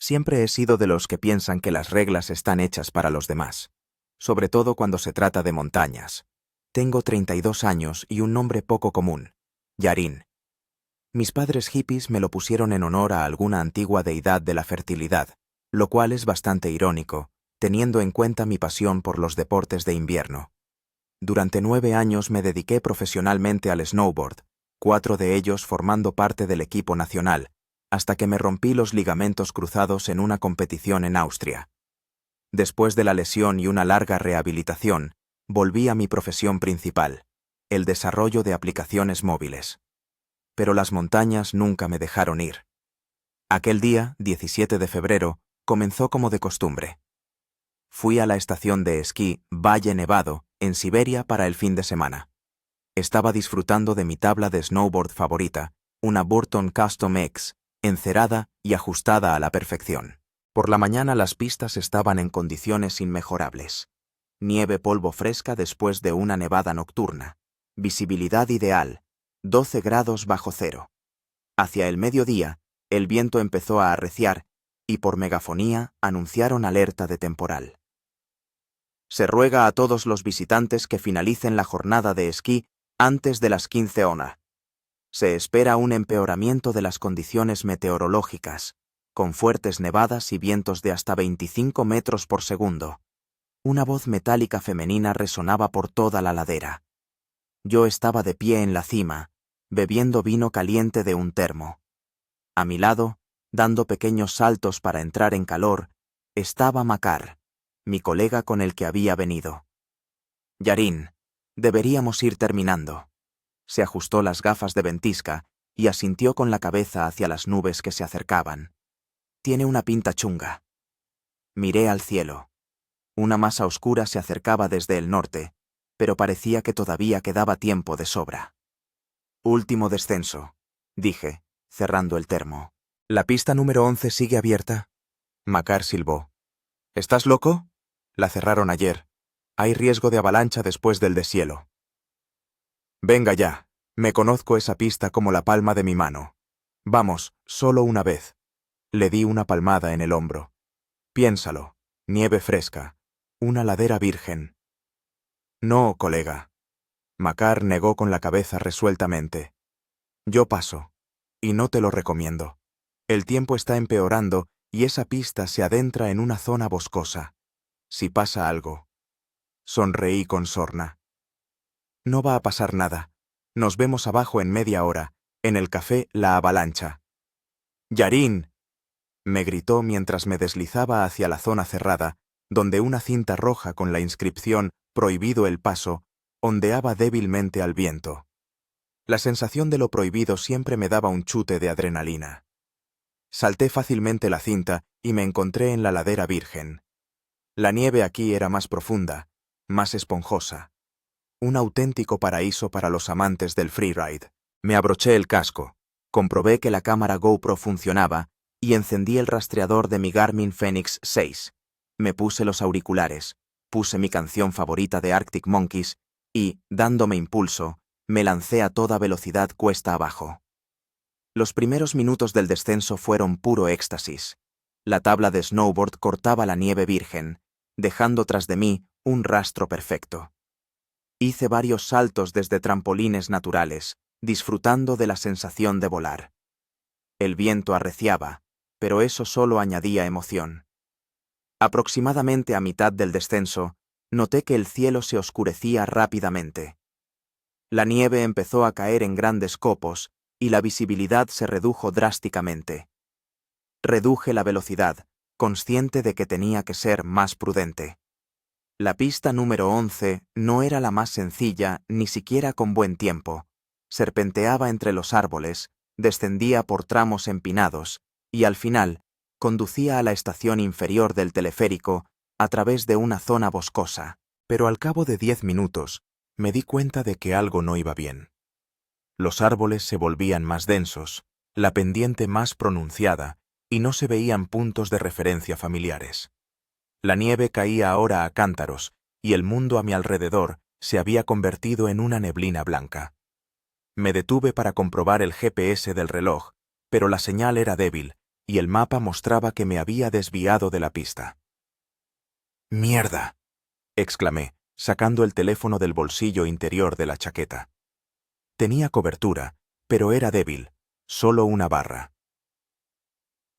Siempre he sido de los que piensan que las reglas están hechas para los demás, sobre todo cuando se trata de montañas. Tengo 32 años y un nombre poco común, Yarin. Mis padres hippies me lo pusieron en honor a alguna antigua deidad de la fertilidad, lo cual es bastante irónico, teniendo en cuenta mi pasión por los deportes de invierno. Durante 9 años me dediqué profesionalmente al snowboard, 4 de ellos formando parte del equipo nacional, hasta que me rompí los ligamentos cruzados en una competición en Austria. Después de la lesión y una larga rehabilitación, volví a mi profesión principal, el desarrollo de aplicaciones móviles. Pero las montañas nunca me dejaron ir. Aquel día, 17 de febrero, comenzó como de costumbre. Fui a la estación de esquí Valle Nevado, en Siberia, para el fin de semana. Estaba disfrutando de mi tabla de snowboard favorita, una Burton Custom X, encerada y ajustada a la perfección. Por la mañana las pistas estaban en condiciones inmejorables. Nieve polvo fresca después de una nevada nocturna. Visibilidad ideal, 12 grados bajo cero. Hacia el mediodía, el viento empezó a arreciar y por megafonía anunciaron alerta de temporal. Se ruega a todos los visitantes que finalicen la jornada de esquí antes de las 15 horas. Se espera un empeoramiento de las condiciones meteorológicas, con fuertes nevadas y vientos de hasta 25 metros por segundo. Una voz metálica femenina resonaba por toda la ladera. Yo estaba de pie en la cima, bebiendo vino caliente de un termo. A mi lado, dando pequeños saltos para entrar en calor, estaba Makar, mi colega con el que había venido. Yarin, deberíamos ir terminando. Se ajustó las gafas de ventisca y asintió con la cabeza hacia las nubes que se acercaban. Tiene una pinta chunga. Miré al cielo. Una masa oscura se acercaba desde el norte, pero parecía que todavía quedaba tiempo de sobra. Último descenso, dije, cerrando el termo. ¿La pista número 11 sigue abierta? Makar silbó. ¿Estás loco? La cerraron ayer. Hay riesgo de avalancha después del deshielo. Venga ya, me conozco esa pista como la palma de mi mano. Vamos, solo una vez. Le di una palmada en el hombro. Piénsalo, nieve fresca, una ladera virgen. No, colega. Makar negó con la cabeza resueltamente. Yo paso, y no te lo recomiendo. El tiempo está empeorando y esa pista se adentra en una zona boscosa. Si pasa algo. Sonreí con sorna. No va a pasar nada. Nos vemos abajo en media hora, en el café La Avalancha. ¡Yarin!, me gritó mientras me deslizaba hacia la zona cerrada, donde una cinta roja con la inscripción «Prohibido el paso» ondeaba débilmente al viento. La sensación de lo prohibido siempre me daba un chute de adrenalina. Salté fácilmente la cinta y me encontré en la ladera virgen. La nieve aquí era más profunda, más esponjosa. Un auténtico paraíso para los amantes del freeride. Me abroché el casco, comprobé que la cámara GoPro funcionaba y encendí el rastreador de mi Garmin Fenix 6. Me puse los auriculares, puse mi canción favorita de Arctic Monkeys y, dándome impulso, me lancé a toda velocidad cuesta abajo. Los primeros minutos del descenso fueron puro éxtasis. La tabla de snowboard cortaba la nieve virgen, dejando tras de mí un rastro perfecto. Hice varios saltos desde trampolines naturales, disfrutando de la sensación de volar. El viento arreciaba, pero eso solo añadía emoción. Aproximadamente a mitad del descenso, noté que el cielo se oscurecía rápidamente. La nieve empezó a caer en grandes copos y la visibilidad se redujo drásticamente. Reduje la velocidad, consciente de que tenía que ser más prudente. La pista número 11 no era la más sencilla, ni siquiera con buen tiempo. Serpenteaba entre los árboles, descendía por tramos empinados y, al final, conducía a la estación inferior del teleférico a través de una zona boscosa. Pero al cabo de 10 minutos, me di cuenta de que algo no iba bien. Los árboles se volvían más densos, la pendiente más pronunciada, y no se veían puntos de referencia familiares. La nieve caía ahora a cántaros, y el mundo a mi alrededor se había convertido en una neblina blanca. Me detuve para comprobar el GPS del reloj, pero la señal era débil, y el mapa mostraba que me había desviado de la pista. ¡Mierda!, exclamé, sacando el teléfono del bolsillo interior de la chaqueta. Tenía cobertura, pero era débil, solo una barra.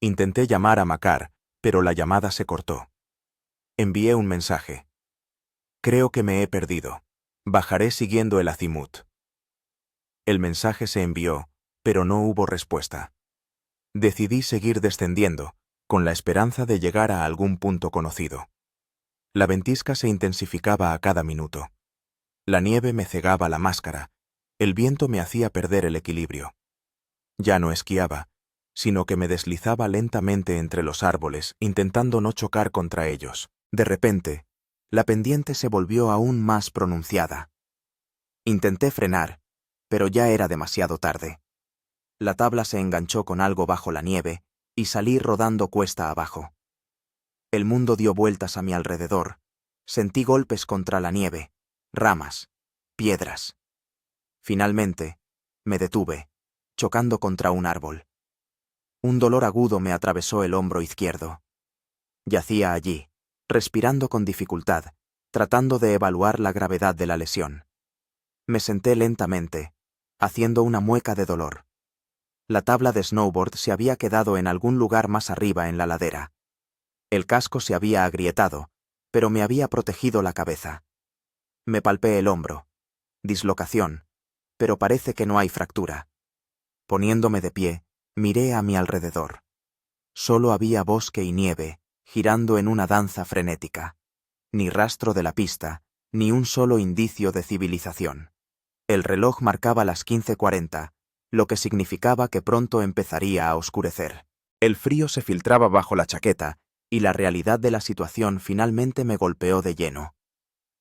Intenté llamar a Makar, pero la llamada se cortó. Envié un mensaje. Creo que me he perdido. Bajaré siguiendo el azimut. El mensaje se envió, pero no hubo respuesta. Decidí seguir descendiendo, con la esperanza de llegar a algún punto conocido. La ventisca se intensificaba a cada minuto. La nieve me cegaba la máscara, el viento me hacía perder el equilibrio. Ya no esquiaba, sino que me deslizaba lentamente entre los árboles, intentando no chocar contra ellos. De repente, la pendiente se volvió aún más pronunciada. Intenté frenar, pero ya era demasiado tarde. La tabla se enganchó con algo bajo la nieve y salí rodando cuesta abajo. El mundo dio vueltas a mi alrededor. Sentí golpes contra la nieve, ramas, piedras. Finalmente, me detuve, chocando contra un árbol. Un dolor agudo me atravesó el hombro izquierdo. Yacía allí, respirando con dificultad, tratando de evaluar la gravedad de la lesión. Me senté lentamente, haciendo una mueca de dolor. La tabla de snowboard se había quedado en algún lugar más arriba en la ladera. El casco se había agrietado, pero me había protegido la cabeza. Me palpé el hombro. Dislocación, pero parece que no hay fractura. Poniéndome de pie, miré a mi alrededor. Solo había bosque y nieve, girando en una danza frenética. Ni rastro de la pista, ni un solo indicio de civilización. El reloj marcaba las 15:40, lo que significaba que pronto empezaría a oscurecer. El frío se filtraba bajo la chaqueta, y la realidad de la situación finalmente me golpeó de lleno.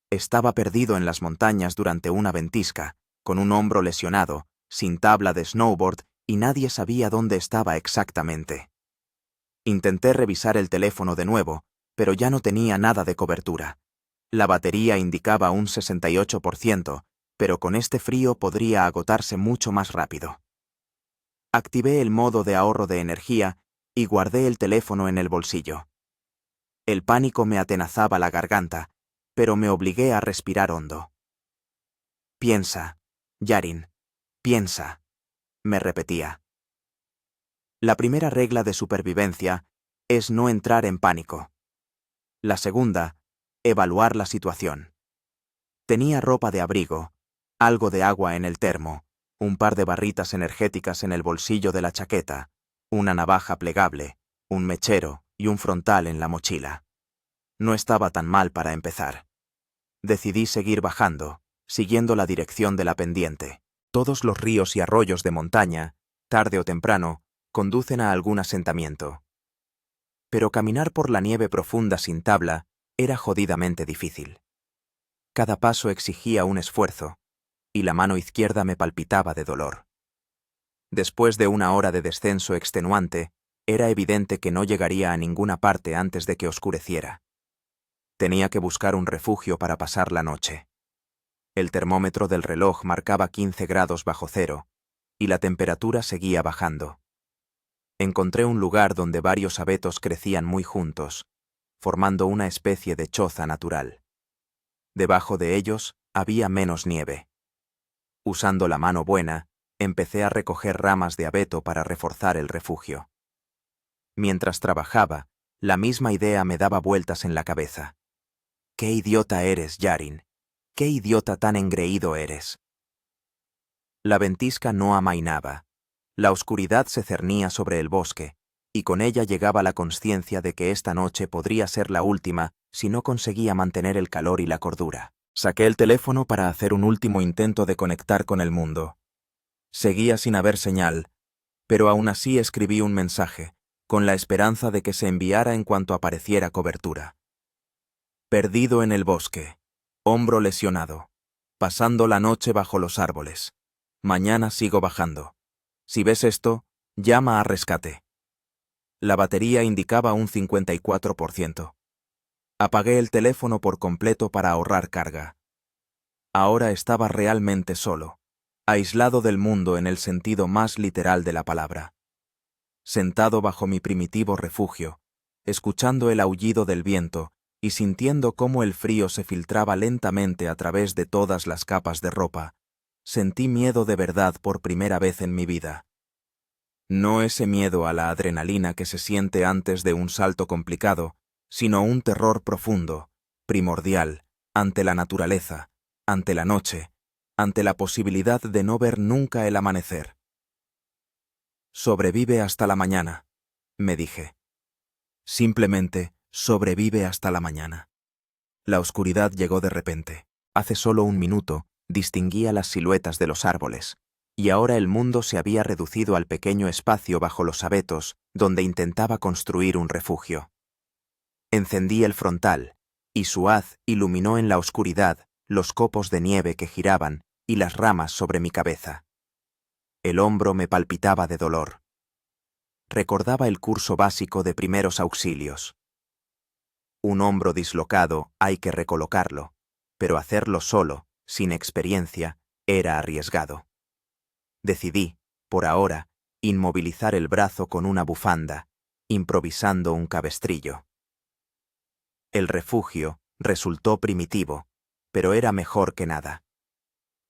Estaba perdido en las montañas durante una ventisca, con un hombro lesionado, sin tabla de snowboard, y nadie sabía dónde estaba exactamente. Intenté revisar el teléfono de nuevo, pero ya no tenía nada de cobertura. La batería indicaba un 68%, pero con este frío podría agotarse mucho más rápido. Activé el modo de ahorro de energía y guardé el teléfono en el bolsillo. El pánico me atenazaba la garganta, pero me obligué a respirar hondo. Piensa, Yarin, piensa, me repetía. La primera regla de supervivencia es no entrar en pánico. La segunda, evaluar la situación. Tenía ropa de abrigo, algo de agua en el termo, un par de barritas energéticas en el bolsillo de la chaqueta, una navaja plegable, un mechero y un frontal en la mochila. No estaba tan mal para empezar. Decidí seguir bajando, siguiendo la dirección de la pendiente. Todos los ríos y arroyos de montaña, tarde o temprano, conducen a algún asentamiento. Pero caminar por la nieve profunda sin tabla era jodidamente difícil. Cada paso exigía un esfuerzo, y la mano izquierda me palpitaba de dolor. Después de una hora de descenso extenuante, era evidente que no llegaría a ninguna parte antes de que oscureciera. Tenía que buscar un refugio para pasar la noche. El termómetro del reloj marcaba 15 grados bajo cero, y la temperatura seguía bajando. Encontré un lugar donde varios abetos crecían muy juntos, formando una especie de choza natural. Debajo de ellos había menos nieve. Usando la mano buena, empecé a recoger ramas de abeto para reforzar el refugio. Mientras trabajaba, la misma idea me daba vueltas en la cabeza. ¡Qué idiota eres, Yarin! ¡Qué idiota tan engreído eres! La ventisca no amainaba. La oscuridad se cernía sobre el bosque, y con ella llegaba la consciencia de que esta noche podría ser la última si no conseguía mantener el calor y la cordura. Saqué el teléfono para hacer un último intento de conectar con el mundo. Seguía sin haber señal, pero aún así escribí un mensaje, con la esperanza de que se enviara en cuanto apareciera cobertura. Perdido en el bosque, hombro lesionado, pasando la noche bajo los árboles. Mañana sigo bajando. Si ves esto, llama a rescate. La batería indicaba un 54%. Apagué el teléfono por completo para ahorrar carga. Ahora estaba realmente solo, aislado del mundo en el sentido más literal de la palabra. sentado bajo mi primitivo refugio, escuchando el aullido del viento y sintiendo cómo el frío se filtraba lentamente a través de todas las capas de ropa, sentí miedo de verdad por primera vez en mi vida. No ese miedo a la adrenalina que se siente antes de un salto complicado, sino un terror profundo, primordial, ante la naturaleza, ante la noche, ante la posibilidad de no ver nunca el amanecer. Sobrevive hasta la mañana, me dije. Simplemente sobrevive hasta la mañana. La oscuridad llegó de repente. Hace solo un minuto distinguía las siluetas de los árboles, y ahora el mundo se había reducido al pequeño espacio bajo los abetos donde intentaba construir un refugio. Encendí el frontal, y su haz iluminó en la oscuridad los copos de nieve que giraban y las ramas sobre mi cabeza. El hombro me palpitaba de dolor. Recordaba el curso básico de primeros auxilios. Un hombro dislocado hay que recolocarlo, pero hacerlo solo, sin experiencia, era arriesgado. Decidí, por ahora, inmovilizar el brazo con una bufanda, improvisando un cabestrillo. El refugio resultó primitivo, pero era mejor que nada.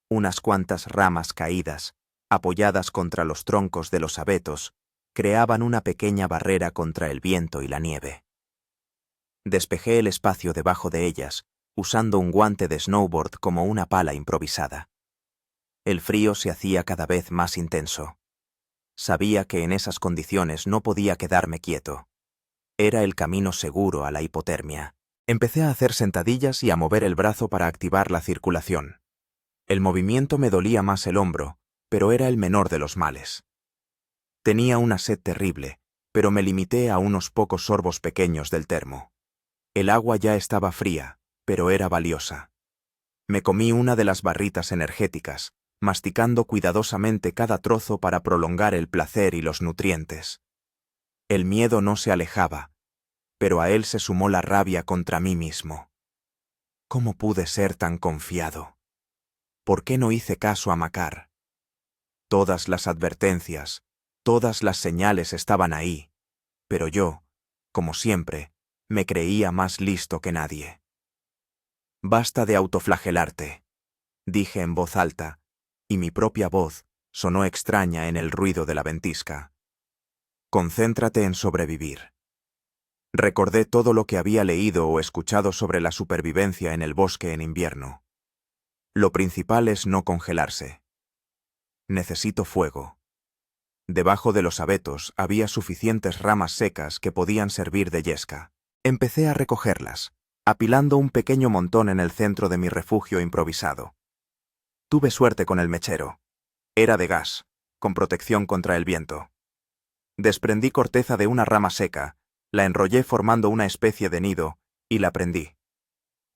Unas cuantas ramas caídas, apoyadas contra los troncos de los abetos, creaban una pequeña barrera contra el viento y la nieve. Despejé el espacio debajo de ellas, usando un guante de snowboard como una pala improvisada. El frío se hacía cada vez más intenso. Sabía que en esas condiciones no podía quedarme quieto. Era el camino seguro a la hipotermia. Empecé a hacer sentadillas y a mover el brazo para activar la circulación. El movimiento me dolía más el hombro, pero era el menor de los males. Tenía una sed terrible, pero me limité a unos pocos sorbos pequeños del termo. El agua ya estaba fría, pero era valiosa. Me comí una de las barritas energéticas, masticando cuidadosamente cada trozo para prolongar el placer y los nutrientes. El miedo no se alejaba, pero a él se sumó la rabia contra mí mismo. ¿Cómo pude ser tan confiado? ¿Por qué no hice caso a Makar? Todas las advertencias, todas las señales estaban ahí, pero yo, como siempre, me creía más listo que nadie. Basta de autoflagelarte, dije en voz alta, y mi propia voz sonó extraña en el ruido de la ventisca. Concéntrate en sobrevivir. Recordé todo lo que había leído o escuchado sobre la supervivencia en el bosque en invierno. Lo principal es no congelarse. Necesito fuego. Debajo de los abetos había suficientes ramas secas que podían servir de yesca. Empecé a recogerlas, apilando un pequeño montón en el centro de mi refugio improvisado. Tuve suerte con el mechero. Era de gas, con protección contra el viento. Desprendí corteza de una rama seca, la enrollé formando una especie de nido, y la prendí.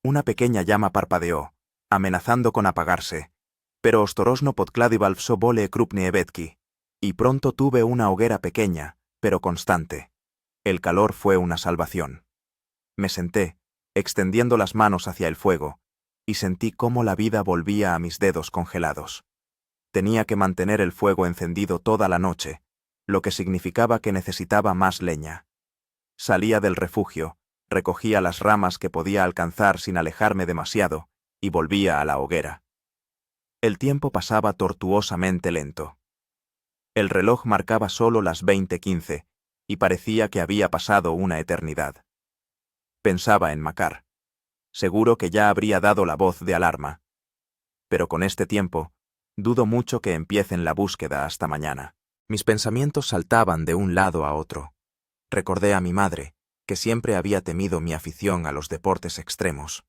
Una pequeña llama parpadeó, amenazando con apagarse, pero ostorosno podkladival vole krupnie betki, y pronto tuve una hoguera pequeña, pero constante. El calor fue una salvación. Me senté, extendiendo las manos hacia el fuego, y sentí cómo la vida volvía a mis dedos congelados. Tenía que mantener el fuego encendido toda la noche, lo que significaba que necesitaba más leña. Salía del refugio, recogía las ramas que podía alcanzar sin alejarme demasiado, y volvía a la hoguera. El tiempo pasaba tortuosamente lento. El reloj marcaba solo las 20:15, y parecía que había pasado una eternidad. Pensaba en Makar. Seguro que ya habría dado la voz de alarma. Pero con este tiempo, dudo mucho que empiecen la búsqueda hasta mañana. Mis pensamientos saltaban de un lado a otro. Recordé a mi madre, que siempre había temido mi afición a los deportes extremos.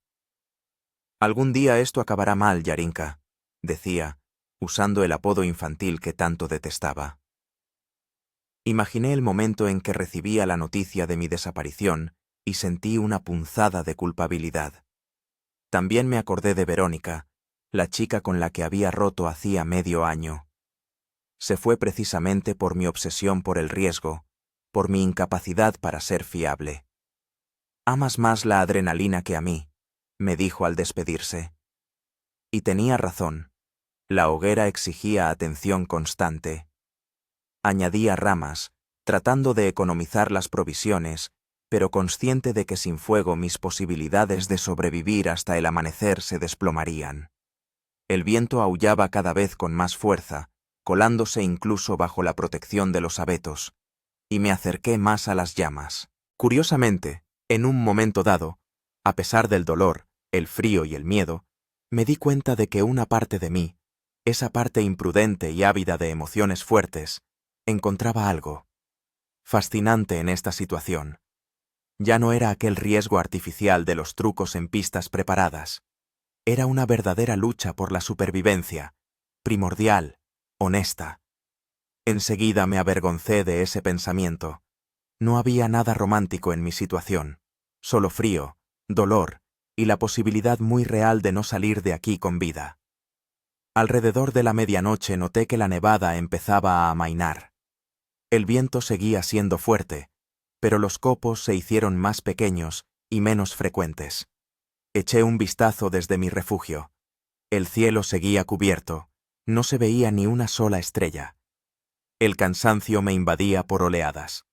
Algún día esto acabará mal, Yarinka, decía, usando el apodo infantil que tanto detestaba. Imaginé el momento en que recibía la noticia de mi desaparición y sentí una punzada de culpabilidad. También me acordé de Verónica, la chica con la que había roto hacía medio año. Se fue precisamente por mi obsesión por el riesgo, por mi incapacidad para ser fiable. «Amas más la adrenalina que a mí», me dijo al despedirse. Y tenía razón. La hoguera exigía atención constante. Añadía ramas, tratando de economizar las provisiones, pero consciente de que sin fuego mis posibilidades de sobrevivir hasta el amanecer se desplomarían. El viento aullaba cada vez con más fuerza, colándose incluso bajo la protección de los abetos, y me acerqué más a las llamas. Curiosamente, en un momento dado, a pesar del dolor, el frío y el miedo, me di cuenta de que una parte de mí, esa parte imprudente y ávida de emociones fuertes, encontraba algo fascinante en esta situación. Ya no era aquel riesgo artificial de los trucos en pistas preparadas. Era una verdadera lucha por la supervivencia, primordial, honesta. Enseguida me avergoncé de ese pensamiento. No había nada romántico en mi situación, solo frío, dolor y la posibilidad muy real de no salir de aquí con vida. Alrededor de la medianoche noté que la nevada empezaba a amainar. El viento seguía siendo fuerte, pero los copos se hicieron más pequeños y menos frecuentes. Eché un vistazo desde mi refugio. El cielo seguía cubierto, no se veía ni una sola estrella. El cansancio me invadía por oleadas.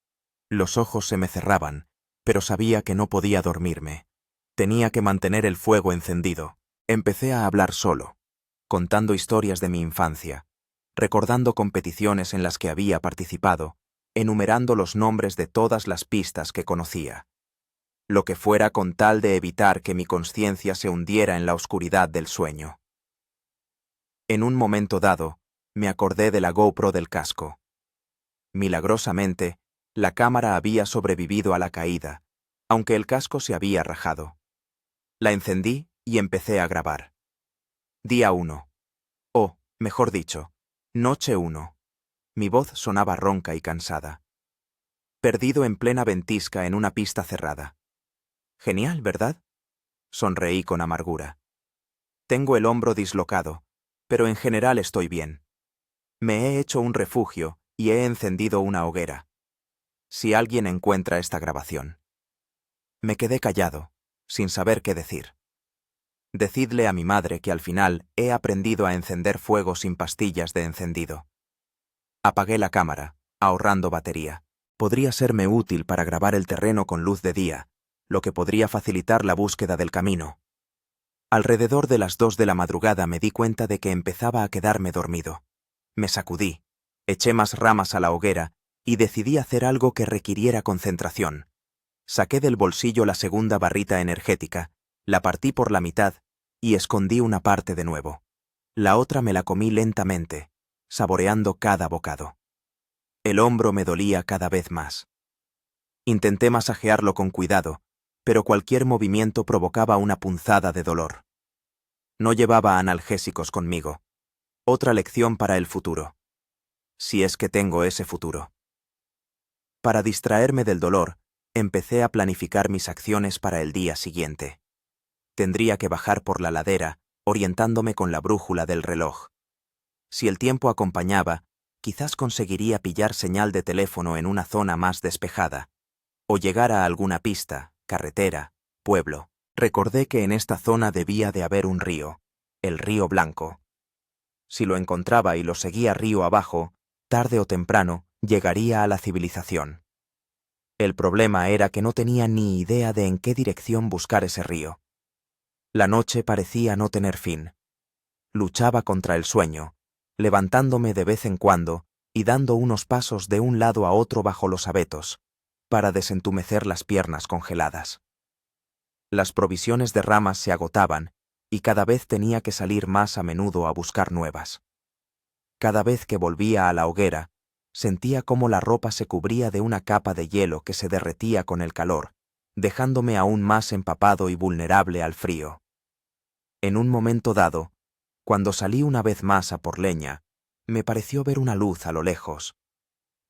Los ojos se me cerraban, pero sabía que no podía dormirme. Tenía que mantener el fuego encendido. Empecé a hablar solo, contando historias de mi infancia, recordando competiciones en las que había participado, enumerando los nombres de todas las pistas que conocía. Lo que fuera con tal de evitar que mi conciencia se hundiera en la oscuridad del sueño. En un momento dado, me acordé de la GoPro del casco. Milagrosamente, la cámara había sobrevivido a la caída, aunque el casco se había rajado. La encendí y empecé a grabar. Día 1. O, mejor dicho, noche 1. Mi voz sonaba ronca y cansada. Perdido en plena ventisca en una pista cerrada. Genial, ¿verdad? Sonreí con amargura. Tengo el hombro dislocado, pero en general estoy bien. Me he hecho un refugio y he encendido una hoguera. Si alguien encuentra esta grabación. Me quedé callado, sin saber qué decir. Decidle a mi madre que al final he aprendido a encender fuego sin pastillas de encendido. Apagué la cámara, ahorrando batería. Podría serme útil para grabar el terreno con luz de día, lo que podría facilitar la búsqueda del camino. Alrededor de las 2 de la madrugada me di cuenta de que empezaba a quedarme dormido. Me sacudí, eché más ramas a la hoguera y decidí hacer algo que requiriera concentración. Saqué del bolsillo la segunda barrita energética, la partí por la mitad y escondí una parte de nuevo. La otra me la comí lentamente, saboreando cada bocado. El hombro me dolía cada vez más. Intenté masajearlo con cuidado, pero cualquier movimiento provocaba una punzada de dolor. No llevaba analgésicos conmigo. Otra lección para el futuro. Si es que tengo ese futuro. Para distraerme del dolor, empecé a planificar mis acciones para el día siguiente. Tendría que bajar por la ladera, orientándome con la brújula del reloj. Si el tiempo acompañaba, quizás conseguiría pillar señal de teléfono en una zona más despejada, o llegar a alguna pista, carretera, pueblo. Recordé que en esta zona debía de haber un río, el río Blanco. Si lo encontraba y lo seguía río abajo, tarde o temprano llegaría a la civilización. El problema era que no tenía ni idea de en qué dirección buscar ese río. La noche parecía no tener fin. Luchaba contra el sueño, levantándome de vez en cuando y dando unos pasos de un lado a otro bajo los abetos, para desentumecer las piernas congeladas. Las provisiones de ramas se agotaban y cada vez tenía que salir más a menudo a buscar nuevas. Cada vez que volvía a la hoguera, sentía cómo la ropa se cubría de una capa de hielo que se derretía con el calor, dejándome aún más empapado y vulnerable al frío. En un momento dado, cuando salí una vez más a por leña, me pareció ver una luz a lo lejos.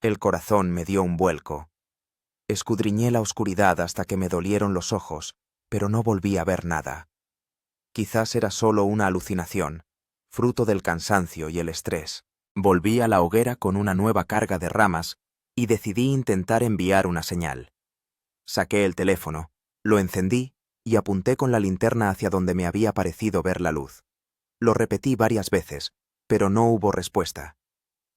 El corazón me dio un vuelco. Escudriñé la oscuridad hasta que me dolieron los ojos, pero no volví a ver nada. Quizás era solo una alucinación, fruto del cansancio y el estrés. Volví a la hoguera con una nueva carga de ramas y decidí intentar enviar una señal. Saqué el teléfono, lo encendí y apunté con la linterna hacia donde me había parecido ver la luz. Lo repetí varias veces, pero no hubo respuesta.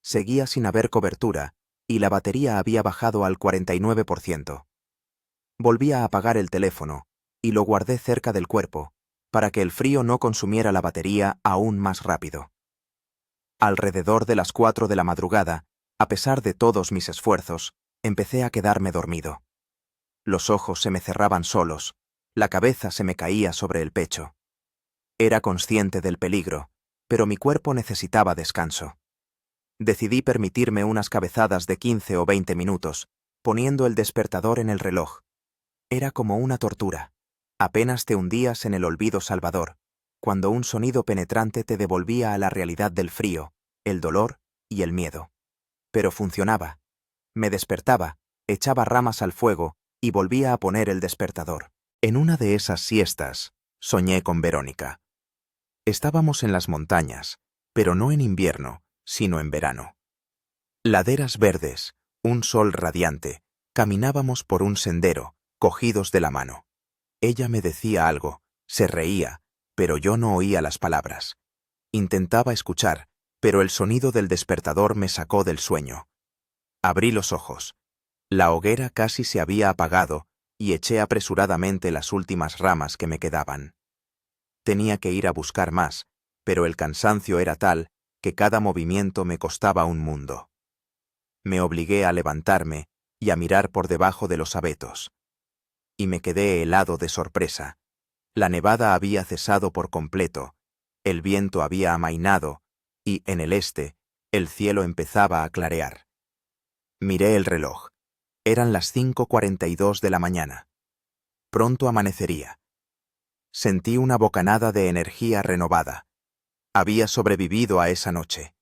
Seguía sin haber cobertura, y la batería había bajado al 49%. Volví a apagar el teléfono y lo guardé cerca del cuerpo, para que el frío no consumiera la batería aún más rápido. Alrededor de las 4 de la madrugada, a pesar de todos mis esfuerzos, empecé a quedarme dormido. Los ojos se me cerraban solos, la cabeza se me caía sobre el pecho. Era consciente del peligro, pero mi cuerpo necesitaba descanso. Decidí permitirme unas cabezadas de 15 o 20 minutos, poniendo el despertador en el reloj. Era como una tortura. Apenas te hundías en el olvido salvador, cuando un sonido penetrante te devolvía a la realidad del frío, el dolor y el miedo. Pero funcionaba. Me despertaba, echaba ramas al fuego y volvía a poner el despertador. En una de esas siestas, soñé con Verónica. Estábamos en las montañas, pero no en invierno, sino en verano. Laderas verdes, un sol radiante, caminábamos por un sendero, cogidos de la mano. Ella me decía algo, se reía, pero yo no oía las palabras. Intentaba escuchar, pero el sonido del despertador me sacó del sueño. Abrí los ojos. La hoguera casi se había apagado y eché apresuradamente las últimas ramas que me quedaban. Tenía que ir a buscar más, pero el cansancio era tal que cada movimiento me costaba un mundo. Me obligué a levantarme y a mirar por debajo de los abetos. Y me quedé helado de sorpresa. La nevada había cesado por completo, el viento había amainado y, en el este, el cielo empezaba a clarear. Miré el reloj. Eran las 5:42 de la mañana. Pronto amanecería. Sentí una bocanada de energía renovada. Había sobrevivido a esa noche.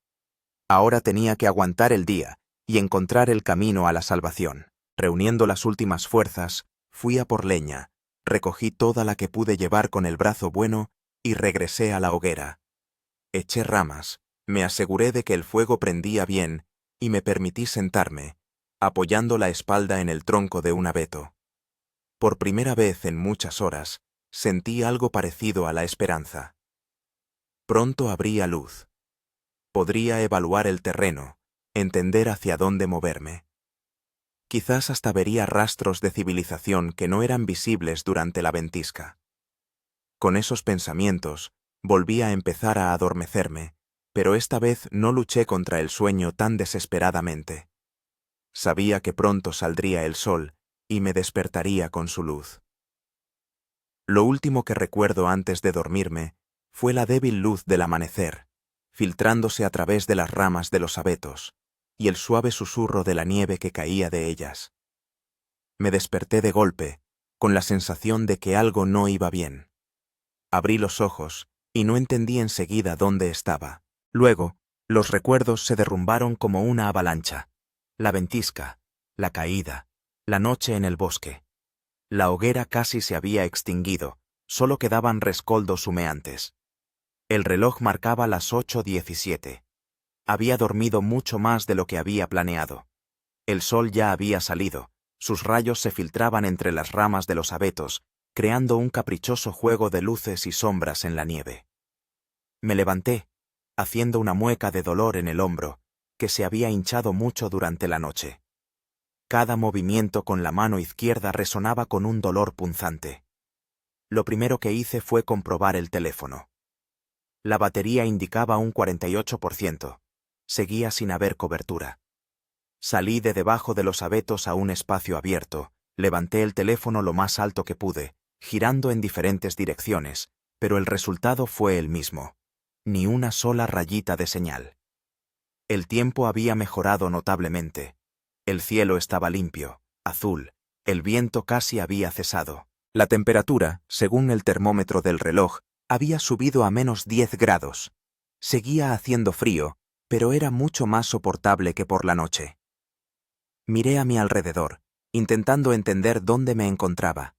Ahora tenía que aguantar el día y encontrar el camino a la salvación. Reuniendo las últimas fuerzas, fui a por leña, recogí toda la que pude llevar con el brazo bueno y regresé a la hoguera. Eché ramas, me aseguré de que el fuego prendía bien y me permití sentarme, apoyando la espalda en el tronco de un abeto. Por primera vez en muchas horas, sentí algo parecido a la esperanza. Pronto habría luz. Podría evaluar el terreno, entender hacia dónde moverme. Quizás hasta vería rastros de civilización que no eran visibles durante la ventisca. Con esos pensamientos, volví a empezar a adormecerme, pero esta vez no luché contra el sueño tan desesperadamente. Sabía que pronto saldría el sol y me despertaría con su luz. Lo último que recuerdo antes de dormirme fue la débil luz del amanecer, filtrándose a través de las ramas de los abetos, y el suave susurro de la nieve que caía de ellas. Me desperté de golpe, con la sensación de que algo no iba bien. Abrí los ojos y no entendí enseguida dónde estaba. Luego, los recuerdos se derrumbaron como una avalancha. La ventisca, la caída, la noche en el bosque. La hoguera casi se había extinguido, solo quedaban rescoldos humeantes. El reloj marcaba las 8:17. Había dormido mucho más de lo que había planeado. El sol ya había salido, sus rayos se filtraban entre las ramas de los abetos, creando un caprichoso juego de luces y sombras en la nieve. Me levanté, haciendo una mueca de dolor en el hombro, que se había hinchado mucho durante la noche. Cada movimiento con la mano izquierda resonaba con un dolor punzante. Lo primero que hice fue comprobar el teléfono. La batería indicaba un 48%. Seguía sin haber cobertura. Salí de debajo de los abetos a un espacio abierto, levanté el teléfono lo más alto que pude, girando en diferentes direcciones, pero el resultado fue el mismo. Ni una sola rayita de señal. El tiempo había mejorado notablemente. El cielo estaba limpio, azul, el viento casi había cesado. La temperatura, según el termómetro del reloj, había subido a -10 grados. Seguía haciendo frío, pero era mucho más soportable que por la noche. Miré a mi alrededor, intentando entender dónde me encontraba.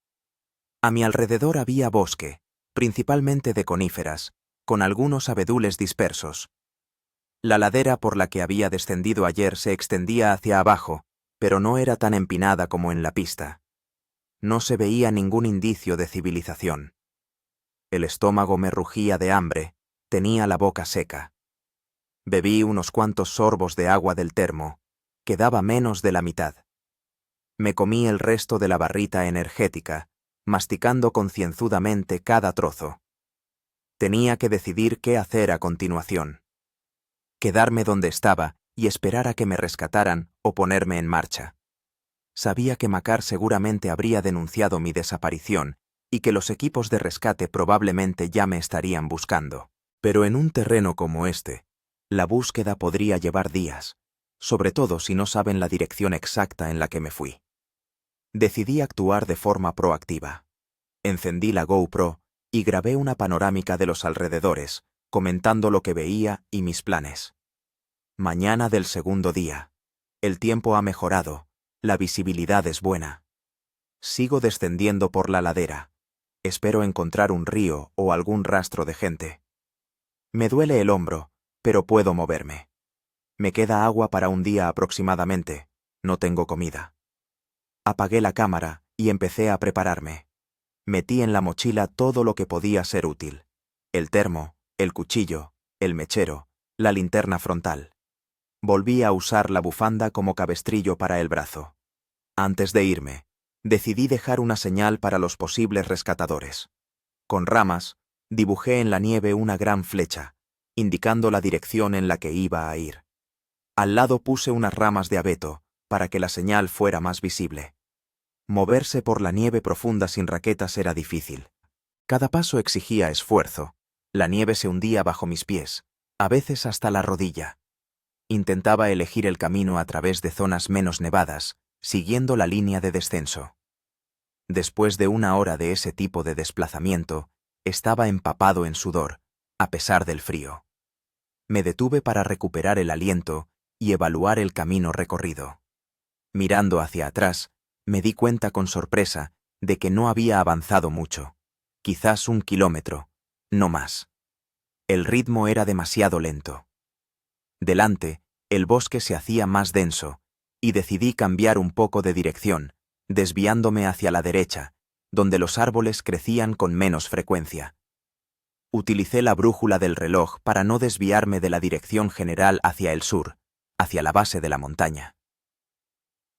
A mi alrededor había bosque, principalmente de coníferas, con algunos abedules dispersos. La ladera por la que había descendido ayer se extendía hacia abajo, pero no era tan empinada como en la pista. No se veía ningún indicio de civilización. El estómago me rugía de hambre, tenía la boca seca. Bebí unos cuantos sorbos de agua del termo, Quedaba menos de la mitad. Me comí el resto de la barrita energética, masticando concienzudamente cada trozo. Tenía que decidir qué hacer a continuación. Quedarme donde estaba y esperar a que me rescataran o ponerme en marcha. Sabía que Makar seguramente habría denunciado mi desaparición y que los equipos de rescate probablemente ya me estarían buscando. Pero en un terreno como este, la búsqueda podría llevar días, sobre todo si no saben la dirección exacta en la que me fui. Decidí actuar de forma proactiva. Encendí la GoPro y grabé una panorámica de los alrededores, comentando lo que veía y mis planes. Mañana del segundo día. El tiempo ha mejorado, la visibilidad es buena. Sigo descendiendo por la ladera. Espero encontrar un río o algún rastro de gente. Me duele el hombro, pero puedo moverme. Me queda agua para un día aproximadamente. No tengo comida. Apagué la cámara y empecé a prepararme. Metí en la mochila todo lo que podía ser útil. El termo, el cuchillo, el mechero, la linterna frontal. Volví a usar la bufanda como cabestrillo para el brazo. Antes de irme, decidí dejar una señal para los posibles rescatadores. Con ramas, dibujé en la nieve una gran flecha, indicando la dirección en la que iba a ir. Al lado puse unas ramas de abeto, para que la señal fuera más visible. Moverse por la nieve profunda sin raquetas era difícil. Cada paso exigía esfuerzo. La nieve se hundía bajo mis pies, a veces hasta la rodilla. Intentaba elegir el camino a través de zonas menos nevadas, siguiendo la línea de descenso. Después de una hora de ese tipo de desplazamiento, estaba empapado en sudor, a pesar del frío. Me detuve para recuperar el aliento y evaluar el camino recorrido. Mirando hacia atrás, me di cuenta con sorpresa de que no había avanzado mucho, quizás 1 kilómetro, no más. El ritmo era demasiado lento. Delante, el bosque se hacía más denso, y decidí cambiar un poco de dirección, desviándome hacia la derecha, donde los árboles crecían con menos frecuencia. Utilicé la brújula del reloj para no desviarme de la dirección general hacia el sur, hacia la base de la montaña.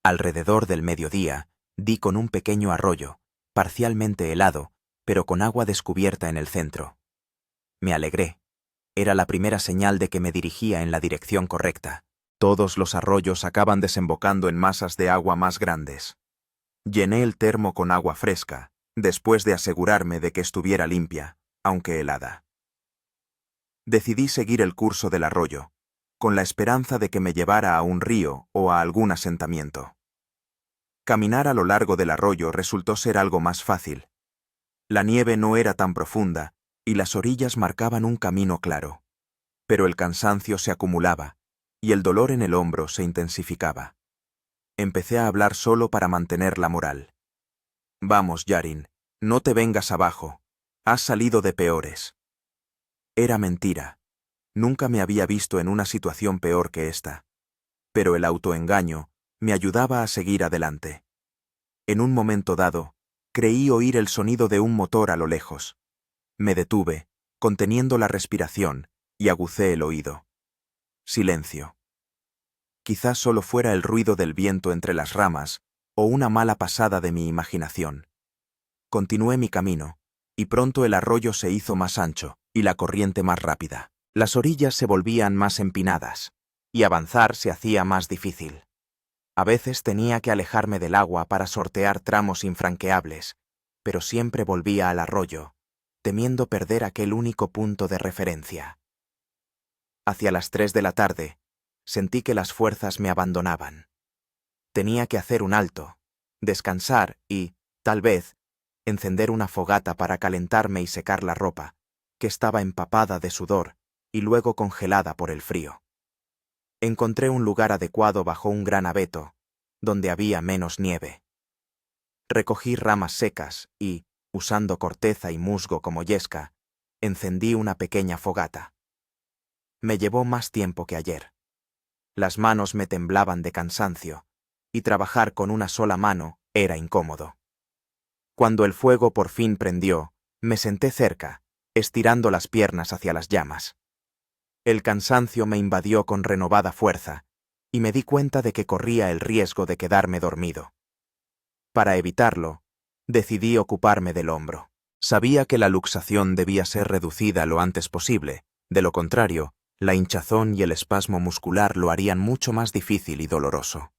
Alrededor del mediodía, di con un pequeño arroyo, parcialmente helado, pero con agua descubierta en el centro. Me alegré. Era la primera señal de que me dirigía en la dirección correcta. Todos los arroyos acaban desembocando en masas de agua más grandes. Llené el termo con agua fresca, después de asegurarme de que estuviera limpia, aunque helada. Decidí seguir el curso del arroyo, con la esperanza de que me llevara a un río o a algún asentamiento. Caminar a lo largo del arroyo resultó ser algo más fácil. La nieve no era tan profunda y las orillas marcaban un camino claro, pero el cansancio se acumulaba y el dolor en el hombro se intensificaba. Empecé a hablar solo para mantener la moral. «Vamos, Yarin, no te vengas abajo. Has salido de peores». Era mentira. Nunca me había visto en una situación peor que esta. Pero el autoengaño me ayudaba a seguir adelante. En un momento dado, creí oír el sonido de un motor a lo lejos. Me detuve, conteniendo la respiración, y agucé el oído. Silencio. Quizás solo fuera el ruido del viento entre las ramas o una mala pasada de mi imaginación. Continué mi camino, y pronto el arroyo se hizo más ancho y la corriente más rápida. Las orillas se volvían más empinadas, y avanzar se hacía más difícil. A veces tenía que alejarme del agua para sortear tramos infranqueables, pero siempre volvía al arroyo, temiendo perder aquel único punto de referencia. Hacia las 3 de la tarde, sentí que las fuerzas me abandonaban. Tenía que hacer un alto, descansar y, tal vez, encender una fogata para calentarme y secar la ropa, que estaba empapada de sudor y luego congelada por el frío. Encontré un lugar adecuado bajo un gran abeto, donde había menos nieve. Recogí ramas secas y, usando corteza y musgo como yesca, encendí una pequeña fogata. Me llevó más tiempo que ayer. Las manos me temblaban de cansancio, y trabajar con una sola mano era incómodo. Cuando el fuego por fin prendió, me senté cerca, estirando las piernas hacia las llamas. El cansancio me invadió con renovada fuerza, y me di cuenta de que corría el riesgo de quedarme dormido. Para evitarlo, decidí ocuparme del hombro. Sabía que la luxación debía ser reducida lo antes posible, de lo contrario, la hinchazón y el espasmo muscular lo harían mucho más difícil y doloroso.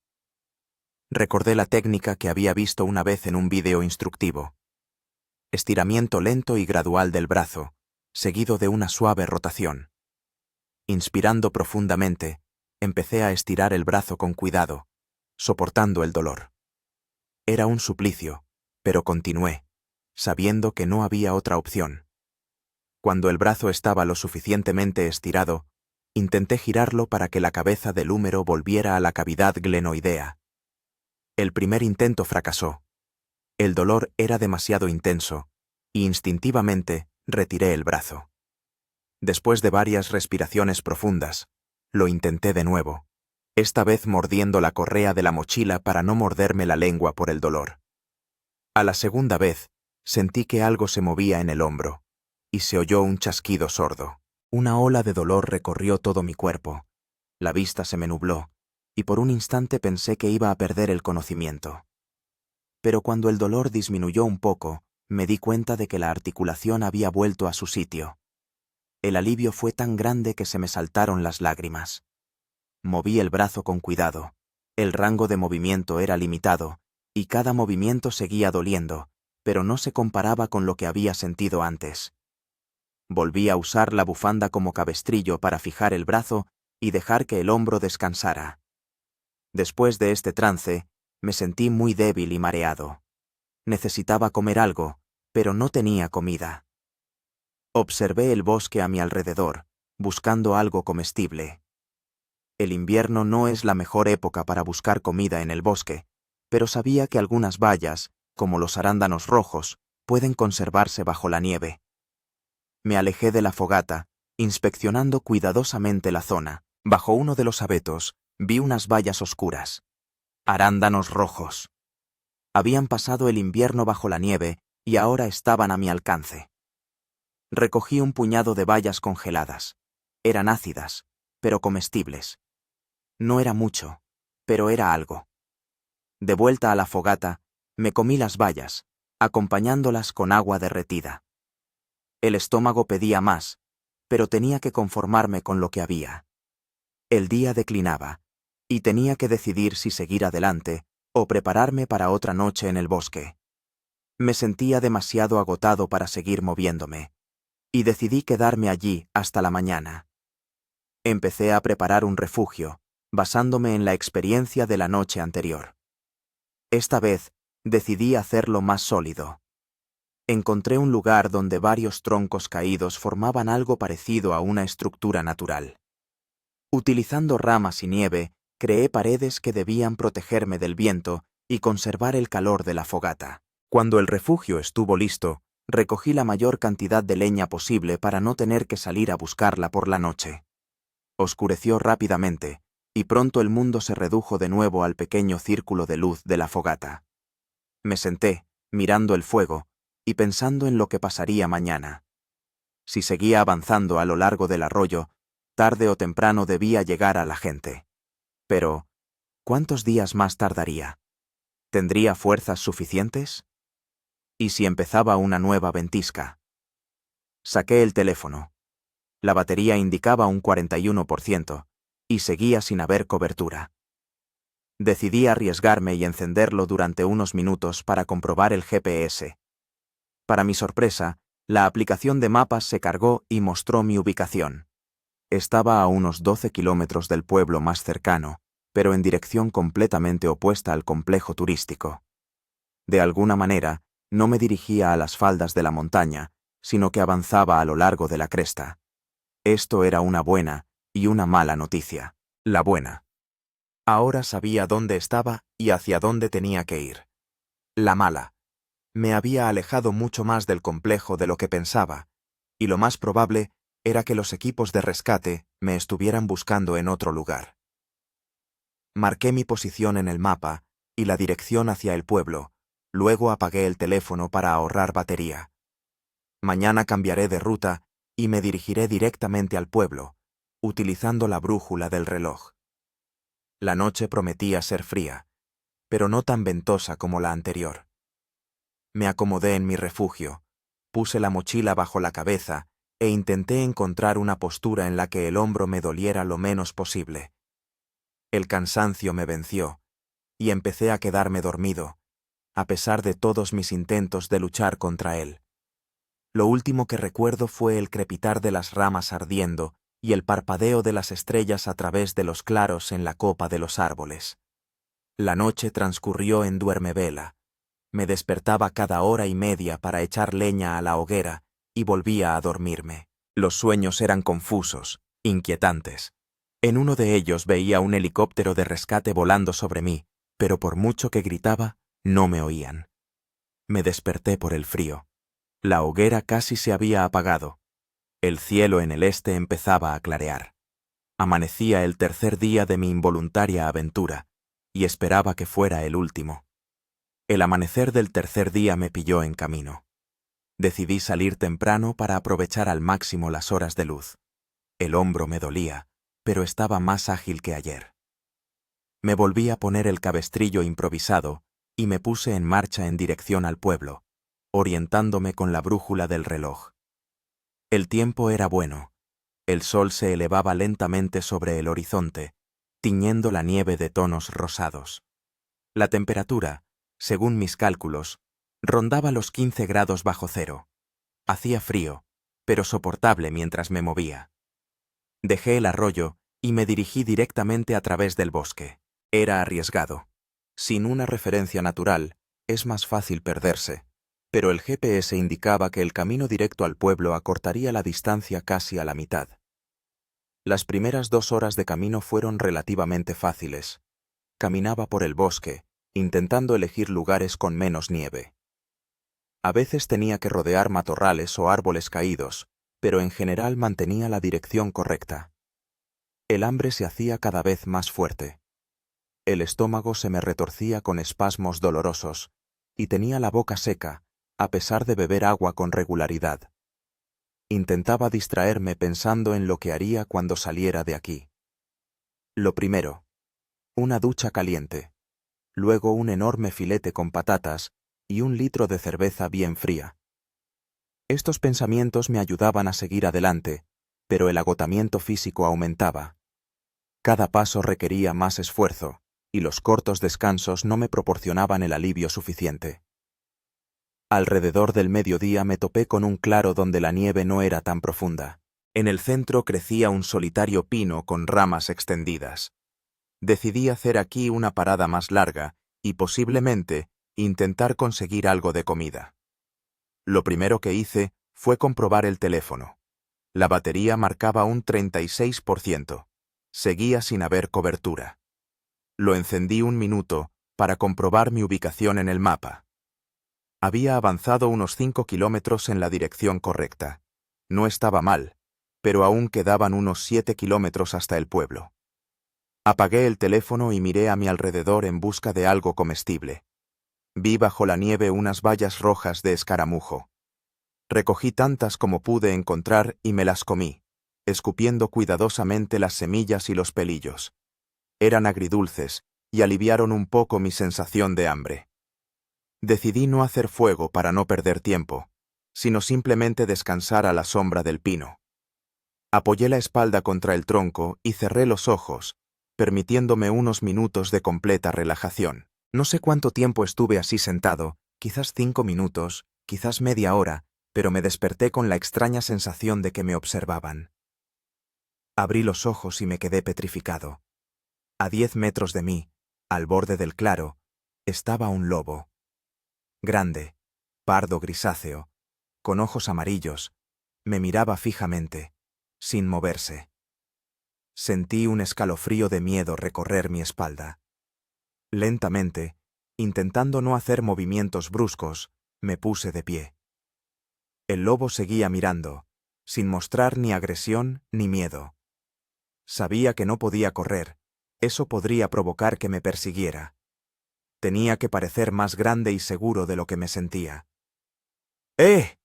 Recordé la técnica que había visto una vez en un vídeo instructivo. Estiramiento lento y gradual del brazo, seguido de una suave rotación. Inspirando profundamente, empecé a estirar el brazo con cuidado, soportando el dolor. Era un suplicio, pero continué, sabiendo que no había otra opción. Cuando el brazo estaba lo suficientemente estirado, intenté girarlo para que la cabeza del húmero volviera a la cavidad glenoidea. El primer intento fracasó. El dolor era demasiado intenso, y instintivamente retiré el brazo. Después de varias respiraciones profundas, lo intenté de nuevo, esta vez mordiendo la correa de la mochila para no morderme la lengua por el dolor. A la segunda vez, sentí que algo se movía en el hombro, y se oyó un chasquido sordo. Una ola de dolor recorrió todo mi cuerpo. La vista se me nubló, y por un instante pensé que iba a perder el conocimiento. Pero cuando el dolor disminuyó un poco, me di cuenta de que la articulación había vuelto a su sitio. El alivio fue tan grande que se me saltaron las lágrimas. Moví el brazo con cuidado. El rango de movimiento era limitado, y cada movimiento seguía doliendo, pero no se comparaba con lo que había sentido antes. Volví a usar la bufanda como cabestrillo para fijar el brazo y dejar que el hombro descansara. Después de este trance, me sentí muy débil y mareado. Necesitaba comer algo, pero no tenía comida. Observé el bosque a mi alrededor, buscando algo comestible. El invierno no es la mejor época para buscar comida en el bosque, pero sabía que algunas bayas, como los arándanos rojos, pueden conservarse bajo la nieve. Me alejé de la fogata, inspeccionando cuidadosamente la zona. Bajo uno de los abetos, vi unas bayas oscuras. Arándanos rojos. Habían pasado el invierno bajo la nieve y ahora estaban a mi alcance. Recogí un puñado de bayas congeladas. Eran ácidas, pero comestibles. No era mucho, pero era algo. De vuelta a la fogata, me comí las bayas, acompañándolas con agua derretida. El estómago pedía más, pero tenía que conformarme con lo que había. El día declinaba, y tenía que decidir si seguir adelante o prepararme para otra noche en el bosque. Me sentía demasiado agotado para seguir moviéndome, y decidí quedarme allí hasta la mañana. Empecé a preparar un refugio, basándome en la experiencia de la noche anterior. Esta vez, decidí hacerlo más sólido. Encontré un lugar donde varios troncos caídos formaban algo parecido a una estructura natural. Utilizando ramas y nieve, creé paredes que debían protegerme del viento y conservar el calor de la fogata. Cuando el refugio estuvo listo, recogí la mayor cantidad de leña posible para no tener que salir a buscarla por la noche. Oscureció rápidamente, y pronto el mundo se redujo de nuevo al pequeño círculo de luz de la fogata. Me senté, mirando el fuego, y pensando en lo que pasaría mañana. Si seguía avanzando a lo largo del arroyo, tarde o temprano debía llegar a la gente. Pero, ¿cuántos días más tardaría? ¿Tendría fuerzas suficientes? ¿Y si empezaba una nueva ventisca? Saqué el teléfono. La batería indicaba un 41%, y seguía sin haber cobertura. Decidí arriesgarme y encenderlo durante unos minutos para comprobar el GPS. Para mi sorpresa, la aplicación de mapas se cargó y mostró mi ubicación. Estaba a unos 12 kilómetros del pueblo más cercano, pero en dirección completamente opuesta al complejo turístico. De alguna manera, no me dirigía a las faldas de la montaña, sino que avanzaba a lo largo de la cresta. Esto era una buena y una mala noticia. La buena. Ahora sabía dónde estaba y hacia dónde tenía que ir. La mala. Me había alejado mucho más del complejo de lo que pensaba, y lo más probable era que los equipos de rescate me estuvieran buscando en otro lugar. Marqué mi posición en el mapa y la dirección hacia el pueblo, luego apagué el teléfono para ahorrar batería. Mañana cambiaré de ruta y me dirigiré directamente al pueblo, utilizando la brújula del reloj. La noche prometía ser fría, pero no tan ventosa como la anterior. Me acomodé en mi refugio, puse la mochila bajo la cabeza e intenté encontrar una postura en la que el hombro me doliera lo menos posible. El cansancio me venció, y empecé a quedarme dormido, a pesar de todos mis intentos de luchar contra él. Lo último que recuerdo fue el crepitar de las ramas ardiendo y el parpadeo de las estrellas a través de los claros en la copa de los árboles. La noche transcurrió en duermevela. Me despertaba cada hora y media para echar leña a la hoguera y volvía a dormirme. Los sueños eran confusos, inquietantes. En uno de ellos veía un helicóptero de rescate volando sobre mí, pero por mucho que gritaba, no me oían. Me desperté por el frío. La hoguera casi se había apagado. El cielo en el este empezaba a clarear. Amanecía el tercer día de mi involuntaria aventura, y esperaba que fuera el último. El amanecer del tercer día me pilló en camino. Decidí salir temprano para aprovechar al máximo las horas de luz. El hombro me dolía, pero estaba más ágil que ayer. Me volví a poner el cabestrillo improvisado y me puse en marcha en dirección al pueblo, orientándome con la brújula del reloj. El tiempo era bueno. El sol se elevaba lentamente sobre el horizonte, tiñendo la nieve de tonos rosados. La temperatura, según mis cálculos, rondaba los 15 grados bajo cero. Hacía frío, pero soportable mientras me movía. Dejé el arroyo y me dirigí directamente a través del bosque. Era arriesgado. Sin una referencia natural, es más fácil perderse, pero el GPS indicaba que el camino directo al pueblo acortaría la distancia casi a la mitad. Las primeras 2 horas de camino fueron relativamente fáciles. Caminaba por el bosque, intentando elegir lugares con menos nieve. A veces tenía que rodear matorrales o árboles caídos, pero en general mantenía la dirección correcta. El hambre se hacía cada vez más fuerte. El estómago se me retorcía con espasmos dolorosos, y tenía la boca seca, a pesar de beber agua con regularidad. Intentaba distraerme pensando en lo que haría cuando saliera de aquí. Lo primero, una ducha caliente, luego un enorme filete con patatas y 1 litro de cerveza bien fría. Estos pensamientos me ayudaban a seguir adelante, pero el agotamiento físico aumentaba. Cada paso requería más esfuerzo, y los cortos descansos no me proporcionaban el alivio suficiente. Alrededor del mediodía me topé con un claro donde la nieve no era tan profunda. En el centro crecía un solitario pino con ramas extendidas. Decidí hacer aquí una parada más larga y posiblemente intentar conseguir algo de comida. Lo primero que hice fue comprobar el teléfono. La batería marcaba un 36%. Seguía sin haber cobertura. Lo encendí 1 minuto para comprobar mi ubicación en el mapa. Había avanzado unos 5 kilómetros en la dirección correcta. No estaba mal, pero aún quedaban unos 7 kilómetros hasta el pueblo. Apagué el teléfono y miré a mi alrededor en busca de algo comestible. Vi bajo la nieve unas bayas rojas de escaramujo. Recogí tantas como pude encontrar y me las comí, escupiendo cuidadosamente las semillas y los pelillos. Eran agridulces y aliviaron un poco mi sensación de hambre. Decidí no hacer fuego para no perder tiempo, sino simplemente descansar a la sombra del pino. Apoyé la espalda contra el tronco y cerré los ojos, permitiéndome unos minutos de completa relajación. No sé cuánto tiempo estuve así sentado, quizás 5 minutos, quizás media hora, pero me desperté con la extraña sensación de que me observaban. Abrí los ojos y me quedé petrificado. A 10 metros de mí, al borde del claro, estaba un lobo. Grande, pardo grisáceo, con ojos amarillos, me miraba fijamente, sin moverse. Sentí un escalofrío de miedo recorrer mi espalda. Lentamente, intentando no hacer movimientos bruscos, me puse de pie. El lobo seguía mirando, sin mostrar ni agresión ni miedo. Sabía que no podía correr, eso podría provocar que me persiguiera. Tenía que parecer más grande y seguro de lo que me sentía. ¡Eh!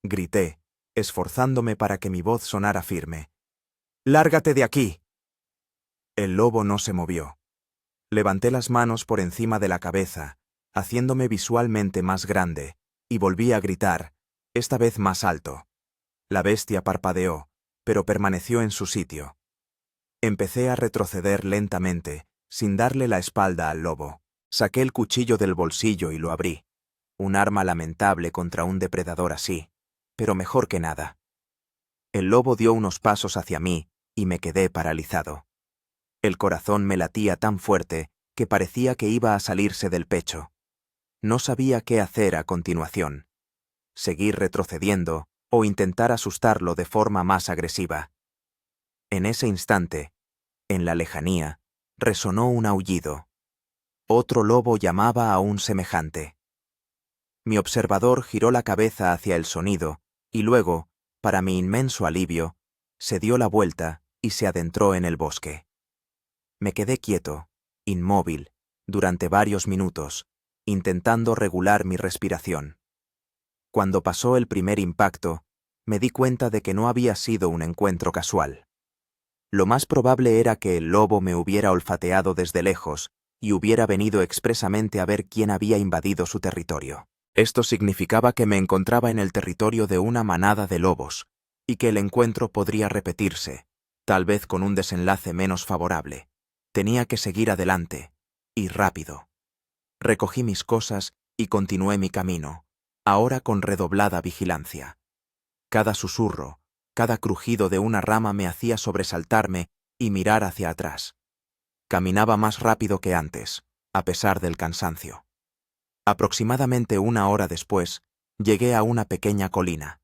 Grité, esforzándome para que mi voz sonara firme. ¡Lárgate de aquí! El lobo no se movió. Levanté las manos por encima de la cabeza, haciéndome visualmente más grande, y volví a gritar, esta vez más alto. La bestia parpadeó, pero permaneció en su sitio. Empecé a retroceder lentamente, sin darle la espalda al lobo. Saqué el cuchillo del bolsillo y lo abrí. Un arma lamentable contra un depredador así, pero mejor que nada. El lobo dio unos pasos hacia mí y me quedé paralizado. El corazón me latía tan fuerte que parecía que iba a salirse del pecho. No sabía qué hacer a continuación. Seguir retrocediendo o intentar asustarlo de forma más agresiva. En ese instante, en la lejanía, resonó un aullido. Otro lobo llamaba a un semejante. Mi observador giró la cabeza hacia el sonido y luego, para mi inmenso alivio, se dio la vuelta y se adentró en el bosque. Me quedé quieto, inmóvil, durante varios minutos, intentando regular mi respiración. Cuando pasó el primer impacto, me di cuenta de que no había sido un encuentro casual. Lo más probable era que el lobo me hubiera olfateado desde lejos y hubiera venido expresamente a ver quién había invadido su territorio. Esto significaba que me encontraba en el territorio de una manada de lobos, y que el encuentro podría repetirse, tal vez con un desenlace menos favorable. Tenía que seguir adelante, y rápido. Recogí mis cosas y continué mi camino, ahora con redoblada vigilancia. Cada susurro, cada crujido de una rama me hacía sobresaltarme y mirar hacia atrás. Caminaba más rápido que antes, a pesar del cansancio. Aproximadamente una hora después, llegué a una pequeña colina.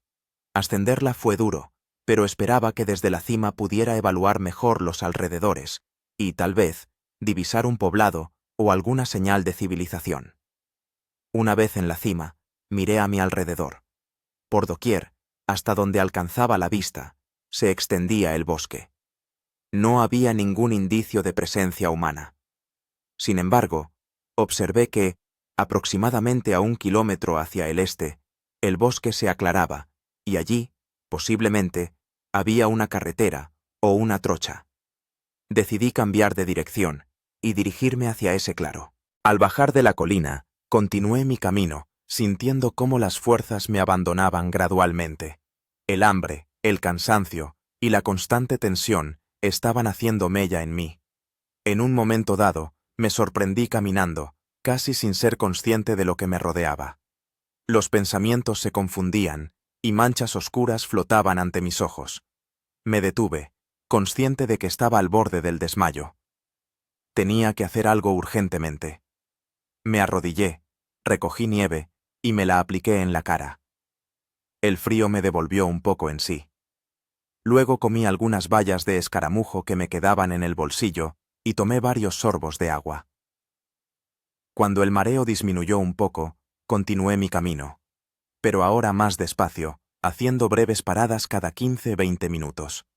Ascenderla fue duro, pero esperaba que desde la cima pudiera evaluar mejor los alrededores y, tal vez, divisar un poblado o alguna señal de civilización. Una vez en la cima, miré a mi alrededor. Por doquier, hasta donde alcanzaba la vista, se extendía el bosque. No había ningún indicio de presencia humana. Sin embargo, observé que, aproximadamente a 1 kilómetro hacia el este, el bosque se aclaraba, y allí, posiblemente, había una carretera o una trocha. Decidí cambiar de dirección y dirigirme hacia ese claro. Al bajar de la colina, continué mi camino, sintiendo cómo las fuerzas me abandonaban gradualmente. El hambre, el cansancio y la constante tensión estaban haciendo mella en mí. En un momento dado, me sorprendí caminando, casi sin ser consciente de lo que me rodeaba. Los pensamientos se confundían, y manchas oscuras flotaban ante mis ojos. Me detuve, consciente de que estaba al borde del desmayo. Tenía que hacer algo urgentemente. Me arrodillé, recogí nieve y me la apliqué en la cara. El frío me devolvió un poco en sí. Luego comí algunas bayas de escaramujo que me quedaban en el bolsillo y tomé varios sorbos de agua. Cuando el mareo disminuyó un poco, continué mi camino, pero ahora más despacio, haciendo breves paradas cada 15-20 minutos.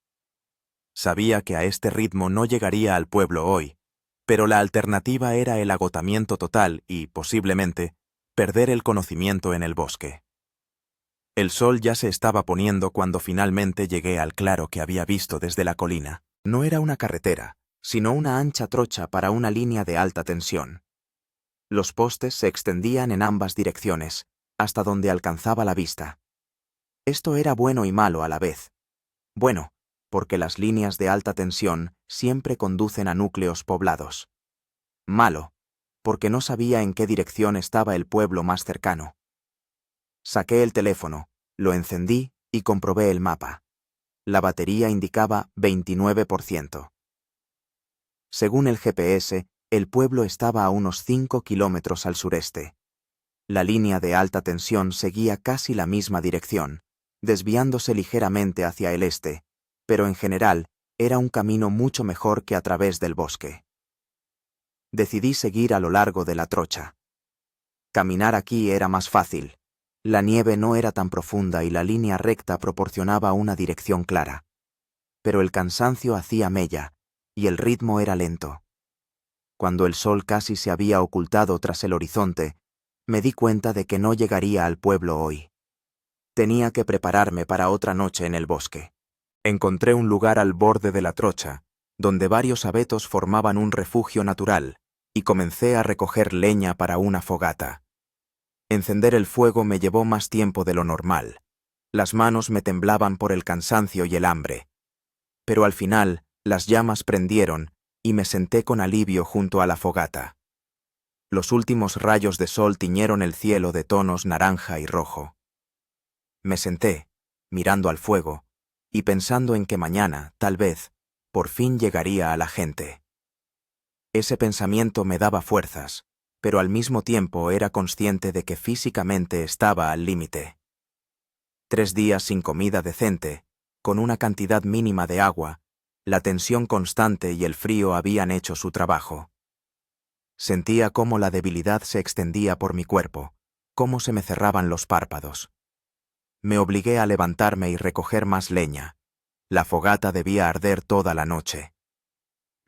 Sabía que a este ritmo no llegaría al pueblo hoy, pero la alternativa era el agotamiento total y, posiblemente, perder el conocimiento en el bosque. El sol ya se estaba poniendo cuando finalmente llegué al claro que había visto desde la colina. No era una carretera, sino una ancha trocha para una línea de alta tensión. Los postes se extendían en ambas direcciones, hasta donde alcanzaba la vista. Esto era bueno y malo a la vez. Bueno, porque las líneas de alta tensión siempre conducen a núcleos poblados. Malo, porque no sabía en qué dirección estaba el pueblo más cercano. Saqué el teléfono, lo encendí y comprobé el mapa. La batería indicaba 29%. Según el GPS, el pueblo estaba a unos 5 kilómetros al sureste. La línea de alta tensión seguía casi la misma dirección, desviándose ligeramente hacia el este, pero en general era un camino mucho mejor que a través del bosque. Decidí seguir a lo largo de la trocha. Caminar aquí era más fácil. La nieve no era tan profunda y la línea recta proporcionaba una dirección clara. Pero el cansancio hacía mella, y el ritmo era lento. Cuando el sol casi se había ocultado tras el horizonte, me di cuenta de que no llegaría al pueblo hoy. Tenía que prepararme para otra noche en el bosque. Encontré un lugar al borde de la trocha, donde varios abetos formaban un refugio natural, y comencé a recoger leña para una fogata. Encender el fuego me llevó más tiempo de lo normal. Las manos me temblaban por el cansancio y el hambre. Pero al final, las llamas prendieron y me senté con alivio junto a la fogata. Los últimos rayos de sol tiñeron el cielo de tonos naranja y rojo. Me senté, mirando al fuego, y pensando en que mañana, tal vez, por fin llegaría a la gente. Ese pensamiento me daba fuerzas, pero al mismo tiempo era consciente de que físicamente estaba al límite. 3 días sin comida decente, con una cantidad mínima de agua, la tensión constante y el frío habían hecho su trabajo. Sentía cómo la debilidad se extendía por mi cuerpo, cómo se me cerraban los párpados. Me obligué a levantarme y recoger más leña. La fogata debía arder toda la noche.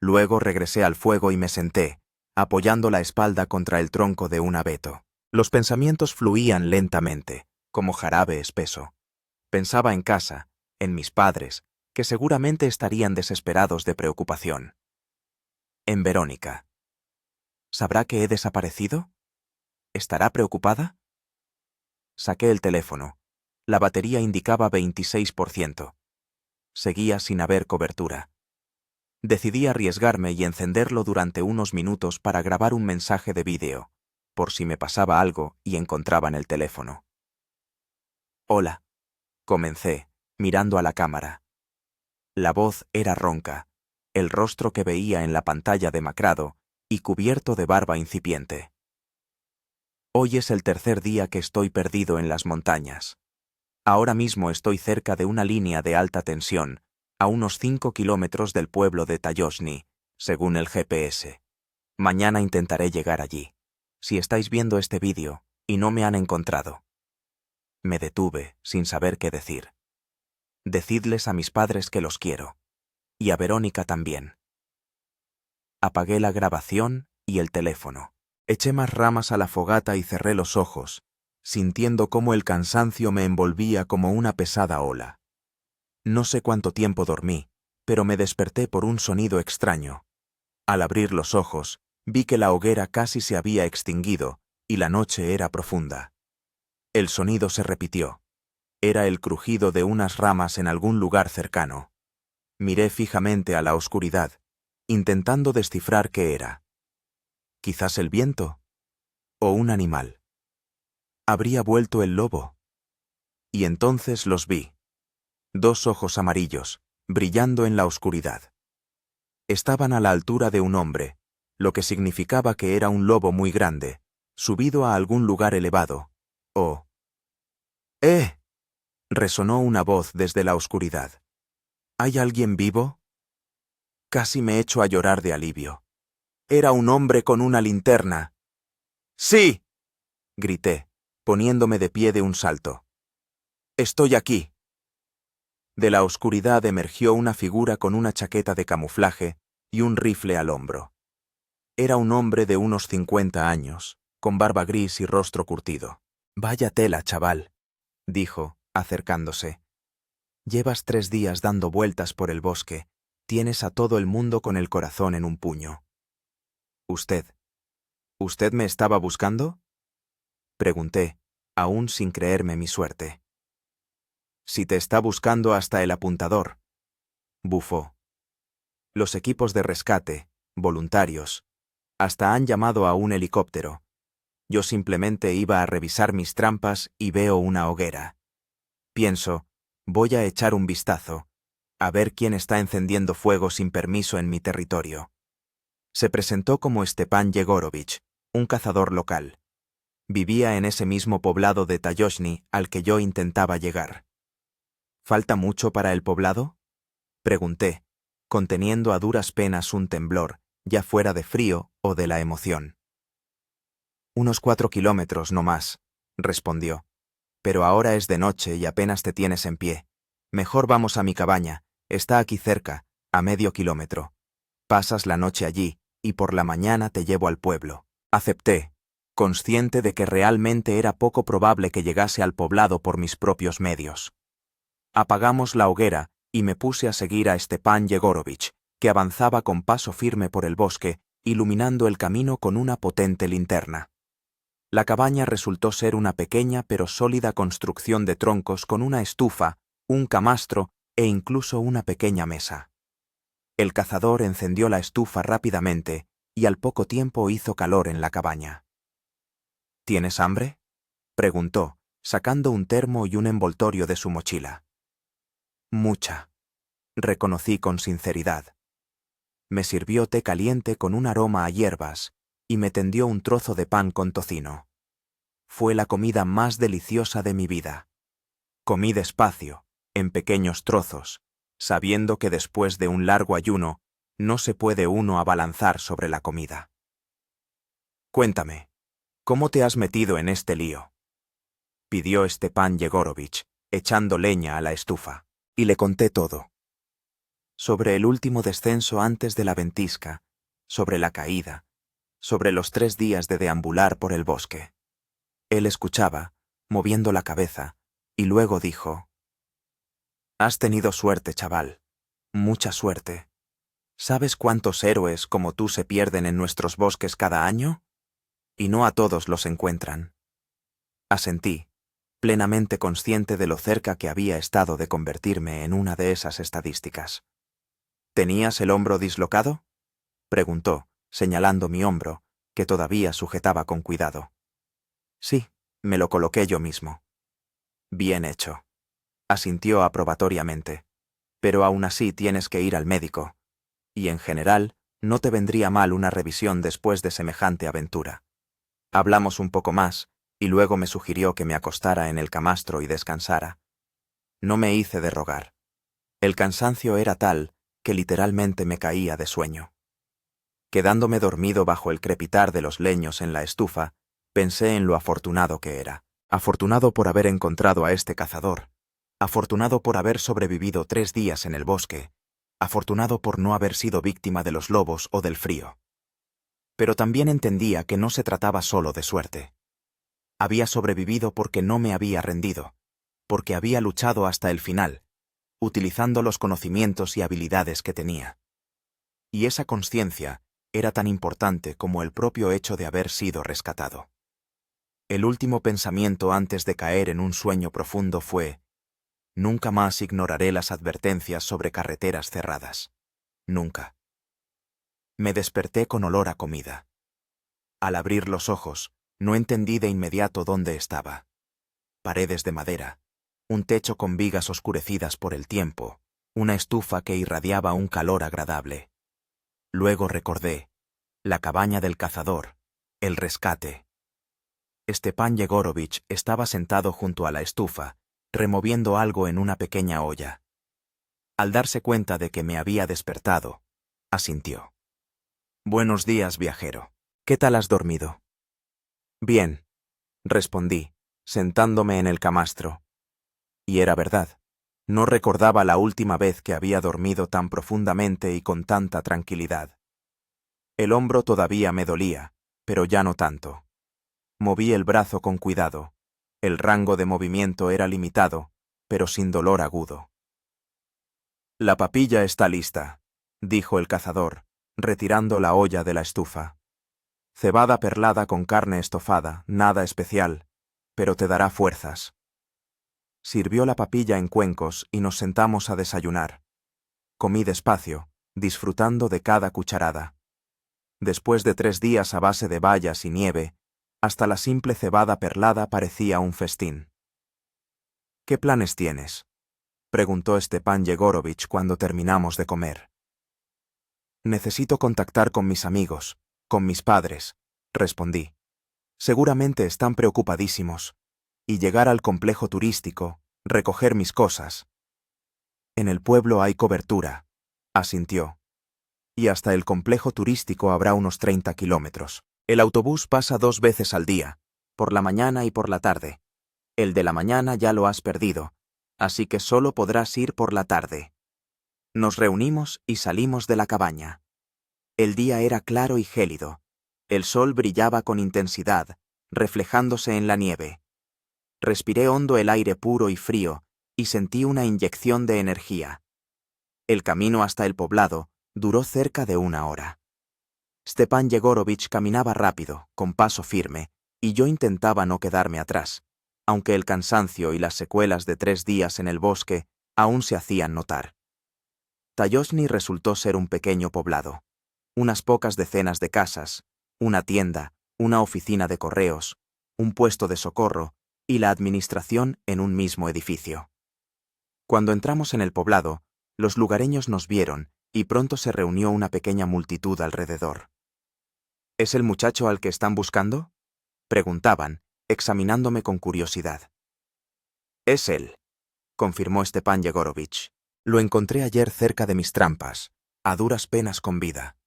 Luego regresé al fuego y me senté, apoyando la espalda contra el tronco de un abeto. Los pensamientos fluían lentamente, como jarabe espeso. Pensaba en casa, en mis padres, que seguramente estarían desesperados de preocupación. En Verónica. ¿Sabrá que he desaparecido? ¿Estará preocupada? Saqué el teléfono. La batería indicaba 26%. Seguía sin haber cobertura. Decidí arriesgarme y encenderlo durante unos minutos para grabar un mensaje de vídeo, por si me pasaba algo y encontraban el teléfono. Hola. Comencé, mirando a la cámara. La voz era ronca, el rostro que veía en la pantalla demacrado y cubierto de barba incipiente. Hoy es el tercer día que estoy perdido en las montañas. Ahora mismo estoy cerca de una línea de alta tensión, a unos 5 kilómetros del pueblo de Tayoshni, según el GPS. Mañana intentaré llegar allí. Si estáis viendo este vídeo y no me han encontrado. Me detuve, sin saber qué decir. Decidles a mis padres que los quiero. Y a Verónica también. Apagué la grabación y el teléfono. Eché más ramas a la fogata y cerré los ojos, sintiendo cómo el cansancio me envolvía como una pesada ola. No sé cuánto tiempo dormí, pero me desperté por un sonido extraño. Al abrir los ojos, vi que la hoguera casi se había extinguido y la noche era profunda. El sonido se repitió. Era el crujido de unas ramas en algún lugar cercano. Miré fijamente a la oscuridad, intentando descifrar qué era. ¿Quizás el viento? ¿O un animal? ¿Habría vuelto el lobo? Y entonces los vi. 2 ojos amarillos, brillando en la oscuridad. Estaban a la altura de un hombre, lo que significaba que era un lobo muy grande, subido a algún lugar elevado. ¡Oh! ¡Eh! Resonó una voz desde la oscuridad. ¿Hay alguien vivo? Casi me echo a llorar de alivio. Era un hombre con una linterna. ¡Sí! Grité, poniéndome de pie de un salto. ¡Estoy aquí! De la oscuridad emergió una figura con una chaqueta de camuflaje y un rifle al hombro. Era un hombre de unos 50 años, con barba gris y rostro curtido. «Vaya tela, chaval», dijo, acercándose. «Llevas 3 días dando vueltas por el bosque. Tienes a todo el mundo con el corazón en un puño». ¿Usted me estaba buscando?», pregunté, aún sin creerme mi suerte. «Si te está buscando hasta el apuntador», bufó. «Los equipos de rescate, voluntarios, hasta han llamado a un helicóptero. Yo simplemente iba a revisar mis trampas y veo una hoguera. Pienso, voy a echar un vistazo, a ver quién está encendiendo fuego sin permiso en mi territorio». Se presentó como Stepan Yegorovich, un cazador local. Vivía en ese mismo poblado de Tayoshni al que yo intentaba llegar. «¿Falta mucho para el poblado?», pregunté, conteniendo a duras penas un temblor, ya fuera de frío o de la emoción. «Unos 4 kilómetros, no más», respondió. «Pero ahora es de noche y apenas te tienes en pie. Mejor vamos a mi cabaña, está aquí cerca, a medio kilómetro. Pasas la noche allí, y por la mañana te llevo al pueblo». Acepté, consciente de que realmente era poco probable que llegase al poblado por mis propios medios. Apagamos la hoguera y me puse a seguir a Stepan Yegorovich, que avanzaba con paso firme por el bosque iluminando el camino con una potente linterna. La cabaña resultó ser una pequeña pero sólida construcción de troncos con una estufa, un camastro e incluso una pequeña mesa. El cazador encendió la estufa rápidamente y al poco tiempo hizo calor en la cabaña. ¿Tienes hambre?, preguntó, sacando un termo y un envoltorio de su mochila. Mucha, reconocí con sinceridad. Me sirvió té caliente con un aroma a hierbas y me tendió un trozo de pan con tocino. Fue la comida más deliciosa de mi vida. Comí despacio, en pequeños trozos, sabiendo que después de un largo ayuno no se puede uno abalanzar sobre la comida. Cuéntame, ¿cómo te has metido en este lío?, pidió Stepan Yegorovich, echando leña a la estufa, y le conté todo. Sobre el último descenso antes de la ventisca, sobre la caída, sobre los 3 días de deambular por el bosque. Él escuchaba, moviendo la cabeza, y luego dijo: «Has tenido suerte, chaval, mucha suerte. ¿Sabes cuántos héroes como tú se pierden en nuestros bosques cada año? Y no a todos los encuentran». Asentí, plenamente consciente de lo cerca que había estado de convertirme en una de esas estadísticas. ¿Tenías el hombro dislocado?, preguntó, señalando mi hombro, que todavía sujetaba con cuidado. Sí, me lo coloqué yo mismo. Bien hecho, asintió aprobatoriamente. Pero aún así tienes que ir al médico. Y en general, no te vendría mal una revisión después de semejante aventura. Hablamos un poco más, y luego me sugirió que me acostara en el camastro y descansara. No me hice de rogar. El cansancio era tal que literalmente me caía de sueño. Quedándome dormido bajo el crepitar de los leños en la estufa, pensé en lo afortunado que era. Afortunado por haber encontrado a este cazador. Afortunado por haber sobrevivido 3 días en el bosque. Afortunado por no haber sido víctima de los lobos o del frío. Pero también entendía que no se trataba solo de suerte. Había sobrevivido porque no me había rendido, porque había luchado hasta el final, utilizando los conocimientos y habilidades que tenía. Y esa consciencia era tan importante como el propio hecho de haber sido rescatado. El último pensamiento antes de caer en un sueño profundo fue: nunca más ignoraré las advertencias sobre carreteras cerradas. Nunca. Me desperté con olor a comida. Al abrir los ojos, no entendí de inmediato dónde estaba. Paredes de madera, un techo con vigas oscurecidas por el tiempo, una estufa que irradiaba un calor agradable. Luego recordé: la cabaña del cazador, el rescate. Stepan Yegorovich estaba sentado junto a la estufa, removiendo algo en una pequeña olla. Al darse cuenta de que me había despertado, asintió. «Buenos días, viajero. ¿Qué tal has dormido?» «Bien», respondí, sentándome en el camastro. Y era verdad. No recordaba la última vez que había dormido tan profundamente y con tanta tranquilidad. El hombro todavía me dolía, pero ya no tanto. Moví el brazo con cuidado. El rango de movimiento era limitado, pero sin dolor agudo. «La papilla está lista», dijo el cazador, retirando la olla de la estufa. «Cebada perlada con carne estofada, nada especial, pero te dará fuerzas». Sirvió la papilla en cuencos y nos sentamos a desayunar. Comí despacio, disfrutando de cada cucharada. Después de 3 días a base de bayas y nieve, hasta la simple cebada perlada parecía un festín. «¿Qué planes tienes?», preguntó Stepan Yegorovich cuando terminamos de comer. «Necesito contactar con mis amigos, con mis padres», respondí. «Seguramente están preocupadísimos. Y llegar al complejo turístico, recoger mis cosas». «En el pueblo hay cobertura», asintió. «Y hasta el complejo turístico habrá unos 30 kilómetros. El autobús pasa 2 veces al día, por la mañana y por la tarde. El de la mañana ya lo has perdido, así que solo podrás ir por la tarde». Nos reunimos y salimos de la cabaña. El día era claro y gélido. El sol brillaba con intensidad, reflejándose en la nieve. Respiré hondo el aire puro y frío y sentí una inyección de energía. El camino hasta el poblado duró cerca de 1 hora. Stepan Yegorovich caminaba rápido, con paso firme, y yo intentaba no quedarme atrás, aunque el cansancio y las secuelas de 3 días en el bosque aún se hacían notar. Tayoshny resultó ser un pequeño poblado. Unas pocas decenas de casas, una tienda, una oficina de correos, un puesto de socorro y la administración en un mismo edificio. Cuando entramos en el poblado, los lugareños nos vieron y pronto se reunió una pequeña multitud alrededor. ¿Es el muchacho al que están buscando?, preguntaban, examinándome con curiosidad. Es él, confirmó Stepan Yegorovich. Lo encontré ayer cerca de mis trampas, a duras penas con vida.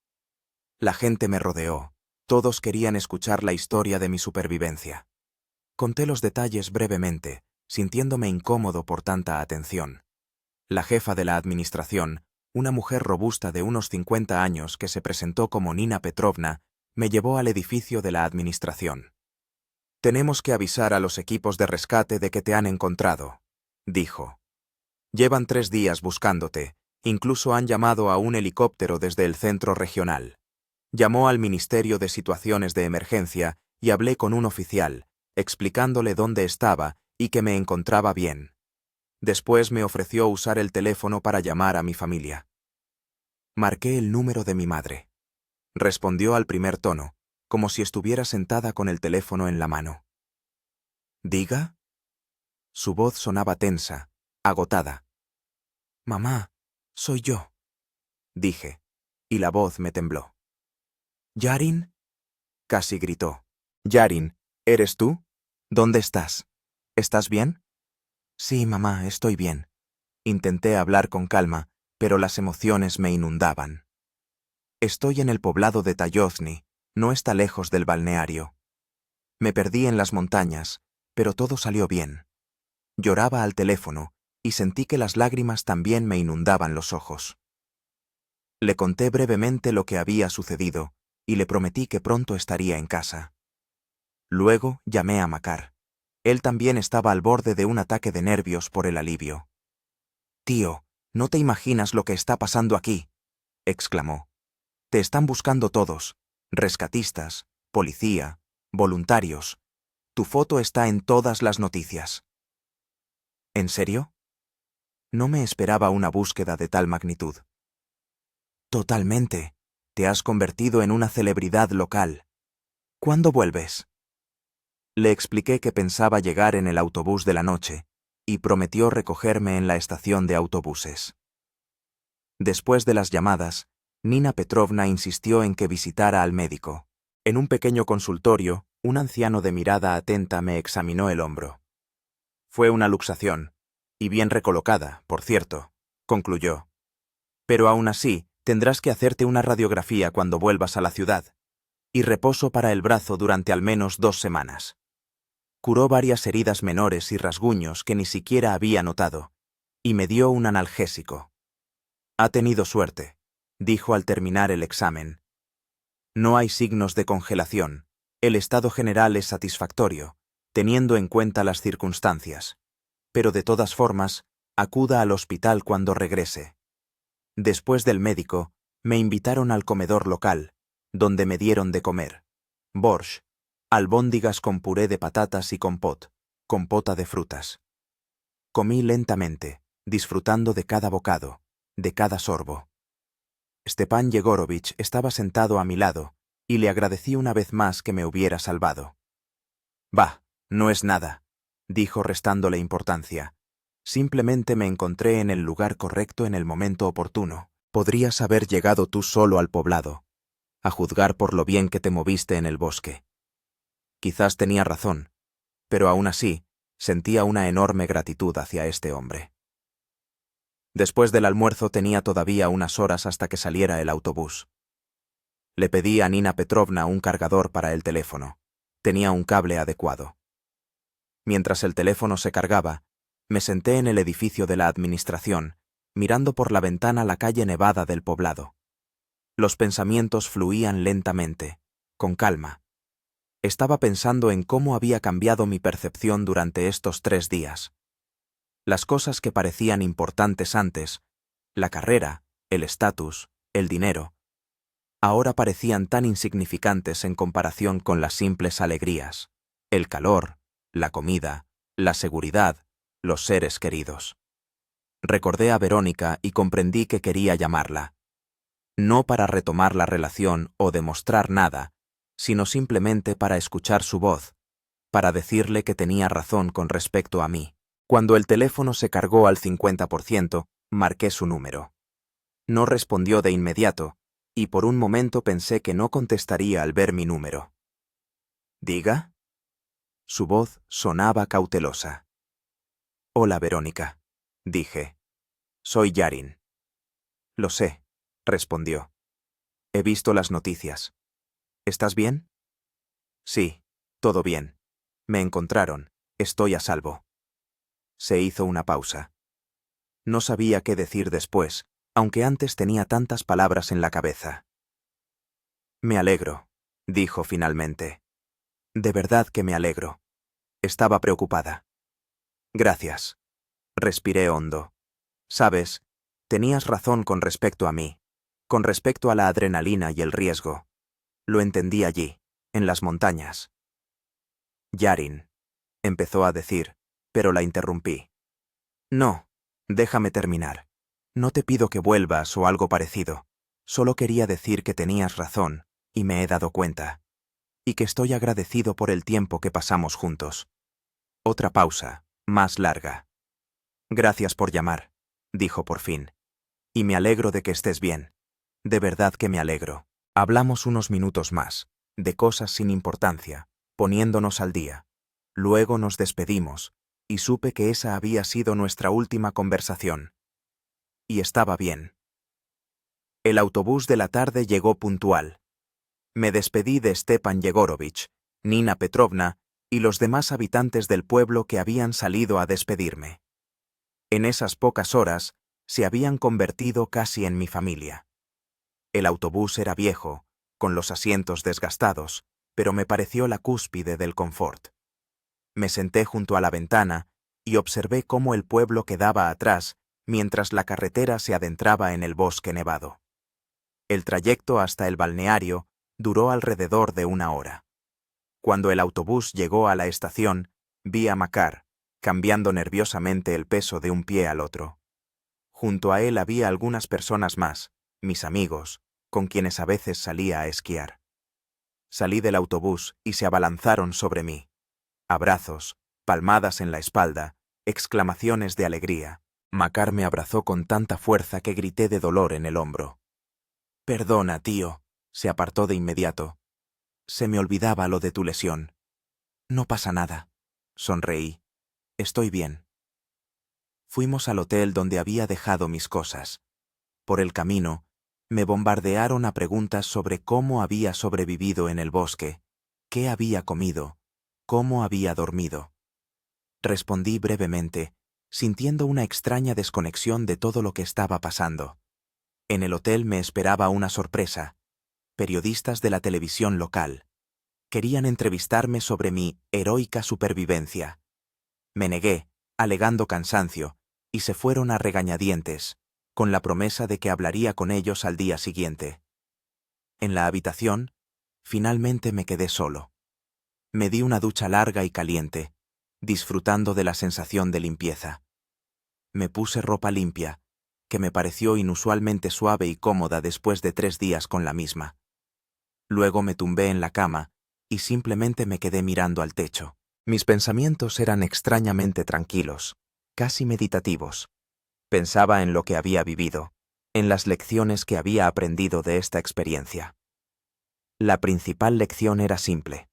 La gente me rodeó, todos querían escuchar la historia de mi supervivencia. Conté los detalles brevemente, sintiéndome incómodo por tanta atención. La jefa de la administración, una mujer robusta de unos 50 años que se presentó como Nina Petrovna, me llevó al edificio de la administración. «Tenemos que avisar a los equipos de rescate de que te han encontrado», dijo. «Llevan 3 días buscándote, incluso han llamado a un helicóptero desde el centro regional. Llamó al Ministerio de Situaciones de Emergencia y hablé con un oficial, explicándole dónde estaba y que me encontraba bien. Después me ofreció usar el teléfono para llamar a mi familia. Marqué el número de mi madre. Respondió al primer tono, como si estuviera sentada con el teléfono en la mano. ¿Diga? Su voz sonaba tensa, agotada. «Mamá, soy yo», dije, y la voz me tembló. «¿Yarin?», casi gritó. «Yarin, ¿eres tú? ¿Dónde estás? ¿Estás bien?» «Sí, mamá, estoy bien». Intenté hablar con calma, pero las emociones me inundaban. «Estoy en el poblado de Tayoshny, no está lejos del balneario. Me perdí en las montañas, pero todo salió bien». Lloraba al teléfono y sentí que las lágrimas también me inundaban los ojos. Le conté brevemente lo que había sucedido y le prometí que pronto estaría en casa. Luego llamé a Makar. Él también estaba al borde de un ataque de nervios por el alivio. «Tío, no te imaginas lo que está pasando aquí», exclamó. «Te están buscando todos, rescatistas, policía, voluntarios. Tu foto está en todas las noticias». «¿En serio?» No me esperaba una búsqueda de tal magnitud. «Totalmente. Te has convertido en una celebridad local. ¿Cuándo vuelves?» Le expliqué que pensaba llegar en el autobús de la noche y prometió recogerme en la estación de autobuses. Después de las llamadas, Nina Petrovna insistió en que visitara al médico. En un pequeño consultorio, un anciano de mirada atenta me examinó el hombro. «Fue una luxación, y bien recolocada, por cierto», concluyó. «Pero aún así, tendrás que hacerte una radiografía cuando vuelvas a la ciudad, y reposo para el brazo durante al menos 2 semanas». Curó varias heridas menores y rasguños que ni siquiera había notado, y me dio un analgésico. «Ha tenido suerte», dijo al terminar el examen. «No hay signos de congelación. El estado general es satisfactorio, teniendo en cuenta las circunstancias. Pero de todas formas, acuda al hospital cuando regrese». Después del médico, me invitaron al comedor local, donde me dieron de comer. Borsch, albóndigas con puré de patatas y compota de frutas. Comí lentamente, disfrutando de cada bocado, de cada sorbo. Stepan Yegorovich estaba sentado a mi lado, y le agradecí una vez más que me hubiera salvado. «Bah, no es nada», dijo restándole importancia. «Simplemente me encontré en el lugar correcto en el momento oportuno. Podrías haber llegado tú solo al poblado, a juzgar por lo bien que te moviste en el bosque». Quizás tenía razón, pero aún así sentía una enorme gratitud hacia este hombre. Después del almuerzo tenía todavía unas horas hasta que saliera el autobús. Le pedí a Nina Petrovna un cargador para el teléfono. Tenía un cable adecuado. Mientras el teléfono se cargaba, me senté en el edificio de la administración, mirando por la ventana la calle nevada del poblado. Los pensamientos fluían lentamente, con calma. Estaba pensando en cómo había cambiado mi percepción durante estos 3 días. Las cosas que parecían importantes antes, la carrera, el estatus, el dinero, ahora parecían tan insignificantes en comparación con las simples alegrías: el calor, la comida, la seguridad, los seres queridos. Recordé a Verónica y comprendí que quería llamarla. No para retomar la relación o demostrar nada, sino simplemente para escuchar su voz, para decirle que tenía razón con respecto a mí. Cuando el teléfono se cargó al 50%, marqué su número. No respondió de inmediato, y por un momento pensé que no contestaría al ver mi número. ¿Diga? Su voz sonaba cautelosa. Hola, Verónica, dije. Soy Yarin. Lo sé, respondió. He visto las noticias. ¿Estás bien? Sí, todo bien. Me encontraron. Estoy a salvo. Se hizo una pausa. No sabía qué decir después, aunque antes tenía tantas palabras en la cabeza. Me alegro, dijo finalmente. De verdad que me alegro. Estaba preocupada. Gracias. Respiré hondo. Sabes, tenías razón con respecto a mí, con respecto a la adrenalina y el riesgo. Lo entendí allí, en las montañas. Yarin, empezó a decir, pero la interrumpí. No, déjame terminar. No te pido que vuelvas o algo parecido. Solo quería decir que tenías razón, y me he dado cuenta. Y que estoy agradecido por el tiempo que pasamos juntos. Otra pausa, más larga. Gracias por llamar, dijo por fin. Y me alegro de que estés bien. De verdad que me alegro. Hablamos unos minutos más, de cosas sin importancia, poniéndonos al día. Luego nos despedimos, y supe que esa había sido nuestra última conversación. Y estaba bien. El autobús de la tarde llegó puntual. Me despedí de Stepan Yegorovich, Nina Petrovna y los demás habitantes del pueblo que habían salido a despedirme. En esas pocas horas, se habían convertido casi en mi familia. El autobús era viejo, con los asientos desgastados, pero me pareció la cúspide del confort. Me senté junto a la ventana y observé cómo el pueblo quedaba atrás mientras la carretera se adentraba en el bosque nevado. El trayecto hasta el balneario duró alrededor de 1 hora. Cuando el autobús llegó a la estación, vi a Makar, cambiando nerviosamente el peso de un pie al otro. Junto a él había algunas personas más, mis amigos, con quienes a veces salía a esquiar. Salí del autobús y se abalanzaron sobre mí. Abrazos, palmadas en la espalda, exclamaciones de alegría. Makar me abrazó con tanta fuerza que grité de dolor en el hombro. Perdona, tío, se apartó de inmediato. Se me olvidaba lo de tu lesión. No pasa nada, sonreí. Estoy bien. Fuimos al hotel donde había dejado mis cosas. Por el camino, me bombardearon a preguntas sobre cómo había sobrevivido en el bosque, qué había comido, cómo había dormido. Respondí brevemente, sintiendo una extraña desconexión de todo lo que estaba pasando. En el hotel me esperaba una sorpresa. Periodistas de la televisión local. Querían entrevistarme sobre mi heroica supervivencia. Me negué, alegando cansancio, y se fueron a regañadientes, con la promesa de que hablaría con ellos al día siguiente. En la habitación, finalmente me quedé solo. Me di una ducha larga y caliente, disfrutando de la sensación de limpieza. Me puse ropa limpia, que me pareció inusualmente suave y cómoda después de 3 días con la misma. Luego me tumbé en la cama y simplemente me quedé mirando al techo. Mis pensamientos eran extrañamente tranquilos, casi meditativos. Pensaba en lo que había vivido, en las lecciones que había aprendido de esta experiencia. La principal lección era simple.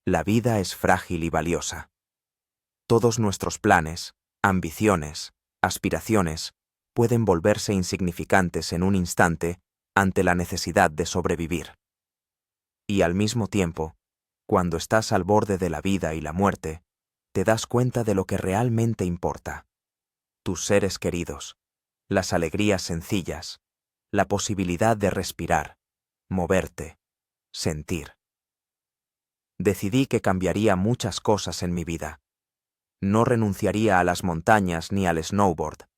La vida es frágil y valiosa. Todos nuestros planes, ambiciones, aspiraciones, pueden volverse insignificantes en un instante ante la necesidad de sobrevivir. Y al mismo tiempo, cuando estás al borde de la vida y la muerte, te das cuenta de lo que realmente importa. Tus seres queridos, las alegrías sencillas, la posibilidad de respirar, moverte, sentir. Decidí que cambiaría muchas cosas en mi vida. No renunciaría a las montañas ni al snowboard.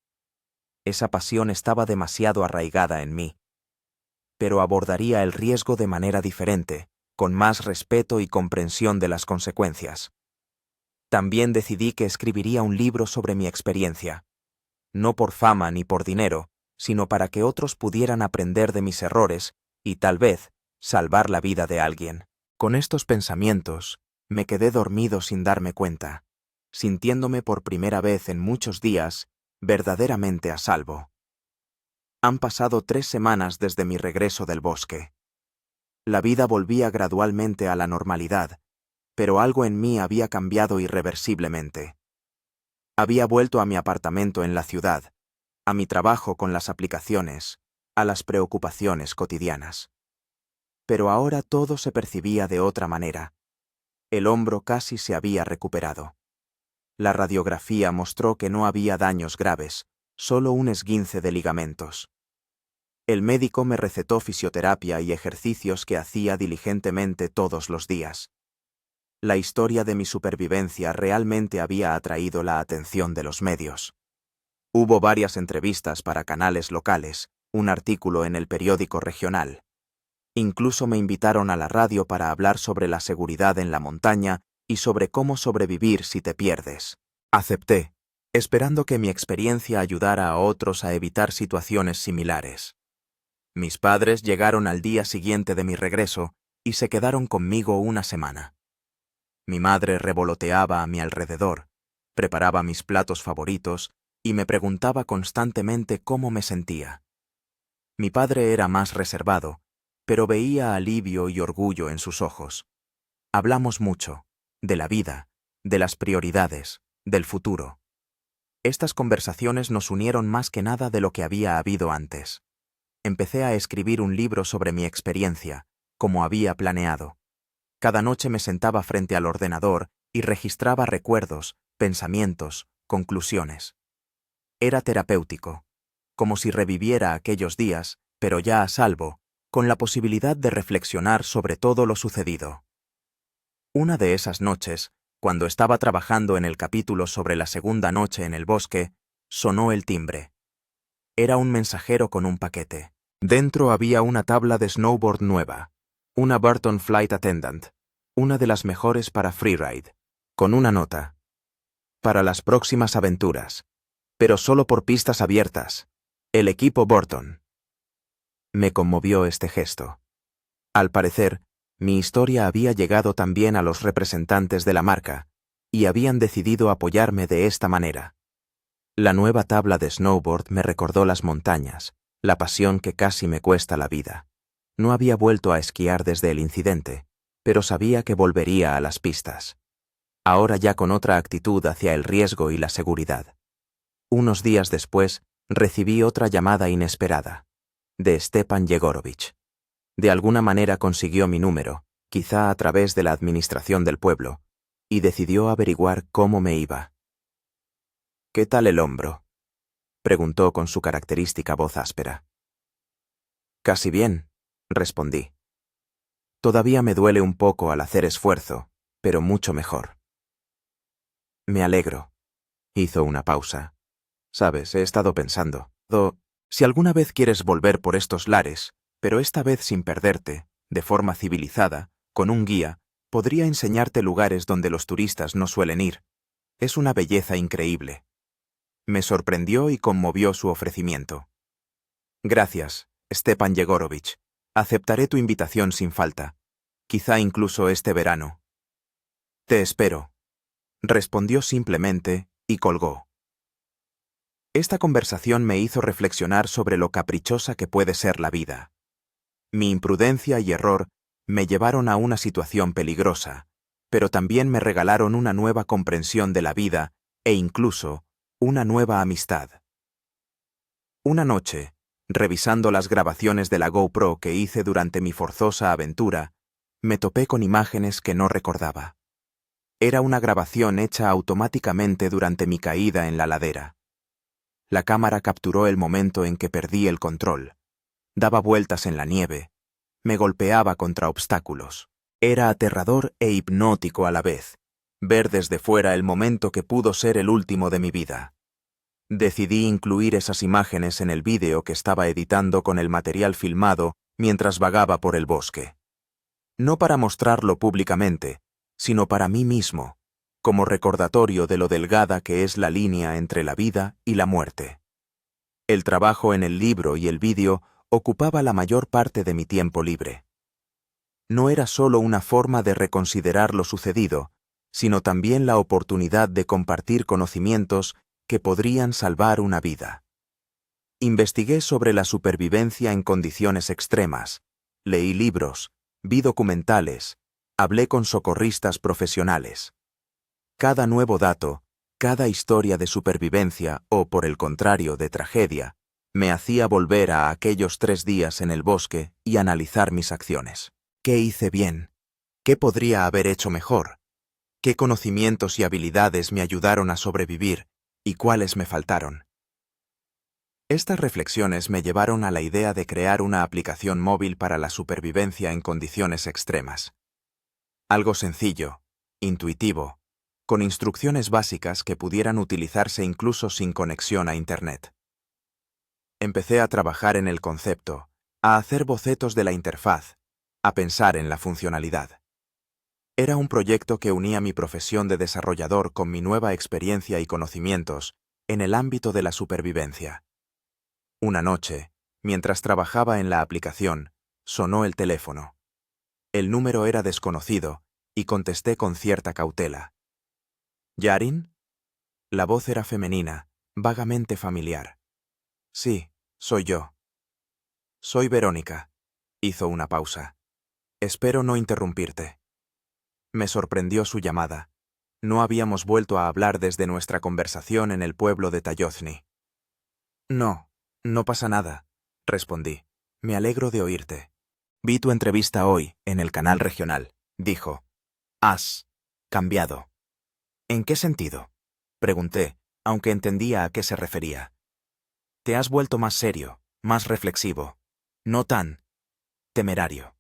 Esa pasión estaba demasiado arraigada en mí. pero abordaría el riesgo de manera diferente, con más respeto y comprensión de las consecuencias. También decidí que escribiría un libro sobre mi experiencia, no por fama ni por dinero, sino para que otros pudieran aprender de mis errores y, tal vez, salvar la vida de alguien. Con estos pensamientos, me quedé dormido sin darme cuenta, sintiéndome por primera vez en muchos días verdaderamente a salvo. Han pasado 3 semanas desde mi regreso del bosque. La vida volvía gradualmente a la normalidad, pero algo en mí había cambiado irreversiblemente. Había vuelto a mi apartamento en la ciudad, a mi trabajo con las aplicaciones, a las preocupaciones cotidianas. Pero ahora todo se percibía de otra manera. El hombro casi se había recuperado. La radiografía mostró que no había daños graves, solo un esguince de ligamentos. El médico me recetó fisioterapia y ejercicios que hacía diligentemente todos los días. La historia de mi supervivencia realmente había atraído la atención de los medios. Hubo varias entrevistas para canales locales, un artículo en el periódico regional. Incluso me invitaron a la radio para hablar sobre la seguridad en la montaña y sobre cómo sobrevivir si te pierdes. Acepté, esperando que mi experiencia ayudara a otros a evitar situaciones similares. Mis padres llegaron al día siguiente de mi regreso y se quedaron conmigo una semana. Mi madre revoloteaba a mi alrededor, preparaba mis platos favoritos y me preguntaba constantemente cómo me sentía. Mi padre era más reservado, pero veía alivio y orgullo en sus ojos. Hablamos mucho, de la vida, de las prioridades, del futuro. Estas conversaciones nos unieron más que nada de lo que había habido antes. Empecé a escribir un libro sobre mi experiencia, como había planeado. Cada noche me sentaba frente al ordenador y registraba recuerdos, pensamientos, conclusiones. Era terapéutico, como si reviviera aquellos días, pero ya a salvo, con la posibilidad de reflexionar sobre todo lo sucedido. Una de esas noches, cuando estaba trabajando en el capítulo sobre la segunda noche en el bosque, sonó el timbre. Era un mensajero con un paquete. Dentro había una tabla de snowboard nueva, una Burton Flight Attendant, una de las mejores para freeride, con una nota. Para las próximas aventuras, pero solo por pistas abiertas. El equipo Burton. Me conmovió este gesto. Al parecer, mi historia había llegado también a los representantes de la marca, y habían decidido apoyarme de esta manera. La nueva tabla de snowboard me recordó las montañas, la pasión que casi me cuesta la vida. No había vuelto a esquiar desde el incidente, pero sabía que volvería a las pistas. Ahora ya con otra actitud hacia el riesgo y la seguridad. Unos días después, recibí otra llamada inesperada, de Stepan Yegorovich. De alguna manera consiguió mi número, quizá a través de la administración del pueblo, y decidió averiguar cómo me iba. «¿Qué tal el hombro?», preguntó con su característica voz áspera. «Casi bien», respondí. «Todavía me duele un poco al hacer esfuerzo, pero mucho mejor». «Me alegro», hizo una pausa. «Sabes, he estado pensando, si alguna vez quieres volver por estos lares, pero esta vez sin perderte, de forma civilizada, con un guía, podría enseñarte lugares donde los turistas no suelen ir. Es una belleza increíble». Me sorprendió y conmovió su ofrecimiento. «Gracias, Stepan Yegorovich. Aceptaré tu invitación sin falta. Quizá incluso este verano». «Te espero», respondió simplemente y colgó. Esta conversación me hizo reflexionar sobre lo caprichosa que puede ser la vida. Mi imprudencia y error me llevaron a una situación peligrosa, pero también me regalaron una nueva comprensión de la vida e incluso una nueva amistad. Una noche, revisando las grabaciones de la GoPro que hice durante mi forzosa aventura, me topé con imágenes que no recordaba. Era una grabación hecha automáticamente durante mi caída en la ladera. La cámara capturó el momento en que perdí el control. Daba vueltas en la nieve. Me golpeaba contra obstáculos. Era aterrador e hipnótico a la vez, ver desde fuera el momento que pudo ser el último de mi vida. Decidí incluir esas imágenes en el vídeo que estaba editando con el material filmado mientras vagaba por el bosque. No para mostrarlo públicamente, sino para mí mismo, como recordatorio de lo delgada que es la línea entre la vida y la muerte. El trabajo en el libro y el vídeo ocupaba la mayor parte de mi tiempo libre. No era solo una forma de reconsiderar lo sucedido, sino también la oportunidad de compartir conocimientos que podrían salvar una vida. Investigué sobre la supervivencia en condiciones extremas, leí libros, vi documentales, hablé con socorristas profesionales. Cada nuevo dato, cada historia de supervivencia o, por el contrario, de tragedia, me hacía volver a aquellos 3 días en el bosque y analizar mis acciones. ¿Qué hice bien? ¿Qué podría haber hecho mejor? ¿Qué conocimientos y habilidades me ayudaron a sobrevivir y cuáles me faltaron? Estas reflexiones me llevaron a la idea de crear una aplicación móvil para la supervivencia en condiciones extremas. Algo sencillo, intuitivo, con instrucciones básicas que pudieran utilizarse incluso sin conexión a Internet. Empecé a trabajar en el concepto, a hacer bocetos de la interfaz, a pensar en la funcionalidad. Era un proyecto que unía mi profesión de desarrollador con mi nueva experiencia y conocimientos en el ámbito de la supervivencia. Una noche, mientras trabajaba en la aplicación, sonó el teléfono. El número era desconocido y contesté con cierta cautela. ¿Yarin? La voz era femenina, vagamente familiar. Sí, soy yo. Soy Verónica. Hizo una pausa. Espero no interrumpirte. Me sorprendió su llamada. No habíamos vuelto a hablar desde nuestra conversación en el pueblo de Tayozni. No, no pasa nada, respondí. Me alegro de oírte. Vi tu entrevista hoy en el canal regional, dijo. Has cambiado. ¿En qué sentido? Pregunté, aunque entendía a qué se refería. Te has vuelto más serio, más reflexivo, no tan temerario.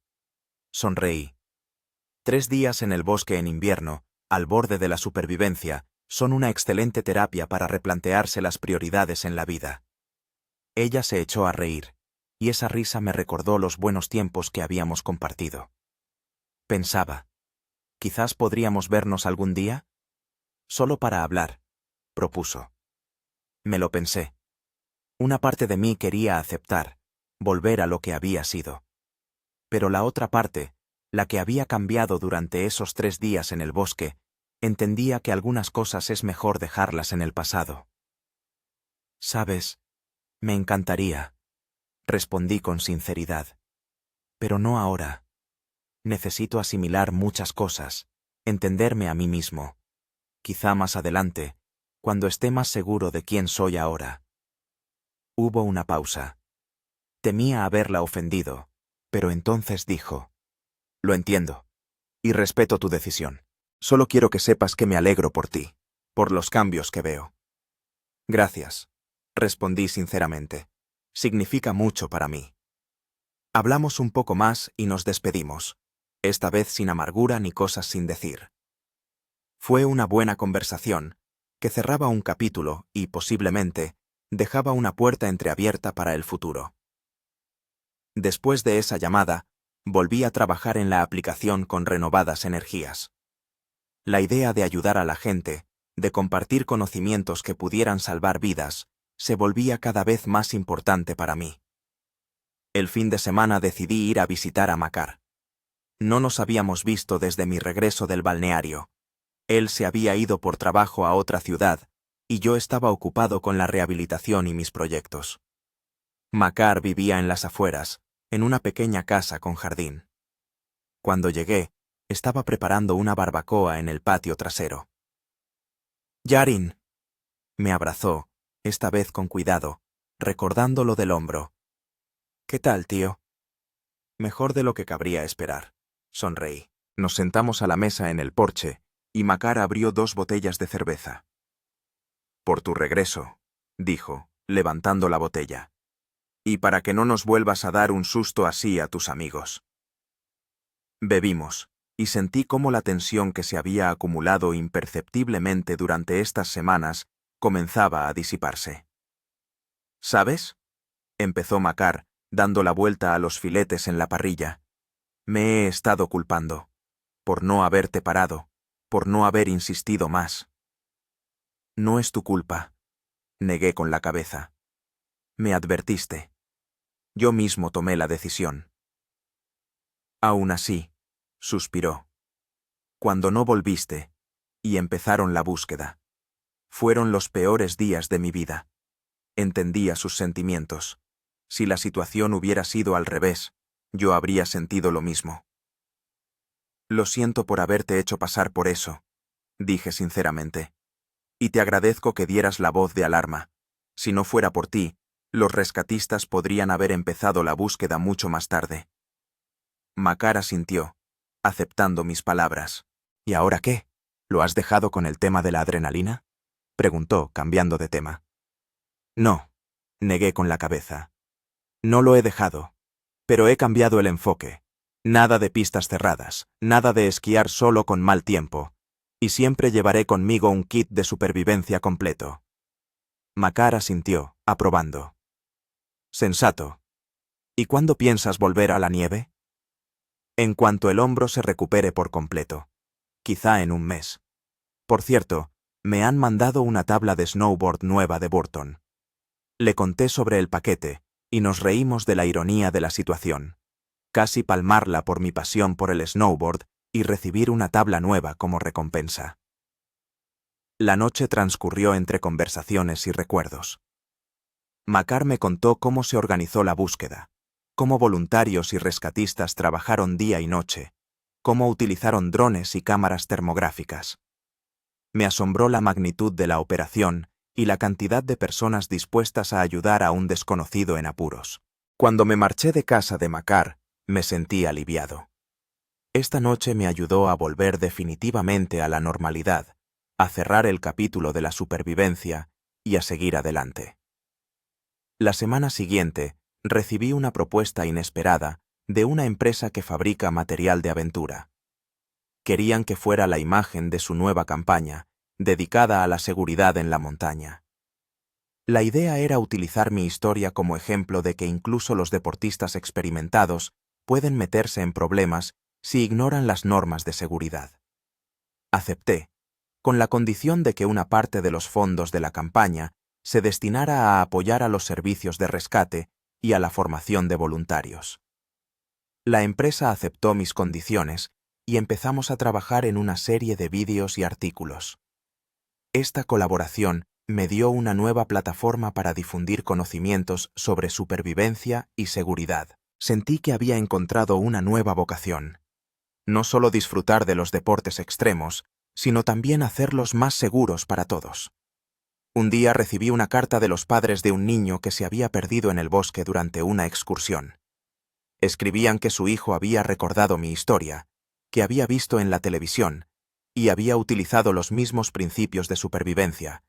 Sonreí. 3 días en el bosque en invierno, al borde de la supervivencia, son una excelente terapia para replantearse las prioridades en la vida. Ella se echó a reír, y esa risa me recordó los buenos tiempos que habíamos compartido. Pensaba, ¿quizás podríamos vernos algún día? Solo para hablar, propuso. Me lo pensé. Una parte de mí quería aceptar, volver a lo que había sido. Pero la otra parte, la que había cambiado durante esos 3 días en el bosque, entendía que algunas cosas es mejor dejarlas en el pasado. ¿Sabes? Me encantaría, respondí con sinceridad. Pero no ahora. Necesito asimilar muchas cosas, entenderme a mí mismo. Quizá más adelante, cuando esté más seguro de quién soy ahora. Hubo una pausa. Temía haberla ofendido, pero entonces dijo: Lo entiendo, y respeto tu decisión. Solo quiero que sepas que me alegro por ti, por los cambios que veo. Gracias, respondí sinceramente. Significa mucho para mí. Hablamos un poco más y nos despedimos, esta vez sin amargura ni cosas sin decir. Fue una buena conversación, que cerraba un capítulo y, posiblemente, dejaba una puerta entreabierta para el futuro. Después de esa llamada, volví a trabajar en la aplicación con renovadas energías. La idea de ayudar a la gente, de compartir conocimientos que pudieran salvar vidas, se volvía cada vez más importante para mí. El fin de semana decidí ir a visitar a Makar. No nos habíamos visto desde mi regreso del balneario. Él se había ido por trabajo a otra ciudad, y yo estaba ocupado con la rehabilitación y mis proyectos. Makar vivía en las afueras, en una pequeña casa con jardín. Cuando llegué, estaba preparando una barbacoa en el patio trasero. «Yarin», me abrazó, esta vez con cuidado, recordando lo del hombro. «¿Qué tal, tío?» «Mejor de lo que cabría esperar», sonreí. Nos sentamos a la mesa en el porche, y Makar abrió 2 botellas de cerveza. «Por tu regreso», dijo, levantando la botella. «Y para que no nos vuelvas a dar un susto así a tus amigos». Bebimos, y sentí cómo la tensión que se había acumulado imperceptiblemente durante estas semanas comenzaba a disiparse. «¿Sabes?», empezó Makar, dando la vuelta a los filetes en la parrilla. Me he estado culpando. Por no haberte parado, por no haber insistido más. No es tu culpa, negué con la cabeza. Me advertiste. Yo mismo tomé la decisión. Aún así, suspiró. Cuando no volviste, y empezaron la búsqueda. Fueron los peores días de mi vida. Entendía sus sentimientos. Si la situación hubiera sido al revés, yo habría sentido lo mismo. Lo siento por haberte hecho pasar por eso, dije sinceramente. Y te agradezco que dieras la voz de alarma. Si no fuera por ti, los rescatistas podrían haber empezado la búsqueda mucho más tarde. Makar asintió, aceptando mis palabras. ¿Y ahora qué? ¿Lo has dejado con el tema de la adrenalina? Preguntó, cambiando de tema. No, negué con la cabeza. No lo he dejado, pero he cambiado el enfoque. Nada de pistas cerradas, nada de esquiar solo con mal tiempo, y siempre llevaré conmigo un kit de supervivencia completo. Makar asintió, aprobando. Sensato. ¿Y cuándo piensas volver a la nieve? En cuanto el hombro se recupere por completo. Quizá en un mes. Por cierto, me han mandado una tabla de snowboard nueva de Burton. Le conté sobre el paquete, y nos reímos de la ironía de la situación. Casi palmarla por mi pasión por el snowboard y recibir una tabla nueva como recompensa. La noche transcurrió entre conversaciones y recuerdos. Makar me contó cómo se organizó la búsqueda, cómo voluntarios y rescatistas trabajaron día y noche, cómo utilizaron drones y cámaras termográficas. Me asombró la magnitud de la operación y la cantidad de personas dispuestas a ayudar a un desconocido en apuros. Cuando me marché de casa de Makar, me sentí aliviado. Esta noche me ayudó a volver definitivamente a la normalidad, a cerrar el capítulo de la supervivencia y a seguir adelante. La semana siguiente, recibí una propuesta inesperada de una empresa que fabrica material de aventura. Querían que fuera la imagen de su nueva campaña, dedicada a la seguridad en la montaña. La idea era utilizar mi historia como ejemplo de que incluso los deportistas experimentados pueden meterse en problemas si ignoran las normas de seguridad. Acepté, con la condición de que una parte de los fondos de la campaña se destinara a apoyar a los servicios de rescate y a la formación de voluntarios. La empresa aceptó mis condiciones y empezamos a trabajar en una serie de vídeos y artículos. Esta colaboración me dio una nueva plataforma para difundir conocimientos sobre supervivencia y seguridad. Sentí que había encontrado una nueva vocación. No solo disfrutar de los deportes extremos, sino también hacerlos más seguros para todos. Un día recibí una carta de los padres de un niño que se había perdido en el bosque durante una excursión. Escribían que su hijo había recordado mi historia, que había visto en la televisión, y había utilizado los mismos principios de supervivencia.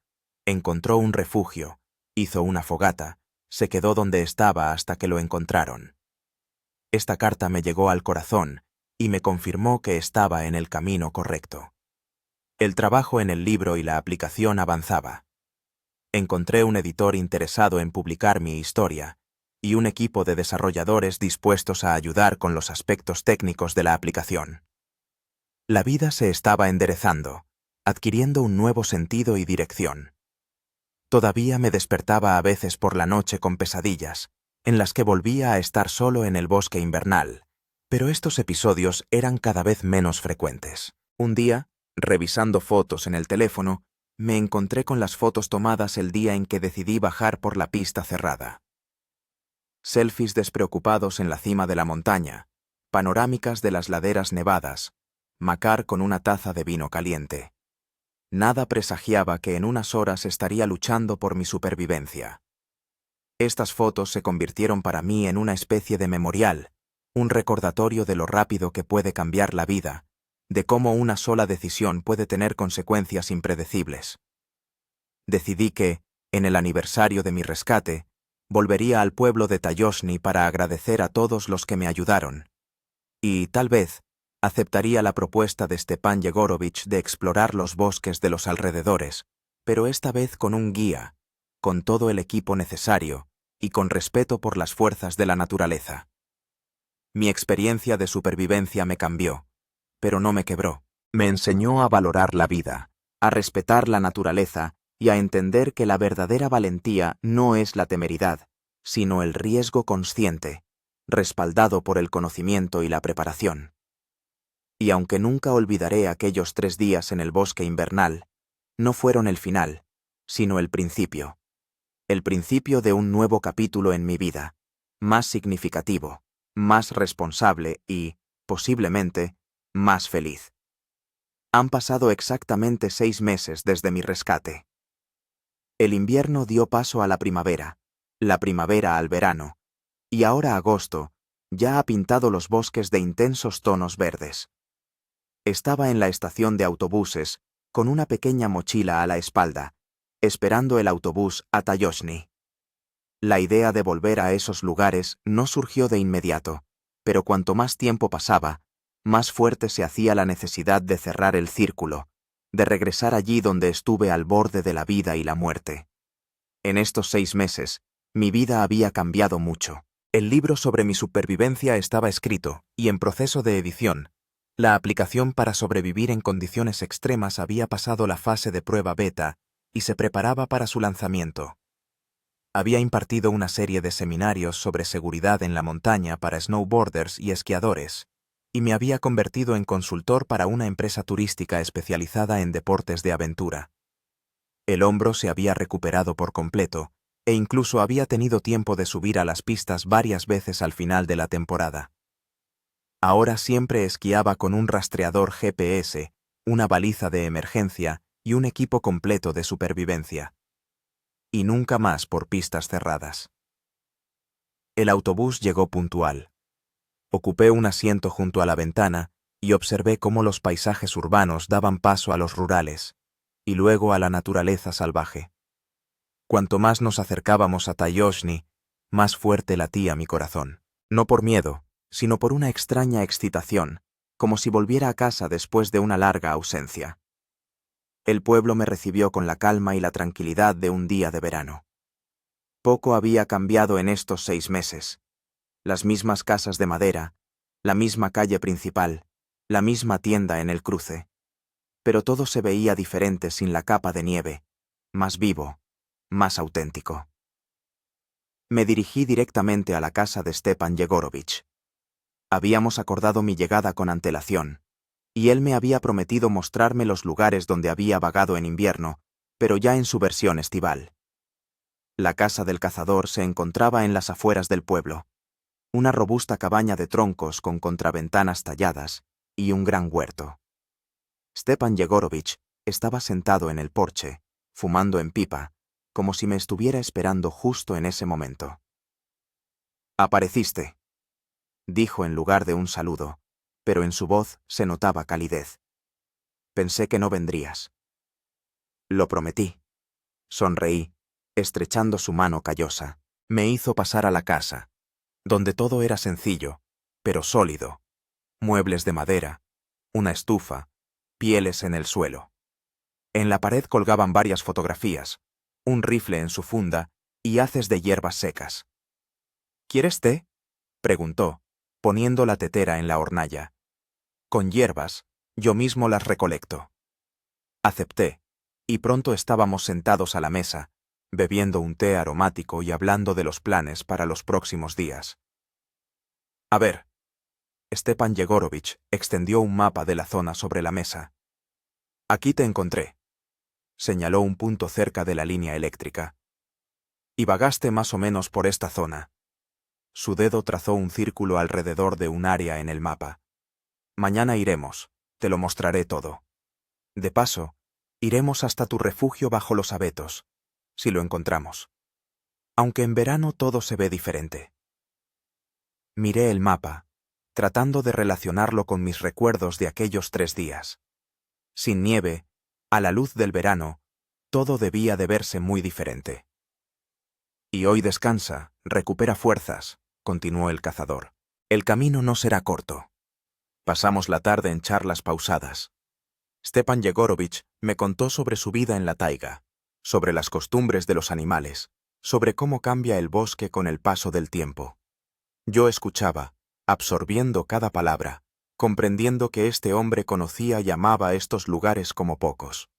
Encontró un refugio, hizo una fogata, se quedó donde estaba hasta que lo encontraron. Esta carta me llegó al corazón y me confirmó que estaba en el camino correcto. El trabajo en el libro y la aplicación avanzaba. Encontré un editor interesado en publicar mi historia y un equipo de desarrolladores dispuestos a ayudar con los aspectos técnicos de la aplicación. La vida se estaba enderezando, adquiriendo un nuevo sentido y dirección. Todavía me despertaba a veces por la noche con pesadillas, en las que volvía a estar solo en el bosque invernal, pero estos episodios eran cada vez menos frecuentes. Un día, revisando fotos en el teléfono, me encontré con las fotos tomadas el día en que decidí bajar por la pista cerrada. Selfies despreocupados en la cima de la montaña, panorámicas de las laderas nevadas, Makar con una taza de vino caliente. Nada presagiaba que en unas horas estaría luchando por mi supervivencia. Estas fotos se convirtieron para mí en una especie de memorial, un recordatorio de lo rápido que puede cambiar la vida, de cómo una sola decisión puede tener consecuencias impredecibles. Decidí que, en el aniversario de mi rescate, volvería al pueblo de Tayoshni para agradecer a todos los que me ayudaron. Y, tal vez, aceptaría la propuesta de Stepan Yegorovich de explorar los bosques de los alrededores, pero esta vez con un guía, con todo el equipo necesario, y con respeto por las fuerzas de la naturaleza. Mi experiencia de supervivencia me cambió, pero no me quebró. Me enseñó a valorar la vida, a respetar la naturaleza y a entender que la verdadera valentía no es la temeridad, sino el riesgo consciente, respaldado por el conocimiento y la preparación. Y aunque nunca olvidaré aquellos 3 días en el bosque invernal, no fueron el final, sino el principio de un nuevo capítulo en mi vida, más significativo, más responsable y, posiblemente, más feliz. Han pasado exactamente 6 meses desde mi rescate. El invierno dio paso a la primavera al verano, y ahora agosto ya ha pintado los bosques de intensos tonos verdes. Estaba en la estación de autobuses, con una pequeña mochila a la espalda, esperando el autobús a Tayoshni. La idea de volver a esos lugares no surgió de inmediato, pero cuanto más tiempo pasaba, más fuerte se hacía la necesidad de cerrar el círculo, de regresar allí donde estuve al borde de la vida y la muerte. En estos 6 meses, mi vida había cambiado mucho. El libro sobre mi supervivencia estaba escrito y en proceso de edición. La aplicación para sobrevivir en condiciones extremas había pasado la fase de prueba beta y se preparaba para su lanzamiento. Había impartido una serie de seminarios sobre seguridad en la montaña para snowboarders y esquiadores, y me había convertido en consultor para una empresa turística especializada en deportes de aventura. El hombro se había recuperado por completo, e incluso había tenido tiempo de subir a las pistas varias veces al final de la temporada. Ahora siempre esquiaba con un rastreador GPS, una baliza de emergencia y un equipo completo de supervivencia. Y nunca más por pistas cerradas. El autobús llegó puntual. Ocupé un asiento junto a la ventana y observé cómo los paisajes urbanos daban paso a los rurales, y luego a la naturaleza salvaje. Cuanto más nos acercábamos a Tayoshni, más fuerte latía mi corazón. No por miedo, sino por una extraña excitación, como si volviera a casa después de una larga ausencia. El pueblo me recibió con la calma y la tranquilidad de un día de verano. Poco había cambiado en estos 6 meses. Las mismas casas de madera, la misma calle principal, la misma tienda en el cruce. Pero todo se veía diferente sin la capa de nieve, más vivo, más auténtico. Me dirigí directamente a la casa de Stepan Yegorovich. Habíamos acordado mi llegada con antelación, y él me había prometido mostrarme los lugares donde había vagado en invierno, pero ya en su versión estival. La casa del cazador se encontraba en las afueras del pueblo, una robusta cabaña de troncos con contraventanas talladas y un gran huerto. Stepan Yegorovich estaba sentado en el porche, fumando en pipa, como si me estuviera esperando justo en ese momento. «Apareciste», dijo en lugar de un saludo, pero en su voz se notaba calidez. «Pensé que no vendrías». «Lo prometí». Sonreí, estrechando su mano callosa. Me hizo pasar a la casa, donde todo era sencillo, pero sólido. Muebles de madera, una estufa, pieles en el suelo. En la pared colgaban varias fotografías, un rifle en su funda y haces de hierbas secas. «¿Quieres té?», preguntó, poniendo la tetera en la hornalla. «Con hierbas, yo mismo las recolecto». Acepté, y pronto estábamos sentados a la mesa, bebiendo un té aromático y hablando de los planes para los próximos días. «A ver». Stepan Yegorovich extendió un mapa de la zona sobre la mesa. «Aquí te encontré». Señaló un punto cerca de la línea eléctrica. «Y vagaste más o menos por esta zona». Su dedo trazó un círculo alrededor de un área en el mapa. «Mañana iremos, te lo mostraré todo. De paso, iremos hasta tu refugio bajo los abetos, si lo encontramos. Aunque en verano todo se ve diferente». Miré el mapa, tratando de relacionarlo con mis recuerdos de aquellos 3 días. Sin nieve, a la luz del verano, todo debía de verse muy diferente. «Y hoy descansa, recupera fuerzas», continuó el cazador. «El camino no será corto». Pasamos la tarde en charlas pausadas. Stepan Yegorovich me contó sobre su vida en la taiga, sobre las costumbres de los animales, sobre cómo cambia el bosque con el paso del tiempo. Yo escuchaba, absorbiendo cada palabra, comprendiendo que este hombre conocía y amaba estos lugares como pocos.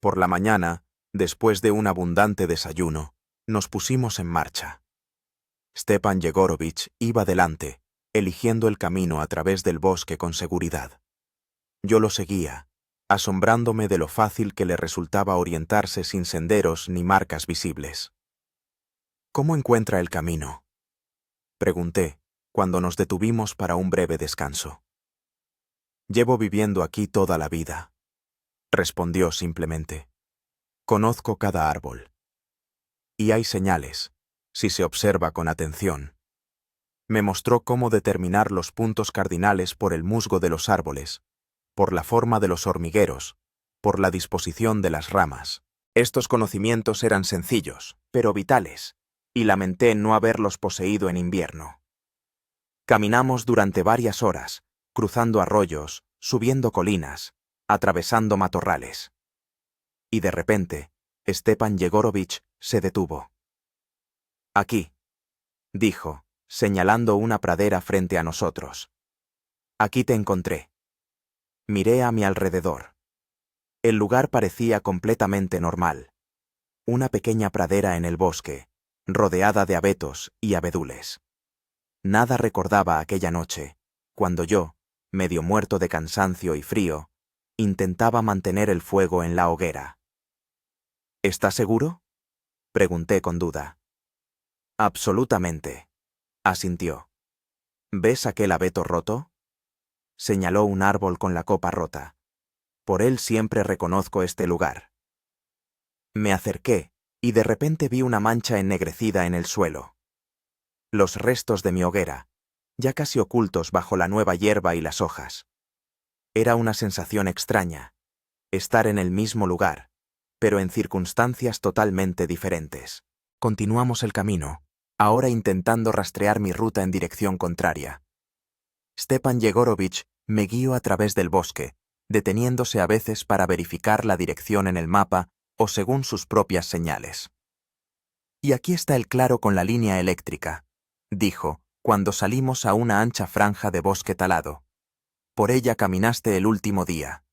Por la mañana, después de un abundante desayuno, nos pusimos en marcha. Stepan Yegorovich iba delante, eligiendo el camino a través del bosque con seguridad. Yo lo seguía, asombrándome de lo fácil que le resultaba orientarse sin senderos ni marcas visibles. ¿Cómo encuentra el camino?, pregunté, cuando nos detuvimos para un breve descanso. Llevo viviendo aquí toda la vida, respondió simplemente. Conozco cada árbol. Y hay señales, si se observa con atención. Me mostró cómo determinar los puntos cardinales por el musgo de los árboles, por la forma de los hormigueros, por la disposición de las ramas. Estos conocimientos eran sencillos, pero vitales, y lamenté no haberlos poseído en invierno. Caminamos durante varias horas, cruzando arroyos, subiendo colinas, atravesando matorrales. Y de repente, Stepan Yegorovich se detuvo. Aquí, dijo, señalando una pradera frente a nosotros. Aquí te encontré. Miré a mi alrededor. El lugar parecía completamente normal. Una pequeña pradera en el bosque, rodeada de abetos y abedules. Nada recordaba aquella noche, cuando yo, medio muerto de cansancio y frío, intentaba mantener el fuego en la hoguera. ¿Estás seguro?, pregunté con duda. Absolutamente, asintió. ¿Ves aquel abeto roto?, señaló un árbol con la copa rota. Por él siempre reconozco este lugar. Me acerqué, y de repente vi una mancha ennegrecida en el suelo. Los restos de mi hoguera, ya casi ocultos bajo la nueva hierba y las hojas. Era una sensación extraña, estar en el mismo lugar, pero en circunstancias totalmente diferentes. Continuamos el camino, ahora intentando rastrear mi ruta en dirección contraria. Stepan Yegorovich me guió a través del bosque, deteniéndose a veces para verificar la dirección en el mapa o según sus propias señales. Y aquí está el claro con la línea eléctrica, dijo, cuando salimos a una ancha franja de bosque talado. Por ella caminaste el último día.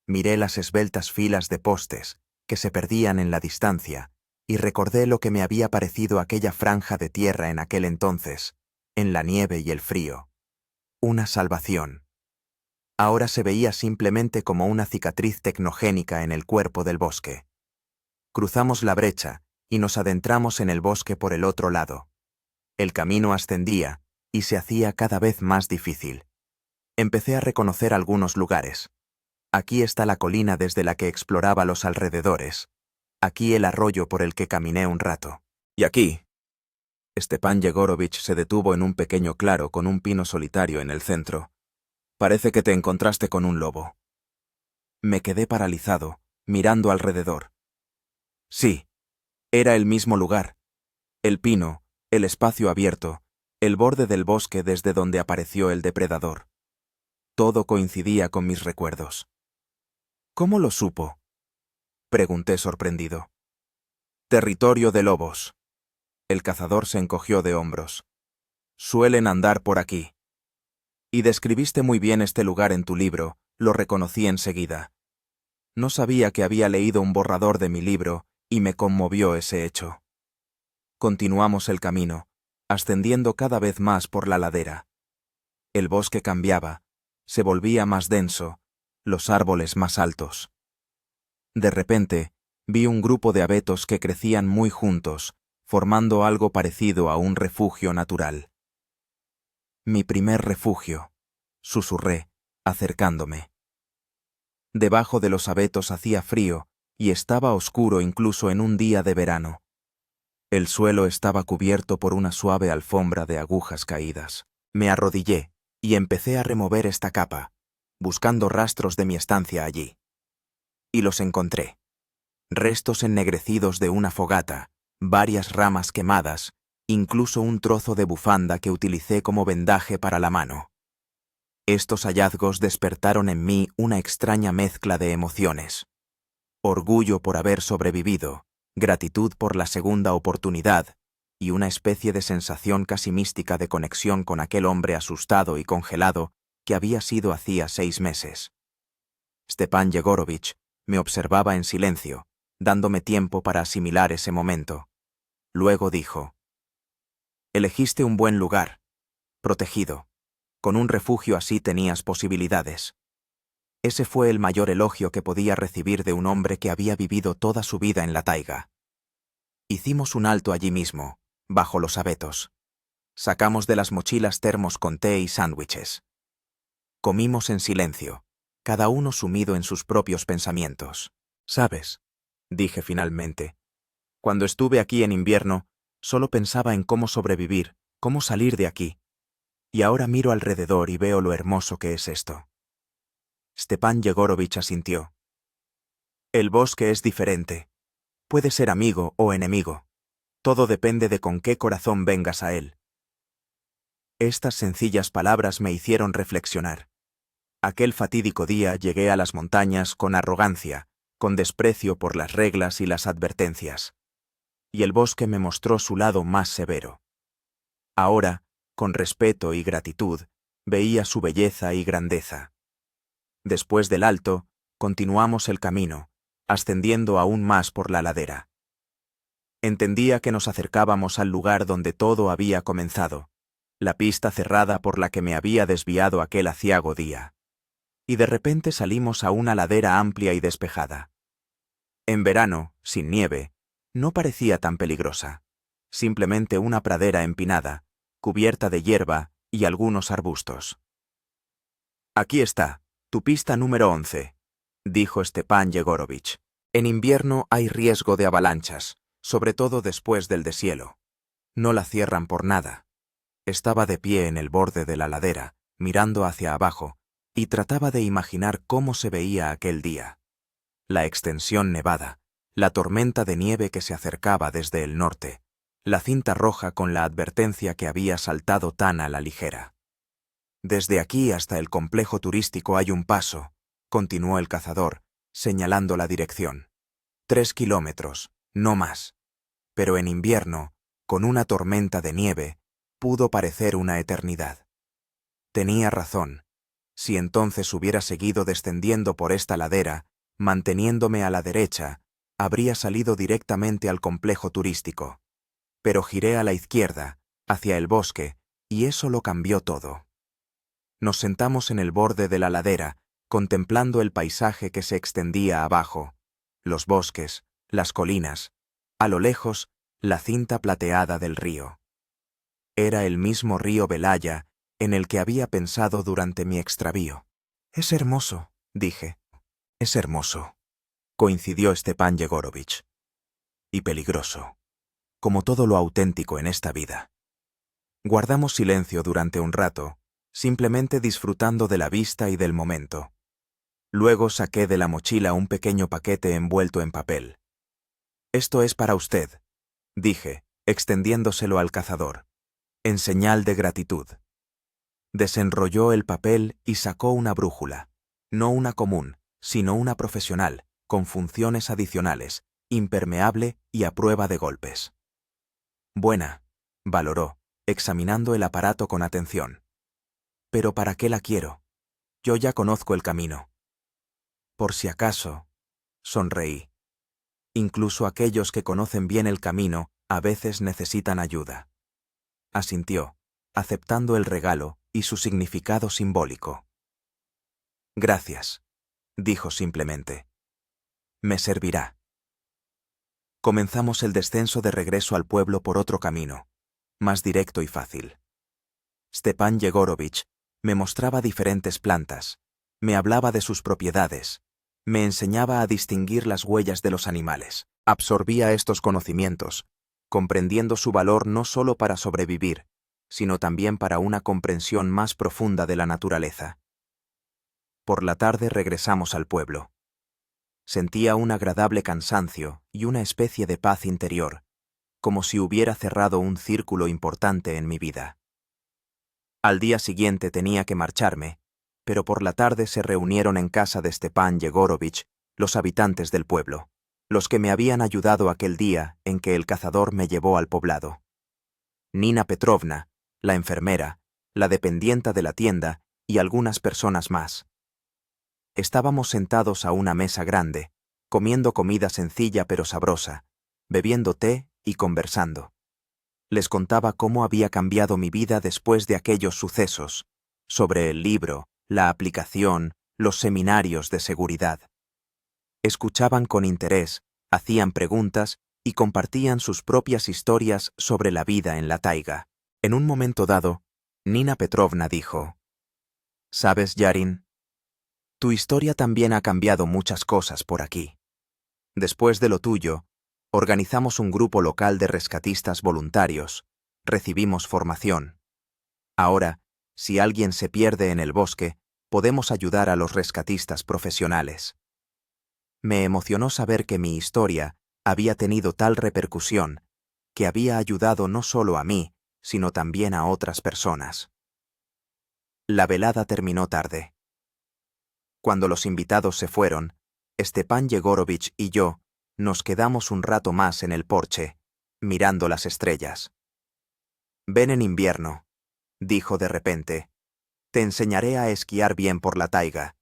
Miré las esbeltas filas de postes, que se perdían en la distancia, y recordé lo que me había parecido aquella franja de tierra en aquel entonces, en la nieve y el frío. Una salvación. Ahora se veía simplemente como una cicatriz tecnogénica en el cuerpo del bosque. Cruzamos la brecha y nos adentramos en el bosque por el otro lado. El camino ascendía y se hacía cada vez más difícil. Empecé a reconocer algunos lugares. Aquí está la colina desde la que exploraba los alrededores. Aquí el arroyo por el que caminé un rato. Y aquí. Stepan Yegorovich se detuvo en un pequeño claro con un pino solitario en el centro. Parece que te encontraste con un lobo. Me quedé paralizado, mirando alrededor. Sí, era el mismo lugar. El pino, el espacio abierto, el borde del bosque desde donde apareció el depredador. Todo coincidía con mis recuerdos. ¿Cómo lo supo?, pregunté sorprendido. Territorio de lobos. El cazador se encogió de hombros. Suelen andar por aquí. Y describiste muy bien este lugar en tu libro, lo reconocí enseguida. No sabía que había leído un borrador de mi libro, y me conmovió ese hecho. Continuamos el camino, ascendiendo cada vez más por la ladera. El bosque cambiaba, se volvía más denso, los árboles más altos. De repente, vi un grupo de abetos que crecían muy juntos, formando algo parecido a un refugio natural. Mi primer refugio, susurré, acercándome. Debajo de los abetos hacía frío y estaba oscuro incluso en un día de verano. El suelo estaba cubierto por una suave alfombra de agujas caídas. Me arrodillé y empecé a remover esta capa, buscando rastros de mi estancia allí. Y los encontré. Restos ennegrecidos de una fogata, varias ramas quemadas, incluso un trozo de bufanda que utilicé como vendaje para la mano. Estos hallazgos despertaron en mí una extraña mezcla de emociones. Orgullo por haber sobrevivido gratitud por la segunda oportunidad y una especie de sensación casi mística de conexión con aquel hombre asustado y congelado que había sido hacía 6 meses. Stepan Yegorovich me observaba en silencio, dándome tiempo para asimilar ese momento. Luego dijo: «Elegiste un buen lugar, protegido. Con un refugio así tenías posibilidades». Ese fue el mayor elogio que podía recibir de un hombre que había vivido toda su vida en la taiga. Hicimos un alto allí mismo, bajo los abetos. Sacamos de las mochilas termos con té y sándwiches. Comimos en silencio, cada uno sumido en sus propios pensamientos. «¿Sabes?», dije finalmente, «cuando estuve aquí en invierno, solo pensaba en cómo sobrevivir, cómo salir de aquí. Y ahora miro alrededor y veo lo hermoso que es esto». Stepan Yegorovich asintió. «El bosque es diferente. Puede ser amigo o enemigo. Todo depende de con qué corazón vengas a él». Estas sencillas palabras me hicieron reflexionar. Aquel fatídico día llegué a las montañas con arrogancia, con desprecio por las reglas y las advertencias. Y el bosque me mostró su lado más severo. Ahora, con respeto y gratitud, veía su belleza y grandeza. Después del alto, continuamos el camino, ascendiendo aún más por la ladera. Entendía que nos acercábamos al lugar donde todo había comenzado, la pista cerrada por la que me había desviado aquel aciago día. Y de repente salimos a una ladera amplia y despejada. En verano, sin nieve, no parecía tan peligrosa, simplemente una pradera empinada, cubierta de hierba y algunos arbustos. «Aquí está, tu pista número 11», dijo Stepan Yegorovich. «En invierno hay riesgo de avalanchas, sobre todo después del deshielo. No la cierran por nada». Estaba de pie en el borde de la ladera, mirando hacia abajo, y trataba de imaginar cómo se veía aquel día. La extensión nevada, la tormenta de nieve que se acercaba desde el norte, la cinta roja con la advertencia que había saltado tan a la ligera. «Desde aquí hasta el complejo turístico hay un paso», continuó el cazador, señalando la dirección. 3 kilómetros, no más. Pero en invierno, con una tormenta de nieve, pudo parecer una eternidad. Tenía razón. Si entonces hubiera seguido descendiendo por esta ladera, manteniéndome a la derecha, habría salido directamente al complejo turístico. Pero giré a la izquierda, hacia el bosque, y eso lo cambió todo. Nos sentamos en el borde de la ladera, contemplando el paisaje que se extendía abajo, los bosques, las colinas, a lo lejos, la cinta plateada del río. Era el mismo río Belaya en el que había pensado durante mi extravío. «Es hermoso», dije. «Es hermoso», coincidió Stepan Yegorovich. «Y peligroso, como todo lo auténtico en esta vida». Guardamos silencio durante un rato, simplemente disfrutando de la vista y del momento. Luego saqué de la mochila un pequeño paquete envuelto en papel. «Esto es para usted», dije, extendiéndoselo al cazador, en señal de gratitud. Desenrolló el papel y sacó una brújula, no una común, sino una profesional, con funciones adicionales, impermeable y a prueba de golpes. «Buena», valoró, examinando el aparato con atención. «Pero ¿para qué la quiero? Yo ya conozco el camino». «Por si acaso», sonreí. «Incluso aquellos que conocen bien el camino a veces necesitan ayuda». Asintió, aceptando el regalo y su significado simbólico. «Gracias», dijo simplemente. «Me servirá». Comenzamos el descenso de regreso al pueblo por otro camino, más directo y fácil. Stepan Yegorovich me mostraba diferentes plantas, me hablaba de sus propiedades, me enseñaba a distinguir las huellas de los animales. Absorbía estos conocimientos, comprendiendo su valor no solo para sobrevivir, sino también para una comprensión más profunda de la naturaleza. Por la tarde regresamos al pueblo. Sentía un agradable cansancio y una especie de paz interior, como si hubiera cerrado un círculo importante en mi vida. Al día siguiente tenía que marcharme, pero por la tarde se reunieron en casa de Stepan Yegorovich los habitantes del pueblo. los que me habían ayudado aquel día en que el cazador me llevó al poblado. Nina Petrovna, la enfermera, la dependienta de la tienda y algunas personas más. Estábamos sentados a una mesa grande, comiendo comida sencilla pero sabrosa, bebiendo té y conversando. Les contaba cómo había cambiado mi vida después de aquellos sucesos, sobre el libro, la aplicación, los seminarios de seguridad. Escuchaban con interés, hacían preguntas y compartían sus propias historias sobre la vida en la taiga. En un momento dado, Nina Petrovna dijo: «¿Sabes, Yarin? Tu historia también ha cambiado muchas cosas por aquí. Después de lo tuyo, organizamos un grupo local de rescatistas voluntarios, recibimos formación. Ahora, si alguien se pierde en el bosque, podemos ayudar a los rescatistas profesionales». Me emocionó saber que mi historia había tenido tal repercusión, que había ayudado no solo a mí, sino también a otras personas. La velada terminó tarde. Cuando los invitados se fueron, Stepan Yegorovich y yo nos quedamos un rato más en el porche, mirando las estrellas. «Ven en invierno», dijo de repente. «Te enseñaré a esquiar bien por la taiga,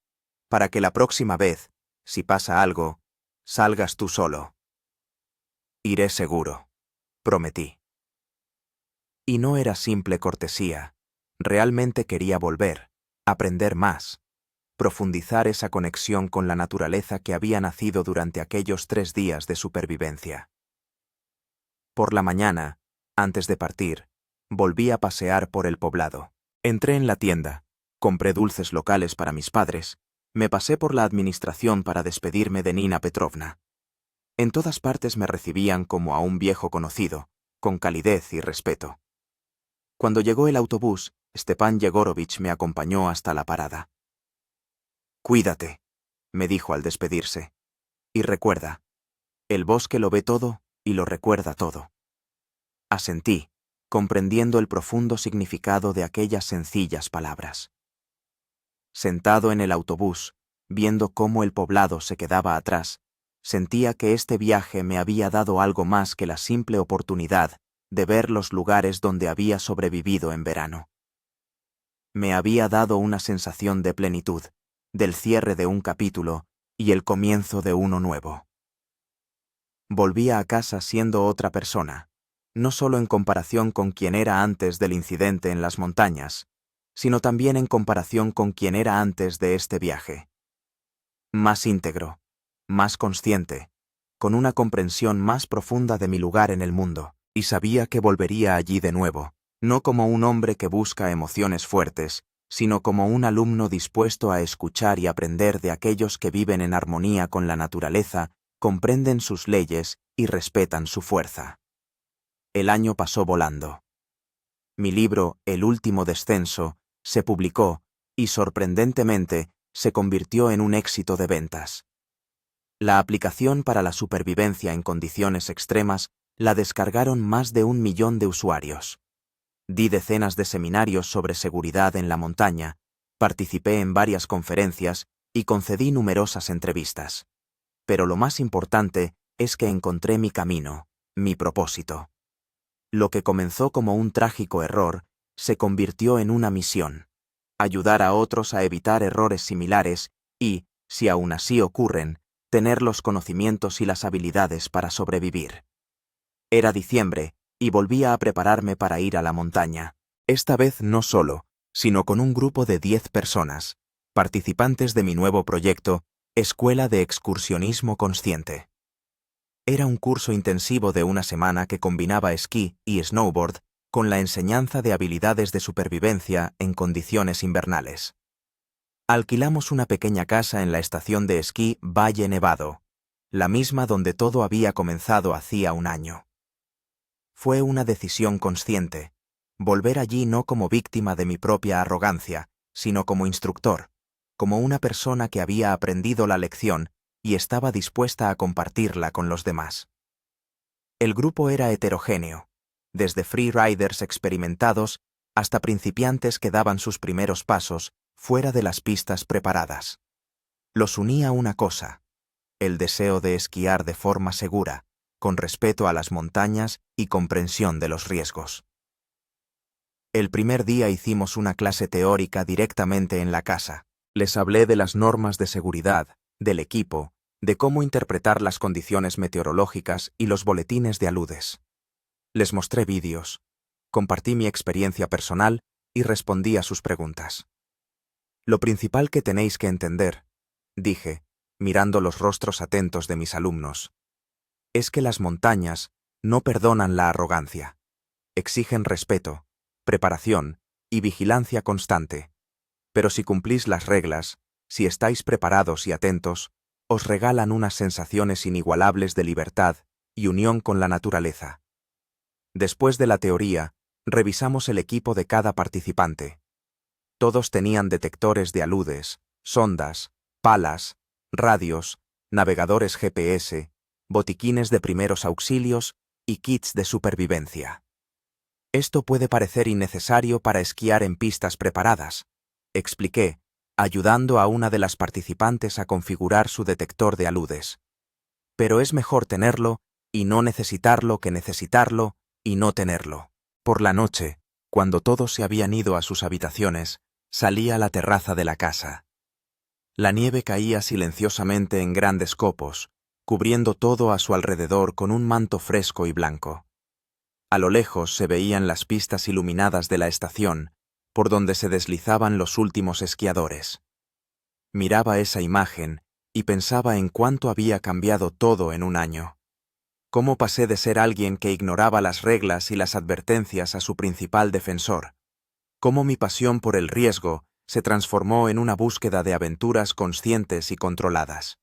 para que la próxima vez, si pasa algo, salgas tú solo». «Iré seguro», prometí. Y no era simple cortesía, realmente quería volver, aprender más, profundizar esa conexión con la naturaleza que había nacido durante aquellos 3 días de supervivencia. Por la mañana, antes de partir, volví a pasear por el poblado. Entré en la tienda, compré dulces locales para mis padres, me pasé por la administración para despedirme de Nina Petrovna. En todas partes me recibían como a un viejo conocido, con calidez y respeto. Cuando llegó el autobús, Stepan Yegorovich me acompañó hasta la parada. «Cuídate», me dijo al despedirse. «Y recuerda, el bosque lo ve todo y lo recuerda todo». Asentí, comprendiendo el profundo significado de aquellas sencillas palabras. Sentado en el autobús, viendo cómo el poblado se quedaba atrás, sentía que este viaje me había dado algo más que la simple oportunidad de ver los lugares donde había sobrevivido en verano. Me había dado una sensación de plenitud, del cierre de un capítulo y el comienzo de uno nuevo. Volvía a casa siendo otra persona, no solo en comparación con quien era antes del incidente en las montañas, sino también en comparación con quien era antes de este viaje. Más íntegro, más consciente, con una comprensión más profunda de mi lugar en el mundo, y sabía que volvería allí de nuevo, no como un hombre que busca emociones fuertes, sino como un alumno dispuesto a escuchar y aprender de aquellos que viven en armonía con la naturaleza, comprenden sus leyes y respetan su fuerza. El año pasó volando. Mi libro, El último descenso, se publicó y, sorprendentemente, se convirtió en un éxito de ventas. La aplicación para la supervivencia en condiciones extremas la descargaron más de 1 millón de usuarios. Di decenas de seminarios sobre seguridad en la montaña, participé en varias conferencias y concedí numerosas entrevistas. Pero lo más importante es que encontré mi camino, mi propósito. Lo que comenzó como un trágico error se convirtió en una misión: ayudar a otros a evitar errores similares y, si aún así ocurren, tener los conocimientos y las habilidades para sobrevivir. Era diciembre y volvía a prepararme para ir a la montaña, esta vez no solo, sino con un grupo de 10 personas, participantes de mi nuevo proyecto, Escuela de Excursionismo Consciente. Era un curso intensivo de una semana que combinaba esquí y snowboard con la enseñanza de habilidades de supervivencia en condiciones invernales. Alquilamos una pequeña casa en la estación de esquí Valle Nevado, la misma donde todo había comenzado hacía un año. Fue una decisión consciente, volver allí no como víctima de mi propia arrogancia, sino como instructor, como una persona que había aprendido la lección y estaba dispuesta a compartirla con los demás. El grupo era heterogéneo, desde freeriders experimentados hasta principiantes que daban sus primeros pasos fuera de las pistas preparadas. Los unía una cosa: el deseo de esquiar de forma segura, con respeto a las montañas y comprensión de los riesgos. El primer día hicimos una clase teórica directamente en la casa. Les hablé de las normas de seguridad, del equipo, de cómo interpretar las condiciones meteorológicas y los boletines de aludes. Les mostré vídeos, compartí mi experiencia personal y respondí a sus preguntas. Lo principal que tenéis que entender, dije, mirando los rostros atentos de mis alumnos, es que las montañas no perdonan la arrogancia. Exigen respeto, preparación y vigilancia constante. Pero si cumplís las reglas, si estáis preparados y atentos, os regalan unas sensaciones inigualables de libertad y unión con la naturaleza. Después de la teoría, revisamos el equipo de cada participante. Todos tenían detectores de aludes, sondas, palas, radios, navegadores GPS, botiquines de primeros auxilios y kits de supervivencia. Esto puede parecer innecesario para esquiar en pistas preparadas, expliqué, ayudando a una de las participantes a configurar su detector de aludes. Pero es mejor tenerlo y no necesitarlo que necesitarlo y no tenerlo. Por la noche, cuando todos se habían ido a sus habitaciones, salí a la terraza de la casa. La nieve caía silenciosamente en grandes copos, cubriendo todo a su alrededor con un manto fresco y blanco. A lo lejos se veían las pistas iluminadas de la estación, por donde se deslizaban los últimos esquiadores. Miraba esa imagen y pensaba en cuánto había cambiado todo en un año. Cómo pasé de ser alguien que ignoraba las reglas y las advertencias a su principal defensor. Cómo mi pasión por el riesgo se transformó en una búsqueda de aventuras conscientes y controladas.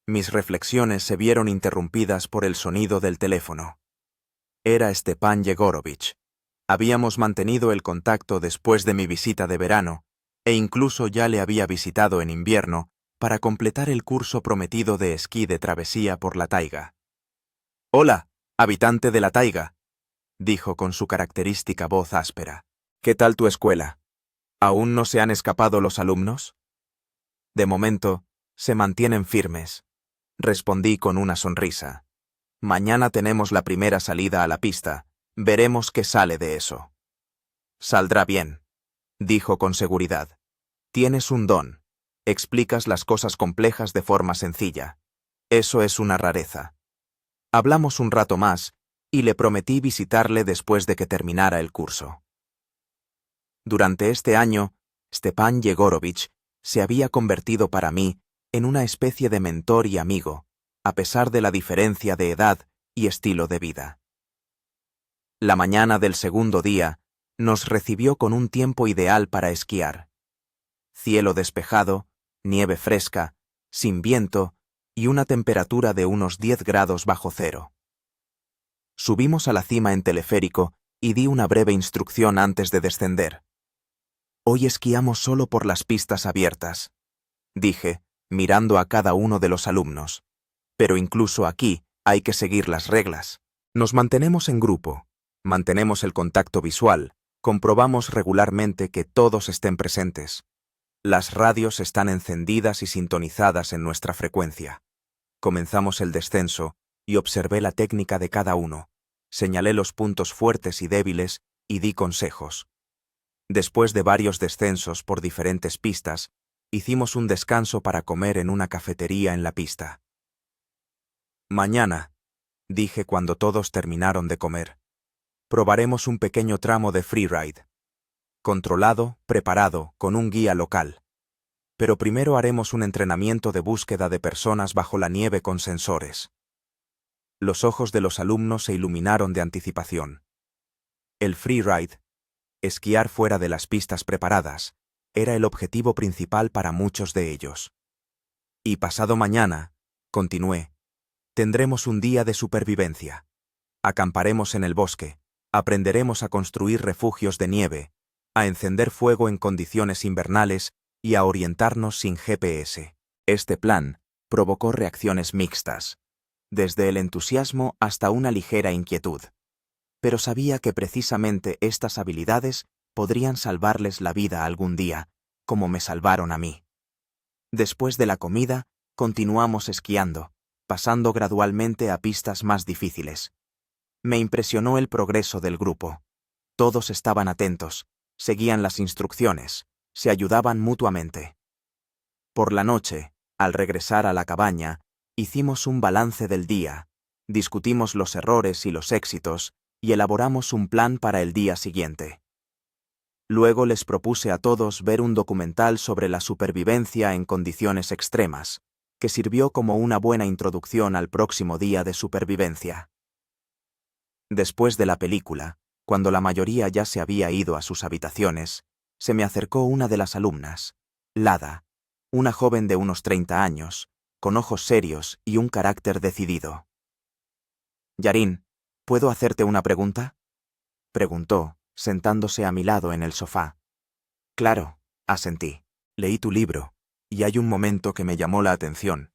Mis reflexiones se vieron interrumpidas por el sonido del teléfono. Era Stepan Yegorovich. Habíamos mantenido el contacto después de mi visita de verano, e incluso ya le había visitado en invierno para completar el curso prometido de esquí de travesía por la taiga. «Hola, habitante de la taiga», dijo con su característica voz áspera. «¿Qué tal tu escuela? ¿Aún no se han escapado los alumnos?» «De momento, se mantienen firmes», respondí con una sonrisa. «Mañana tenemos la primera salida a la pista. Veremos qué sale de eso». «Saldrá bien», dijo con seguridad. «Tienes un don. Explicas las cosas complejas de forma sencilla. Eso es una rareza». Hablamos un rato más y le prometí visitarle después de que terminara el curso. Durante este año, Stepan Yegorovich se había convertido para mí en una especie de mentor y amigo, a pesar de la diferencia de edad y estilo de vida. La mañana del segundo día nos recibió con un tiempo ideal para esquiar. Cielo despejado, nieve fresca, sin viento y una temperatura de unos 10 grados bajo cero. Subimos a la cima en teleférico y di una breve instrucción antes de descender. «Hoy esquiamos solo por las pistas abiertas», dije, mirando a cada uno de los alumnos. «Pero incluso aquí hay que seguir las reglas. Nos mantenemos en grupo, mantenemos el contacto visual, comprobamos regularmente que todos estén presentes. Las radios están encendidas y sintonizadas en nuestra frecuencia». Comenzamos el descenso y observé la técnica de cada uno, señalé los puntos fuertes y débiles y di consejos. Después de varios descensos por diferentes pistas, hicimos un descanso para comer en una cafetería en la pista. «Mañana», dije cuando todos terminaron de comer, «probaremos un pequeño tramo de freeride. Controlado, preparado, con un guía local. Pero primero haremos un entrenamiento de búsqueda de personas bajo la nieve con sensores». Los ojos de los alumnos se iluminaron de anticipación. El freeride, esquiar fuera de las pistas preparadas, era el objetivo principal para muchos de ellos. «Y pasado mañana», continué, «tendremos un día de supervivencia. Acamparemos en el bosque, aprenderemos a construir refugios de nieve, a encender fuego en condiciones invernales y a orientarnos sin GPS». Este plan provocó reacciones mixtas, desde el entusiasmo hasta una ligera inquietud. Pero sabía que precisamente estas habilidades podrían salvarles la vida algún día, como me salvaron a mí. Después de la comida, Continuamos esquiando, pasando gradualmente a pistas más difíciles. Me impresionó el progreso del grupo. Todos estaban atentos, seguían las instrucciones, se ayudaban mutuamente. Por la noche, al regresar a la cabaña, hicimos un balance del día, discutimos los errores y los éxitos, y elaboramos un plan para el día siguiente. Luego les propuse a todos ver un documental sobre la supervivencia en condiciones extremas, que sirvió como una buena introducción al próximo día de supervivencia. Después de la película, cuando la mayoría ya se había ido a sus habitaciones, se me acercó una de las alumnas, Lada, una joven de unos 30 años, con ojos serios y un carácter decidido. «Yarin, ¿puedo hacerte una pregunta?», preguntó, sentándose a mi lado en el sofá. «Claro», asentí. «Leí tu libro, y hay un momento que me llamó la atención».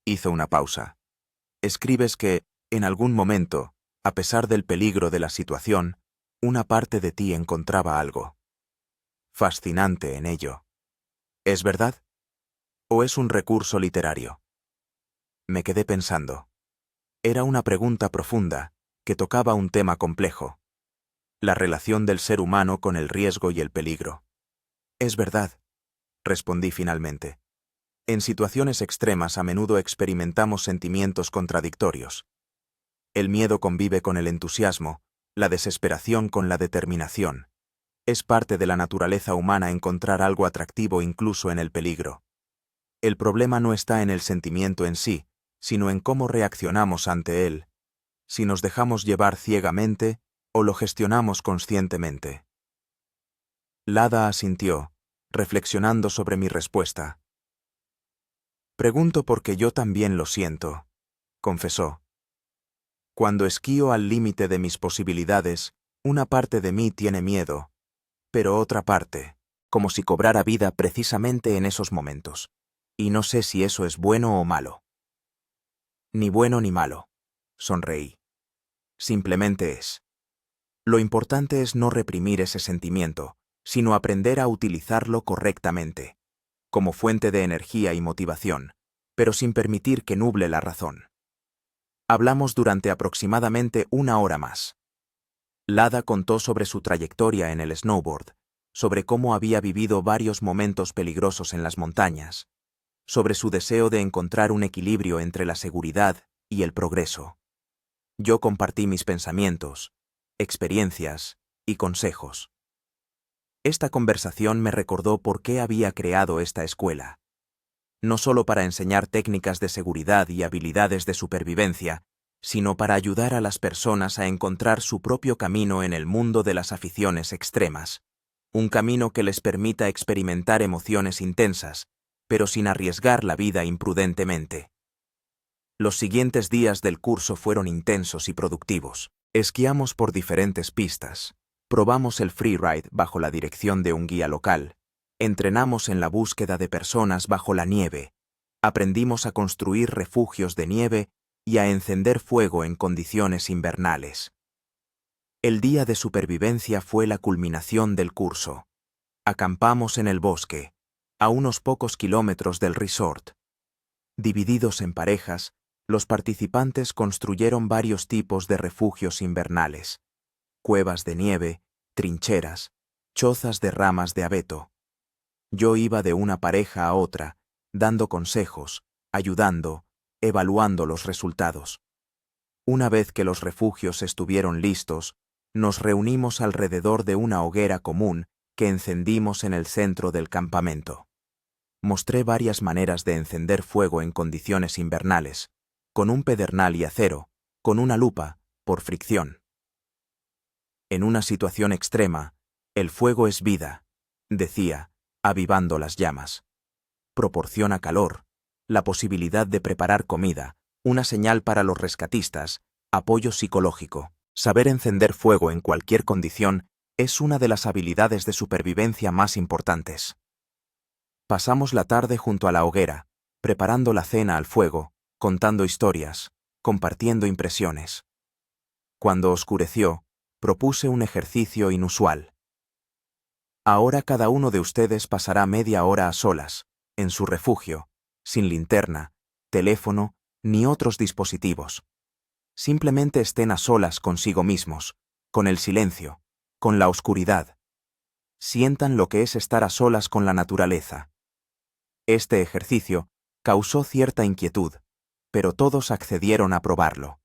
Hizo una pausa. «Escribes que, en algún momento, a pesar del peligro de la situación, una parte de ti encontraba algo fascinante en ello. ¿Es verdad? ¿O es un recurso literario?». Me quedé pensando. Era una pregunta profunda, que tocaba un tema complejo: la relación del ser humano con el riesgo y el peligro. «Es verdad», respondí finalmente. «En situaciones extremas a menudo experimentamos sentimientos contradictorios. El miedo convive con el entusiasmo, la desesperación con la determinación. Es parte de la naturaleza humana encontrar algo atractivo incluso en el peligro. El problema no está en el sentimiento en sí, sino en cómo reaccionamos ante él, si nos dejamos llevar ciegamente o lo gestionamos conscientemente». Lada asintió, reflexionando sobre mi respuesta. «Pregunto porque yo también lo siento», confesó. «Cuando esquío al límite de mis posibilidades, una parte de mí tiene miedo, pero otra parte, como si cobrara vida precisamente en esos momentos. Y no sé si eso es bueno o malo». «Ni bueno ni malo», sonreí. «Simplemente es. Lo importante es no reprimir ese sentimiento, sino aprender a utilizarlo correctamente, como fuente de energía y motivación, pero sin permitir que nuble la razón». Hablamos durante aproximadamente 1 hora más. Lada contó sobre su trayectoria en el snowboard, sobre cómo había vivido varios momentos peligrosos en las montañas, sobre su deseo de encontrar un equilibrio entre la seguridad y el progreso. Yo compartí mis pensamientos, experiencias y consejos. Esta conversación me recordó por qué había creado esta escuela. No solo para enseñar técnicas de seguridad y habilidades de supervivencia, sino para ayudar a las personas a encontrar su propio camino en el mundo de las aficiones extremas, un camino que les permita experimentar emociones intensas, pero sin arriesgar la vida imprudentemente. Los siguientes días del curso fueron intensos y productivos. Esquiamos por diferentes pistas, probamos el freeride bajo la dirección de un guía local, entrenamos en la búsqueda de personas bajo la nieve, aprendimos a construir refugios de nieve y a encender fuego en condiciones invernales. El día de supervivencia fue la culminación del curso. Acampamos en el bosque, a unos pocos kilómetros del resort. Divididos en parejas, los participantes construyeron varios tipos de refugios invernales: cuevas de nieve, trincheras, chozas de ramas de abeto. Yo iba de una pareja a otra, dando consejos, ayudando, evaluando los resultados. Una vez que los refugios estuvieron listos, nos reunimos alrededor de una hoguera común que encendimos en el centro del campamento. Mostré varias maneras de encender fuego en condiciones invernales: con un pedernal y acero, con una lupa, por fricción. En una situación extrema, el fuego es vida, decía, avivando las llamas. Proporciona calor, la posibilidad de preparar comida, una señal para los rescatistas, apoyo psicológico. Saber encender fuego en cualquier condición es una de las habilidades de supervivencia más importantes. Pasamos la tarde junto a la hoguera, preparando la cena al fuego, contando historias, compartiendo impresiones. Cuando oscureció, propuse un ejercicio inusual. Ahora cada uno de ustedes pasará media hora a solas, en su refugio, sin linterna, teléfono, ni otros dispositivos. Simplemente estén a solas consigo mismos, con el silencio, con la oscuridad. Sientan lo que es estar a solas con la naturaleza. Este ejercicio causó cierta inquietud, pero todos accedieron a probarlo.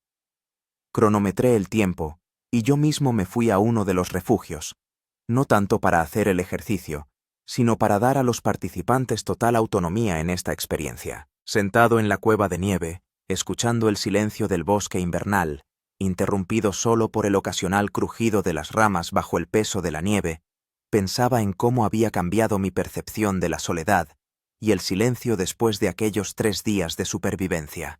Cronometré el tiempo, y yo mismo me fui a uno de los refugios, no tanto para hacer el ejercicio, sino para dar a los participantes total autonomía en esta experiencia. Sentado en la cueva de nieve, escuchando el silencio del bosque invernal, interrumpido solo por el ocasional crujido de las ramas bajo el peso de la nieve, pensaba en cómo había cambiado mi percepción de la soledad y el silencio después de aquellos 3 días de supervivencia.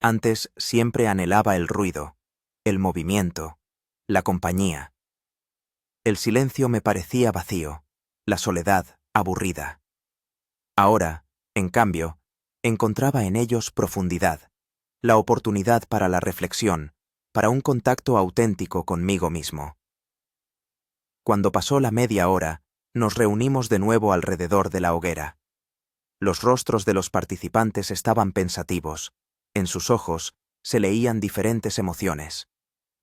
Antes siempre anhelaba el ruido, el movimiento, la compañía. El silencio me parecía vacío, la soledad aburrida. Ahora, en cambio, encontraba en ellos profundidad, la oportunidad para la reflexión, para un contacto auténtico conmigo mismo. Cuando pasó la media hora, nos reunimos de nuevo alrededor de la hoguera. Los rostros de los participantes estaban pensativos. En sus ojos se leían diferentes emociones,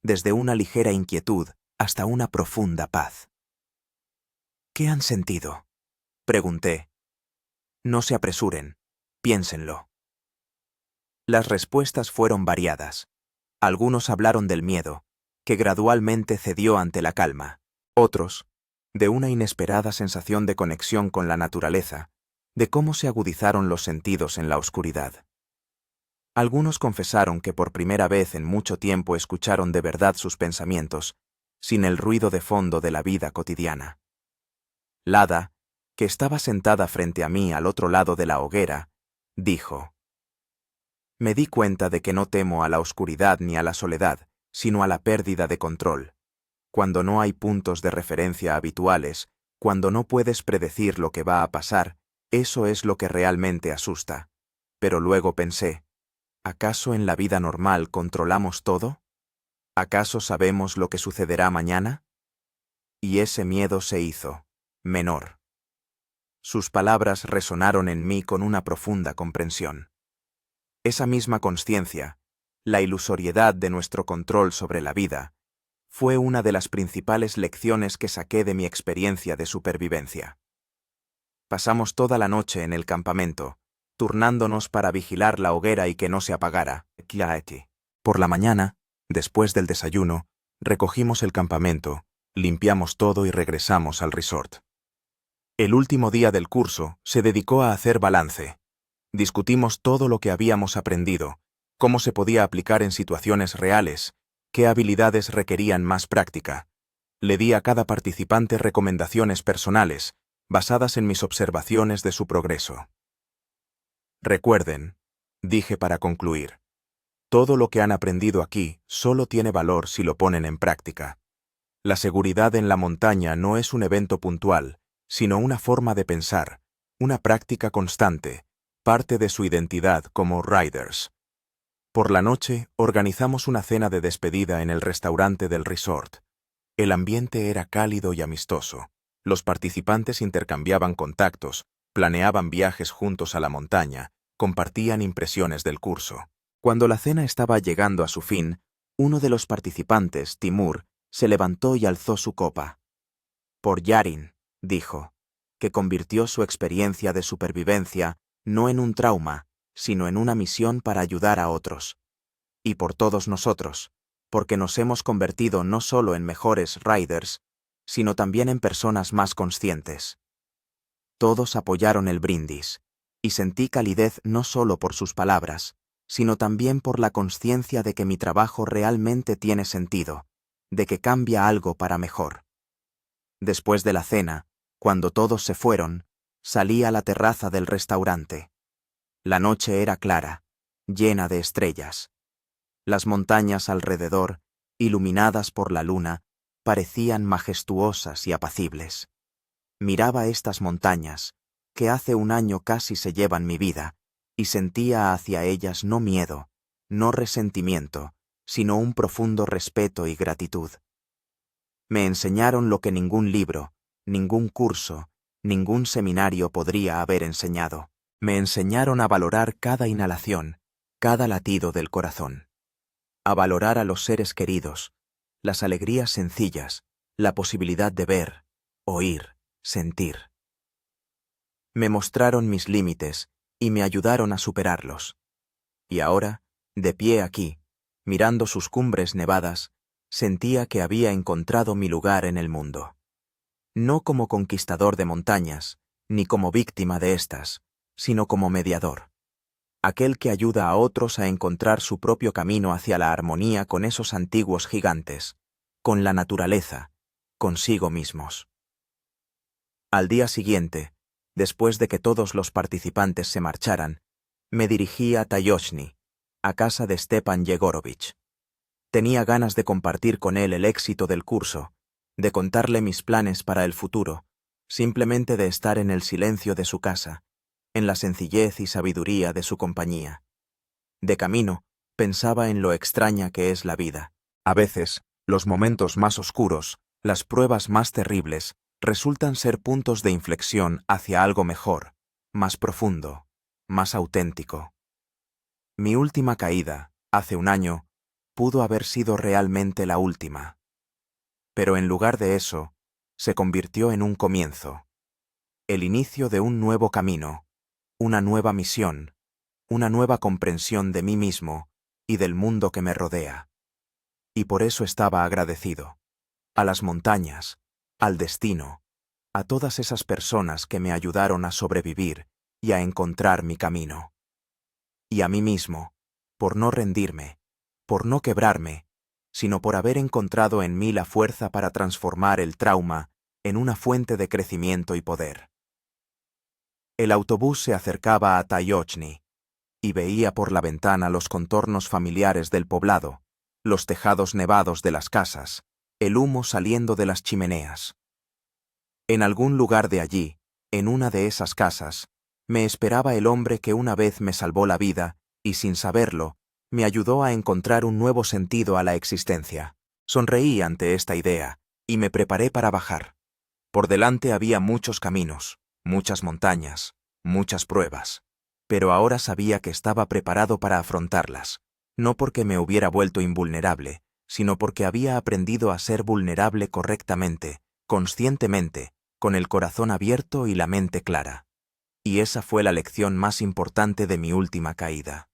desde una ligera inquietud hasta una profunda paz. ¿Qué han sentido?, pregunté. No se apresuren, piénsenlo. Las respuestas fueron variadas. Algunos hablaron del miedo, que gradualmente cedió ante la calma. Otros, de una inesperada sensación de conexión con la naturaleza, de cómo se agudizaron los sentidos en la oscuridad. Algunos confesaron que por primera vez en mucho tiempo escucharon de verdad sus pensamientos, sin el ruido de fondo de la vida cotidiana. Lada, que estaba sentada frente a mí al otro lado de la hoguera, dijo: «Me di cuenta de que no temo a la oscuridad ni a la soledad, sino a la pérdida de control. Cuando no hay puntos de referencia habituales, cuando no puedes predecir lo que va a pasar, eso es lo que realmente asusta». Pero luego pensé, ¿acaso en la vida normal controlamos todo? ¿Acaso sabemos lo que sucederá mañana? Y ese miedo se hizo menor. Sus palabras resonaron en mí con una profunda comprensión. Esa misma consciencia, la ilusoriedad de nuestro control sobre la vida, fue una de las principales lecciones que saqué de mi experiencia de supervivencia. Pasamos toda la noche en el campamento, turnándonos para vigilar la hoguera y que no se apagara. Por la mañana, después del desayuno, recogimos el campamento, limpiamos todo y regresamos al resort. El último día del curso se dedicó a hacer balance. Discutimos todo lo que habíamos aprendido, cómo se podía aplicar en situaciones reales, qué habilidades requerían más práctica. Le di a cada participante recomendaciones personales, basadas en mis observaciones de su progreso. Recuerden, dije para concluir, todo lo que han aprendido aquí solo tiene valor si lo ponen en práctica. La seguridad en la montaña no es un evento puntual, sino una forma de pensar, una práctica constante, parte de su identidad como riders. Por la noche, organizamos una cena de despedida en el restaurante del resort. El ambiente era cálido y amistoso. Los participantes intercambiaban contactos, planeaban viajes juntos a la montaña, compartían impresiones del curso. Cuando la cena estaba llegando a su fin, uno de los participantes, Timur, se levantó y alzó su copa. Por Yarin, dijo, que convirtió su experiencia de supervivencia no en un trauma, sino en una misión para ayudar a otros. Y por todos nosotros, porque nos hemos convertido no solo en mejores riders, sino también en personas más conscientes. Todos apoyaron el brindis, y sentí calidez no solo por sus palabras, sino también por la consciencia de que mi trabajo realmente tiene sentido, de que cambia algo para mejor. Después de la cena, cuando todos se fueron, salí a la terraza del restaurante. La noche era clara, llena de estrellas. Las montañas alrededor, iluminadas por la luna, parecían majestuosas y apacibles. Miraba estas montañas, que hace un año casi se llevan mi vida, y sentía hacia ellas no miedo, no resentimiento, sino un profundo respeto y gratitud. Me enseñaron lo que ningún libro, ningún curso, ningún seminario podría haber enseñado. Me enseñaron a valorar cada inhalación, cada latido del corazón. A valorar a los seres queridos, las alegrías sencillas, la posibilidad de ver, oír, sentir. Me mostraron mis límites y me ayudaron a superarlos. Y ahora, de pie aquí, mirando sus cumbres nevadas, sentía que había encontrado mi lugar en el mundo. No como conquistador de montañas, ni como víctima de estas, sino como mediador. Aquel que ayuda a otros a encontrar su propio camino hacia la armonía con esos antiguos gigantes, con la naturaleza, consigo mismos. Al día siguiente, después de que todos los participantes se marcharan, me dirigí a Tayoshny, a casa de Stepan Yegorovich. Tenía ganas de compartir con él el éxito del curso, de contarle mis planes para el futuro, simplemente de estar en el silencio de su casa, en la sencillez y sabiduría de su compañía. De camino, pensaba en lo extraña que es la vida. A veces, los momentos más oscuros, las pruebas más terribles, resultan ser puntos de inflexión hacia algo mejor, más profundo, más auténtico. Mi última caída, hace un año, pudo haber sido realmente la última. Pero en lugar de eso, se convirtió en un comienzo, el inicio de un nuevo camino, una nueva misión, una nueva comprensión de mí mismo y del mundo que me rodea. Y por eso estaba agradecido, a las montañas, al destino, a todas esas personas que me ayudaron a sobrevivir y a encontrar mi camino. Y a mí mismo, por no rendirme, por no quebrarme, sino por haber encontrado en mí la fuerza para transformar el trauma en una fuente de crecimiento y poder. El autobús se acercaba a Tayochny, y veía por la ventana los contornos familiares del poblado, los tejados nevados de las casas, el humo saliendo de las chimeneas. En algún lugar de allí, en una de esas casas, me esperaba el hombre que una vez me salvó la vida y, sin saberlo, me ayudó a encontrar un nuevo sentido a la existencia. Sonreí ante esta idea y me preparé para bajar. Por delante había muchos caminos, muchas montañas, muchas pruebas, pero ahora sabía que estaba preparado para afrontarlas, no porque me hubiera vuelto invulnerable, sino porque había aprendido a ser vulnerable correctamente, conscientemente, con el corazón abierto y la mente clara. Y esa fue la lección más importante de mi última caída.